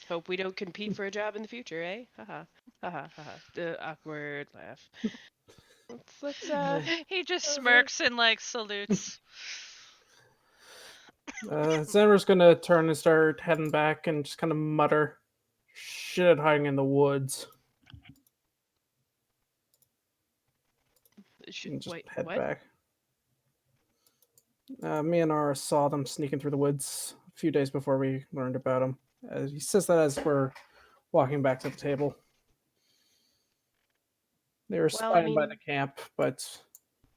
Hope we don't compete for a job in the future, eh? Haha. Haha. Haha. The awkward laugh. Let's He just smirks and like salutes. Xanroar's gonna turn and start heading back and just kind of mutter, "Shit, hiding in the woods," and just head what? back. Me and Ara saw them sneaking through the woods a few days before we learned about them. He says that as we're walking back to the table. They were Well, I spying by mean- the camp, but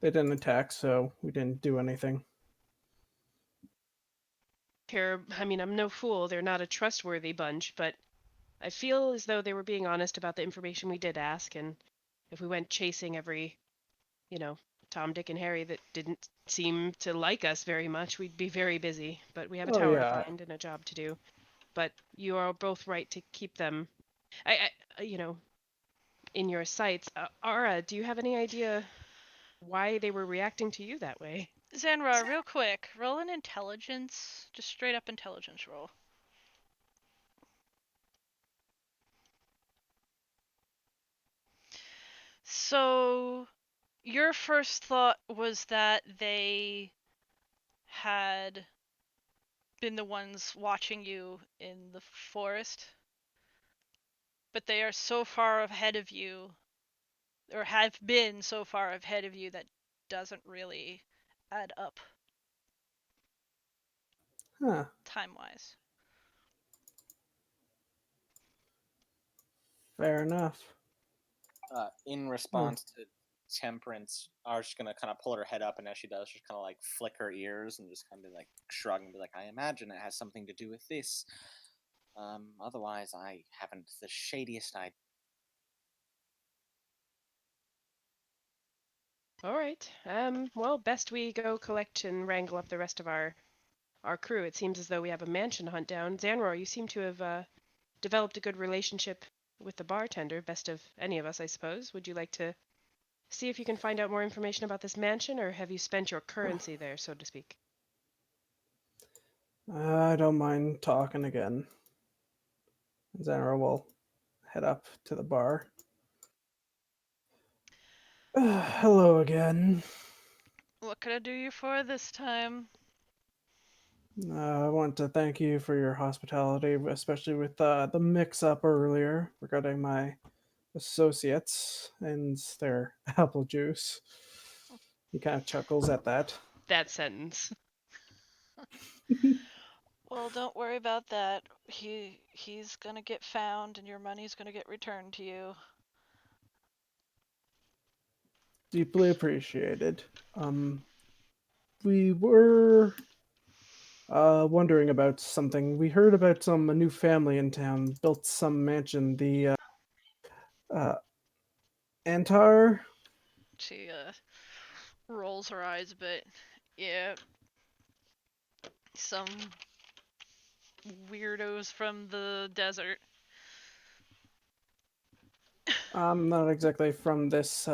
they didn't attack, so we didn't do anything. I mean, I'm no fool. They're not a trustworthy bunch, but I feel as though they were being honest about the information we did ask, and if we went chasing every, Tom, Dick, and Harry that didn't seem to like us very much, we'd be very busy. But we have a Oh, tower yeah. to find and a job to do. But you are both right to keep them, in your sights. Ara, do you have any idea why they were reacting to you that way? Xanroar, real quick, roll an intelligence, just straight up intelligence roll. So, your first thought was that they had been the ones watching you in the forest, but they are so far ahead of you, or have been so far ahead of you, that doesn't really add up Huh. time-wise. Fair enough. In response to Temperance, I was just gonna kind of pull her head up, and as she does, just kind of like flick her ears and just kind of like shrug and be like, "I imagine it has something to do with this. Otherwise, I haven't the shadiest idea." All right. Well, best we go collect and wrangle up the rest of our crew. It seems as though we have a mansion to hunt down. Xanroar, you seem to have developed a good relationship with the bartender, best of any of us, I suppose. Would you like to see if you can find out more information about this mansion, or have you spent your currency there, so to speak? I don't mind talking again. Xanroar will head up to the bar. Hello again. What could I do you for this time? I want to thank you for your hospitality, especially with the mix-up earlier regarding my associates and their apple juice. He kind of chuckles at that. That sentence. Well, don't worry about that. He's gonna get found, and your money's gonna get returned to you. Deeply appreciated. We were wondering about something. We heard about a new family in town built some mansion. The Antar. She rolls her eyes a bit. Yeah, some weirdos from the desert. I'm not exactly from this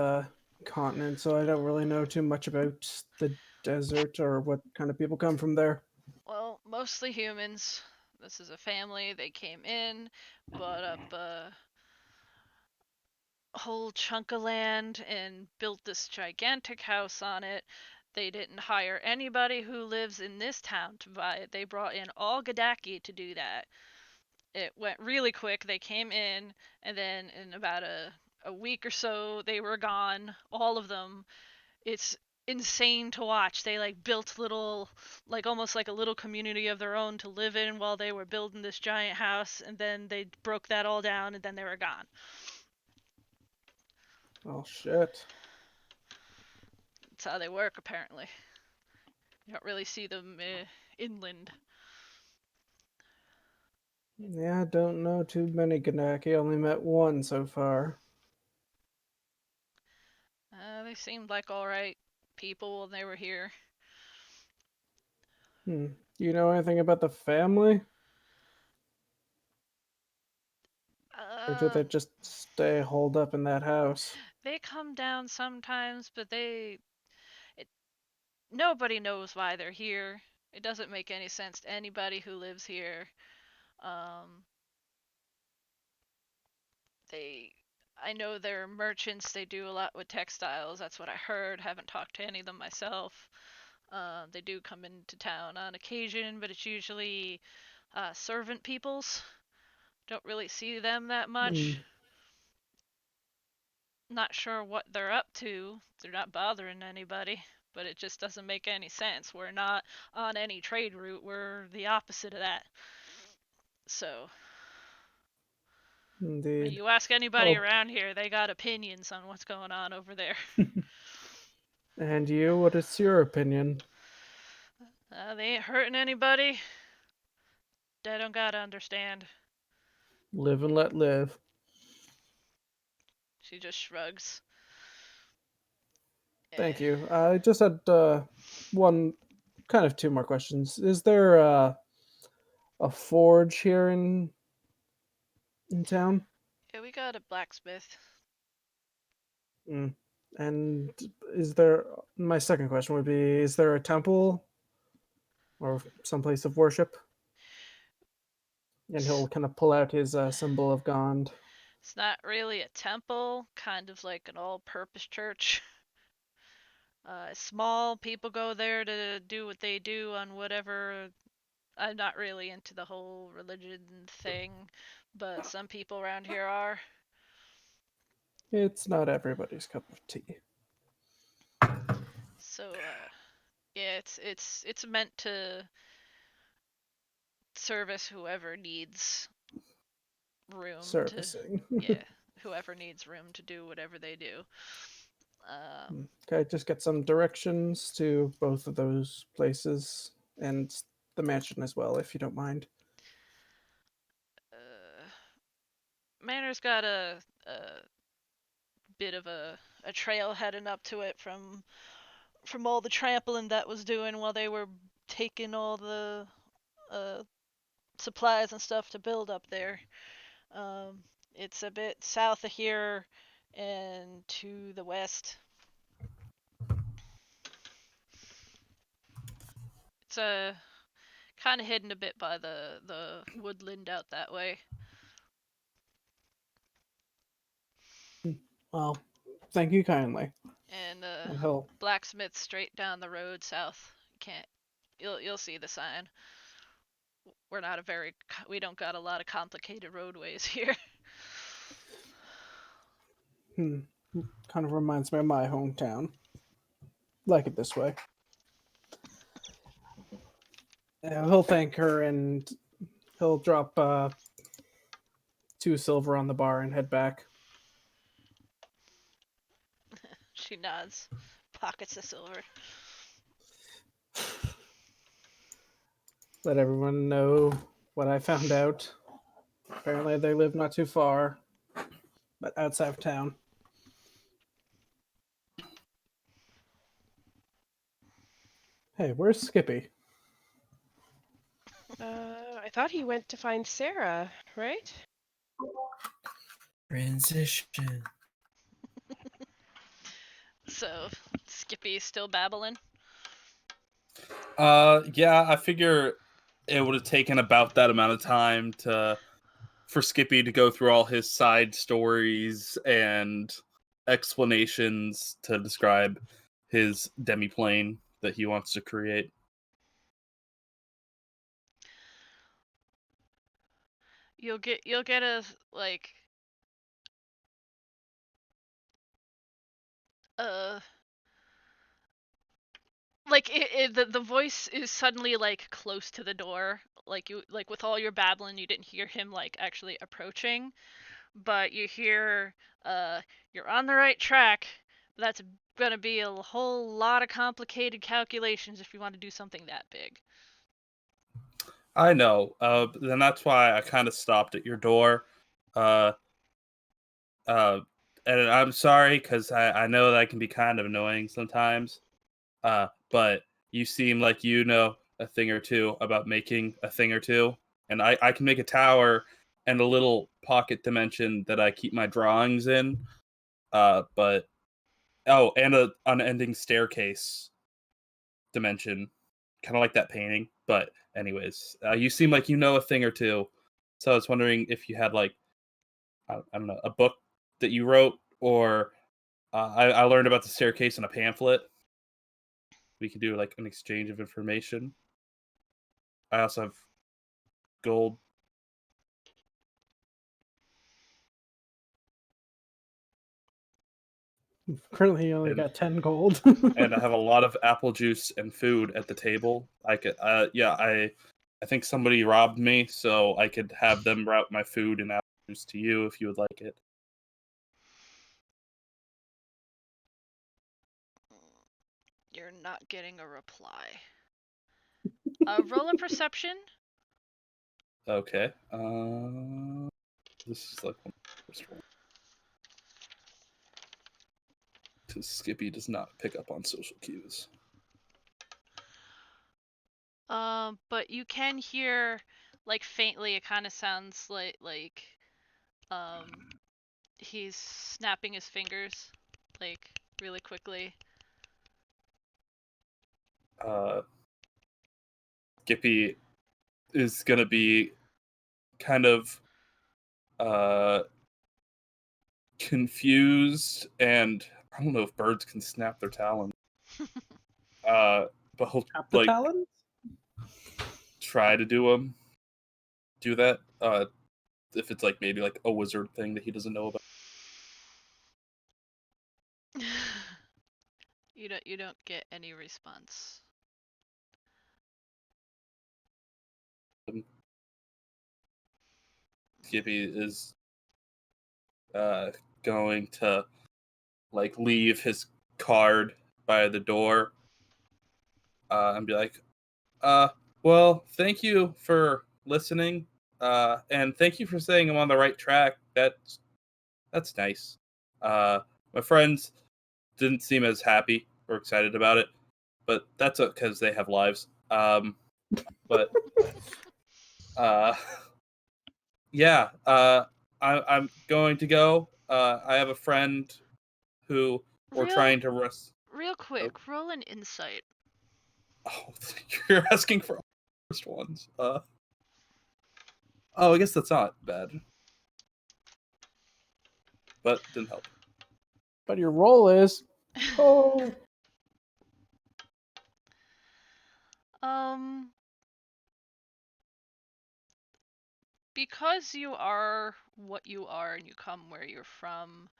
continent, so I don't really know too much about the desert or what kind of people come from there. Well, mostly humans. This is a family. They came in, bought up a whole chunk of land, and built this gigantic house on it. They didn't hire anybody who lives in this town to buy it. They brought in all Gadaki to do that. It went really quick. They came in, and then in about a week or so, they were gone. All of them. It's insane to watch. They like built little, like almost like a little community of their own to live in while they were building this giant house, and then they broke that all down, and then they were gone. Oh shit. That's how they work, apparently. You don't really see them inland. Yeah, I don't know too many Ganaki. Only met one so far. They seemed like alright people when they were here. Do you know anything about the family? Or do they just stay holed up in that house? They come down sometimes, but nobody knows why they're here. It doesn't make any sense to anybody who lives here. They, I know they're merchants. They do a lot with textiles. That's what I heard. Haven't talked to any of them myself. They do come into town on occasion, but it's usually servant peoples. Don't really see them that much. Not sure what they're up to. They're not bothering anybody, but it just doesn't make any sense. We're not on any trade route. We're the opposite of that. So, Indeed. you ask anybody around here, they got opinions on what's going on over there. And you, what is your opinion? They ain't hurting anybody. They don't gotta understand. Live and let live. She just shrugs. Thank you. I just had two more questions. Is there a forge here in town? Yeah, we got a blacksmith. And is there? My second question would be: is there a temple or some place of worship? And he'll kind of pull out his symbol of Gond. It's not really a temple, kind of like an all-purpose church. Small, people go there to do what they do on whatever. I'm not really into the whole religion thing, but some people around here are. It's not everybody's cup of tea. So, yeah, it's meant to service whoever needs room. Servicing. Yeah, whoever needs room to do whatever they do. Okay, just get some directions to both of those places and the mansion as well, if you don't mind. Manor's got a bit of a trail heading up to it from all the trampling that was doing while they were taking all the supplies and stuff to build up there. It's a bit south of here and to the west. It's kind of hidden a bit by the woodland out that way. Well, thank you kindly. And he'll... blacksmith straight down the road south. You'll see the sign. We're not we don't got a lot of complicated roadways here. Kind of reminds me of my hometown. Like it this way. He'll thank her and he'll drop 2 silver on the bar and head back. She nods, pockets the silver. Let everyone know what I found out. Apparently they live not too far, but outside of town. Hey, where's Skippy? I thought he went to find Sarah, right? Transition. So, Skippy's still babbling? Yeah, I figure it would have taken about that amount of time for Skippy to go through all his side stories and explanations to describe his demiplane that he wants to create. You'll get a the voice is suddenly close to the door, with all your babbling you didn't hear him actually approaching, but you hear you're on the right track. That's gonna be a whole lot of complicated calculations if you want to do something that big. I know. Then that's why I kind of stopped at your door. And I'm sorry because I know that can be kind of annoying sometimes. But you seem like you know a thing or two about making a thing or two. And I can make a tower and a little pocket dimension that I keep my drawings in. And an unending staircase dimension. Kind of like that painting. But anyways, you seem like you know a thing or two. So I was wondering if you had I don't know, a book that you wrote, or I learned about the staircase in a pamphlet. We can do like an exchange of information. I also have gold. Currently, you only got 10 gold. And I have a lot of apple juice and food at the table. I could, I think somebody robbed me, so I could have them route my food and apple juice to you if you would like it. You're not getting a reply. Roll a perception. Okay. This is like one of the first ones. Because Skippy does not pick up on social cues. But you can hear, like, faintly, it kind of sounds like he's snapping his fingers, like, really quickly. Skippy is gonna be kind of confused, and I don't know if birds can snap their talons. But he'll Snap the like talons? try to do that. If it's like maybe like a wizard thing that he doesn't know about. You don't get any response. Skippy is going to like leave his card by the door and be like, well, thank you for listening, and thank you for saying I'm on the right track. That's nice. My friends didn't seem as happy or excited about it, but that's because they have lives. But yeah, I'm going to go. I have a friend who we're trying to rest. Real quick, roll an insight. Oh, you're asking for first ones. Oh, I guess that's not bad. But didn't help. But your roll is because you are what you are and you come where you're from,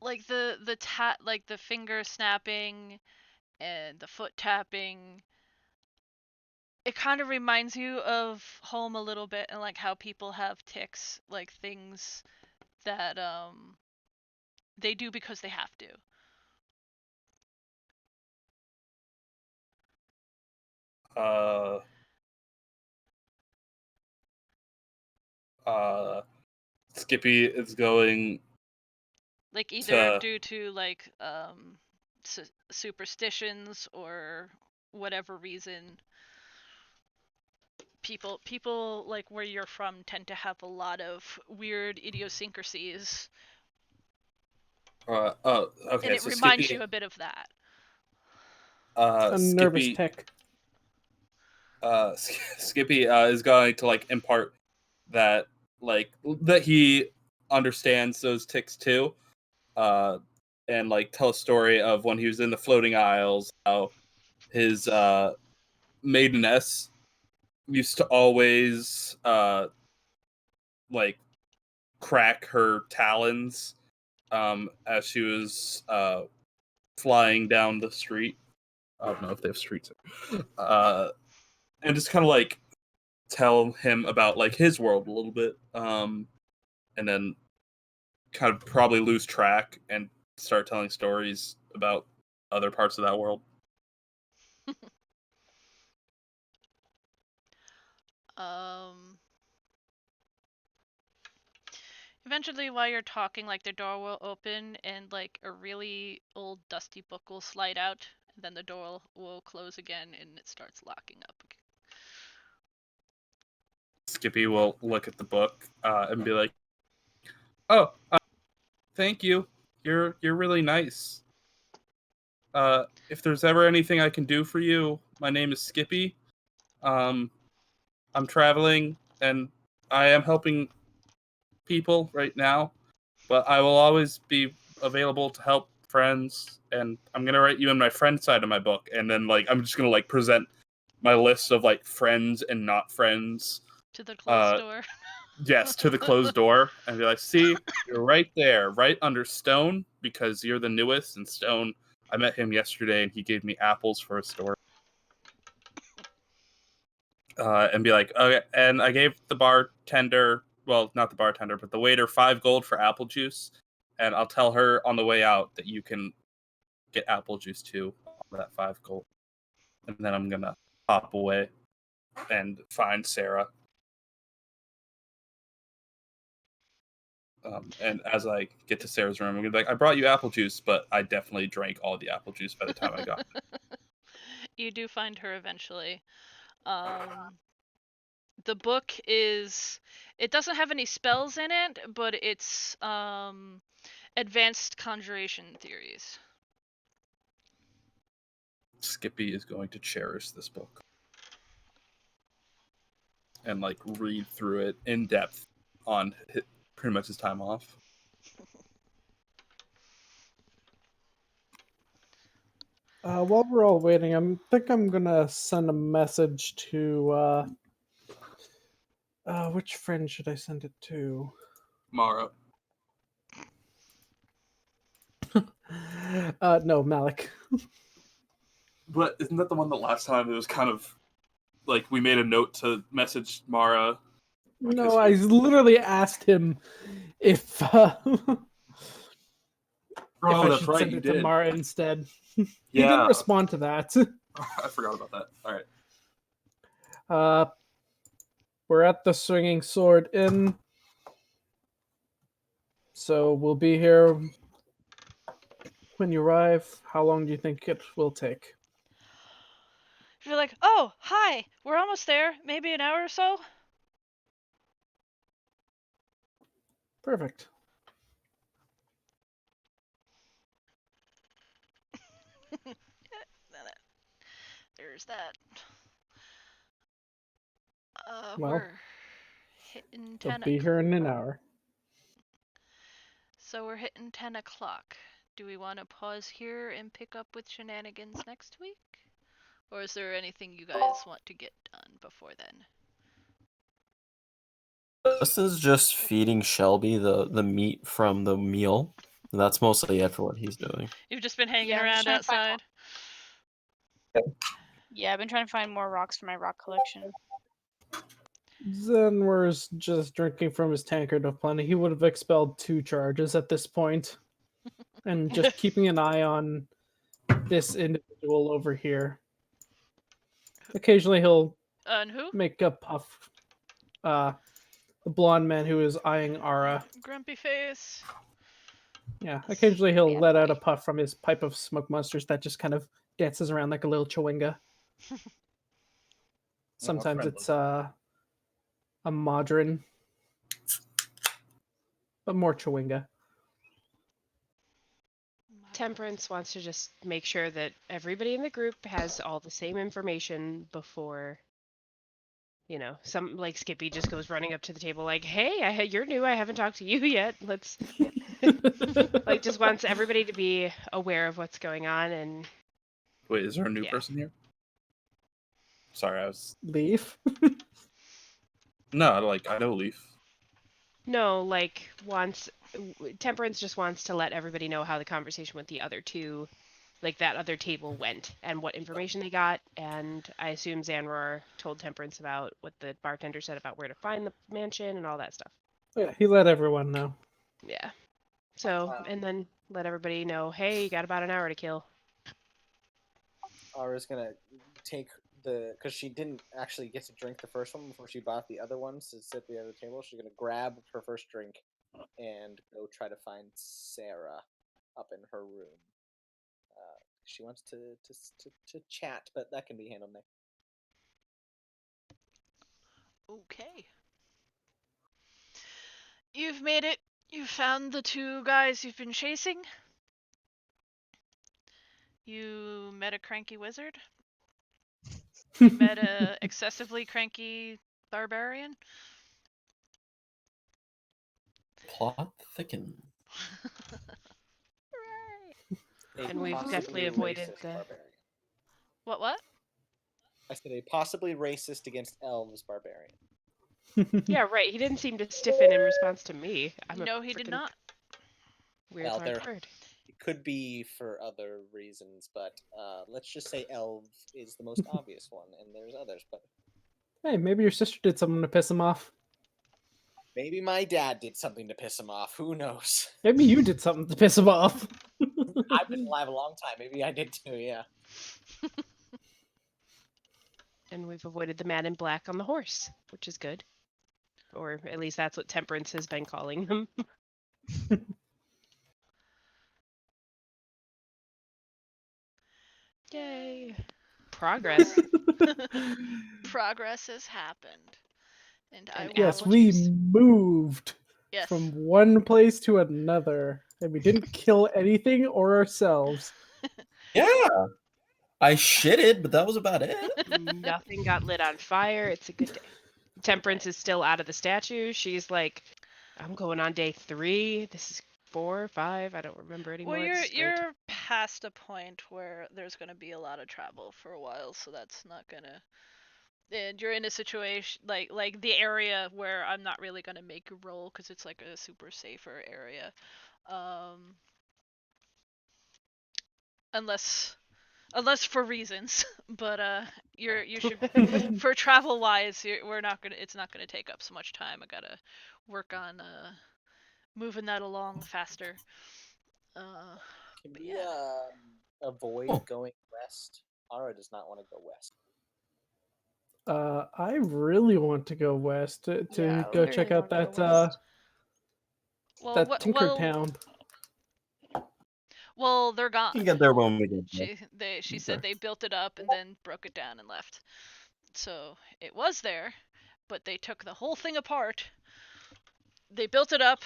like the finger snapping and the foot tapping, it kind of reminds you of home a little bit, and like how people have tics, like things that they do because they have to. Skippy is going like either due to like superstitions or whatever reason. People like where you're from tend to have a lot of weird idiosyncrasies. Okay. And it reminds Skippy, you a bit of that. a nervous Skippy, tick. Skippy is going to like impart that that he understands those tics too, and like tell a story of when he was in the floating isles, how his maideness used to always like crack her talons as she was flying down the street. I don't know if they have streets. And just kind of like tell him about like his world a little bit, and then kind of probably lose track and start telling stories about other parts of that world. Eventually, while you're talking, like the door will open and like a really old dusty book will slide out, and then the door will close again and it starts locking up again. Skippy will look at the book and be like, "Oh, thank you. You're really nice. If there's ever anything I can do for you, my name is Skippy. I'm traveling and I am helping people right now, but I will always be available to help friends. And I'm gonna write you in my friend side of my book, and then like I'm just gonna like present my list of like friends and not friends To the closed door. Yes, to the closed door, and be like, "See, you're right there, right under Stone, because you're the newest." And Stone, I met him yesterday, and he gave me apples for a store. And be like, "Okay," and I gave the bartender, well, not the bartender, but the waiter, 5 gold for apple juice, and I'll tell her on the way out that you can get apple juice too, for that 5 gold, and then I'm gonna hop away and find Sarah. And as I get to Sarah's room, I'm gonna be like, "I brought you apple juice, but I definitely drank all the apple juice by the time I got." You do find her eventually. The book is, it doesn't have any spells in it, but it's advanced conjuration theories. Skippy is going to cherish this book and like read through it in depth on pretty much his time off. While we're all waiting, I think I'm gonna send a message to which friend should I send it to? Mara. No, Malik. But isn't that the one that last time it was kind of like we made a note to message Mara? No, I literally asked him if I that's should right, send you it to did. Mara instead. He Yeah. didn't respond to that. I forgot about that. All right. We're at the Swinging Sword Inn, so we'll be here when you arrive. How long do you think it will take? You're like, "Oh, hi, we're almost there. Maybe an hour or so." Perfect. There's that. Well, we're hitting They'll 10. be here in an hour. So we're hitting 10 o'clock. Do we want to pause here and pick up with shenanigans next week? Or is there anything you guys want to get done before then? Dustin's just feeding Shelby the meat from the meal. And that's mostly it for what he's doing. You've just been hanging Yeah, I'm just around trying to find outside? Yeah, I've been trying to find more rocks for my rock collection. Xanroar's just drinking from his tankard of plenty. He would have expelled 2 charges at this point. And just keeping an eye on this individual over here. Occasionally he'll And who? make a puff. The blonde man who is eyeing Ara. Grumpy face. Yeah, occasionally he'll Yeah, let out a puff from his pipe of smoke monsters that just kind of dances around like a little chewinga. Sometimes it's a modern, but more chewinga. Temperance wants to just make sure that everybody in the group has all the same information before, you know, some like Skippy just goes running up to the table like, "Hey, you're new. I haven't talked to you yet. Let's," like, just wants everybody to be aware of what's going on. And Wait, is there a new person here? Sorry, I was Leaf. No, like I know Leaf. No, like Temperance just wants to let everybody know how the conversation with the other two, like that other table went and what information they got. And I assume Xanroar told Temperance about what the bartender said about where to find the mansion and all that stuff. Yeah, he let everyone know. Yeah. So, and then let everybody know, hey, you got about an hour to kill. Ara's gonna take because she didn't actually get to drink the first one before she bought the other ones to sit at the other table. She's gonna grab her first drink and go try to find Sarah up in her room. She wants to chat, but that can be handled next. Okay. You've made it. You've found the 2 guys you've been chasing. You met a cranky wizard. You met a excessively cranky barbarian. Plot thickens. Hooray! And we've possibly definitely avoided racist the- barbarian. What? I said a possibly racist against elves barbarian. Yeah, right. He didn't seem to stiffen in response to me. I'm No, a he did frickin' not. weird Well, large there- bird. It could be for other reasons, but let's just say elf is the most obvious one, and there's others. But Hey, maybe your sister did something to piss him off. maybe my dad did something to piss him off. Who knows? Maybe you did something to piss him off. I've been alive a long time. Maybe I did too. Yeah. And we've avoided the man in black on the horse, which is good. Or at least that's what Temperance has been calling them. Yay. Progress. Progress has happened. And I And will Yes, apple we juice. moved Yes. from one place to another, and we didn't kill anything or ourselves. Yeah. I shitted, but that was about it. Nothing got lit on fire. It's a good day. Temperance is still out of the statue. She's like, I'm going on day 3. This is 4, 5. I don't remember anymore. Well, This is great. you're past a point where there's going to be a lot of travel for a while, so that's not gonna. And you're in a situation like the area where I'm not really gonna make you roll because it's like a super safer area, unless for reasons. But you should for travel wise, it's not gonna take up so much time. I gotta work on moving that along faster. Can But we yeah. avoid going west? Ara does not want to go west. I really want to go west to Yeah, I go really check out wanna that go west. that Tinker Town. Well, they're gone. You get there when we get there. She said they built it up and then broke it down and left. So it was there, but they took the whole thing apart. They built it up.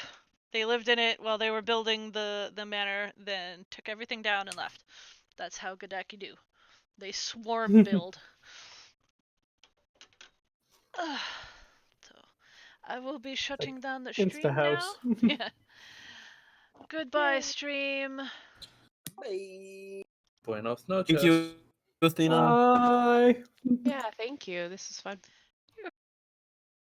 They lived in it while they were building the manor, then took everything down and left. That's how Gadaki do. They swarm build. So I will be shutting down the stream Insta-house. now. Yeah. Goodbye, stream. Bye. Buenos noches. Thank you, Athena. Bye. Yeah, thank you. This is fun.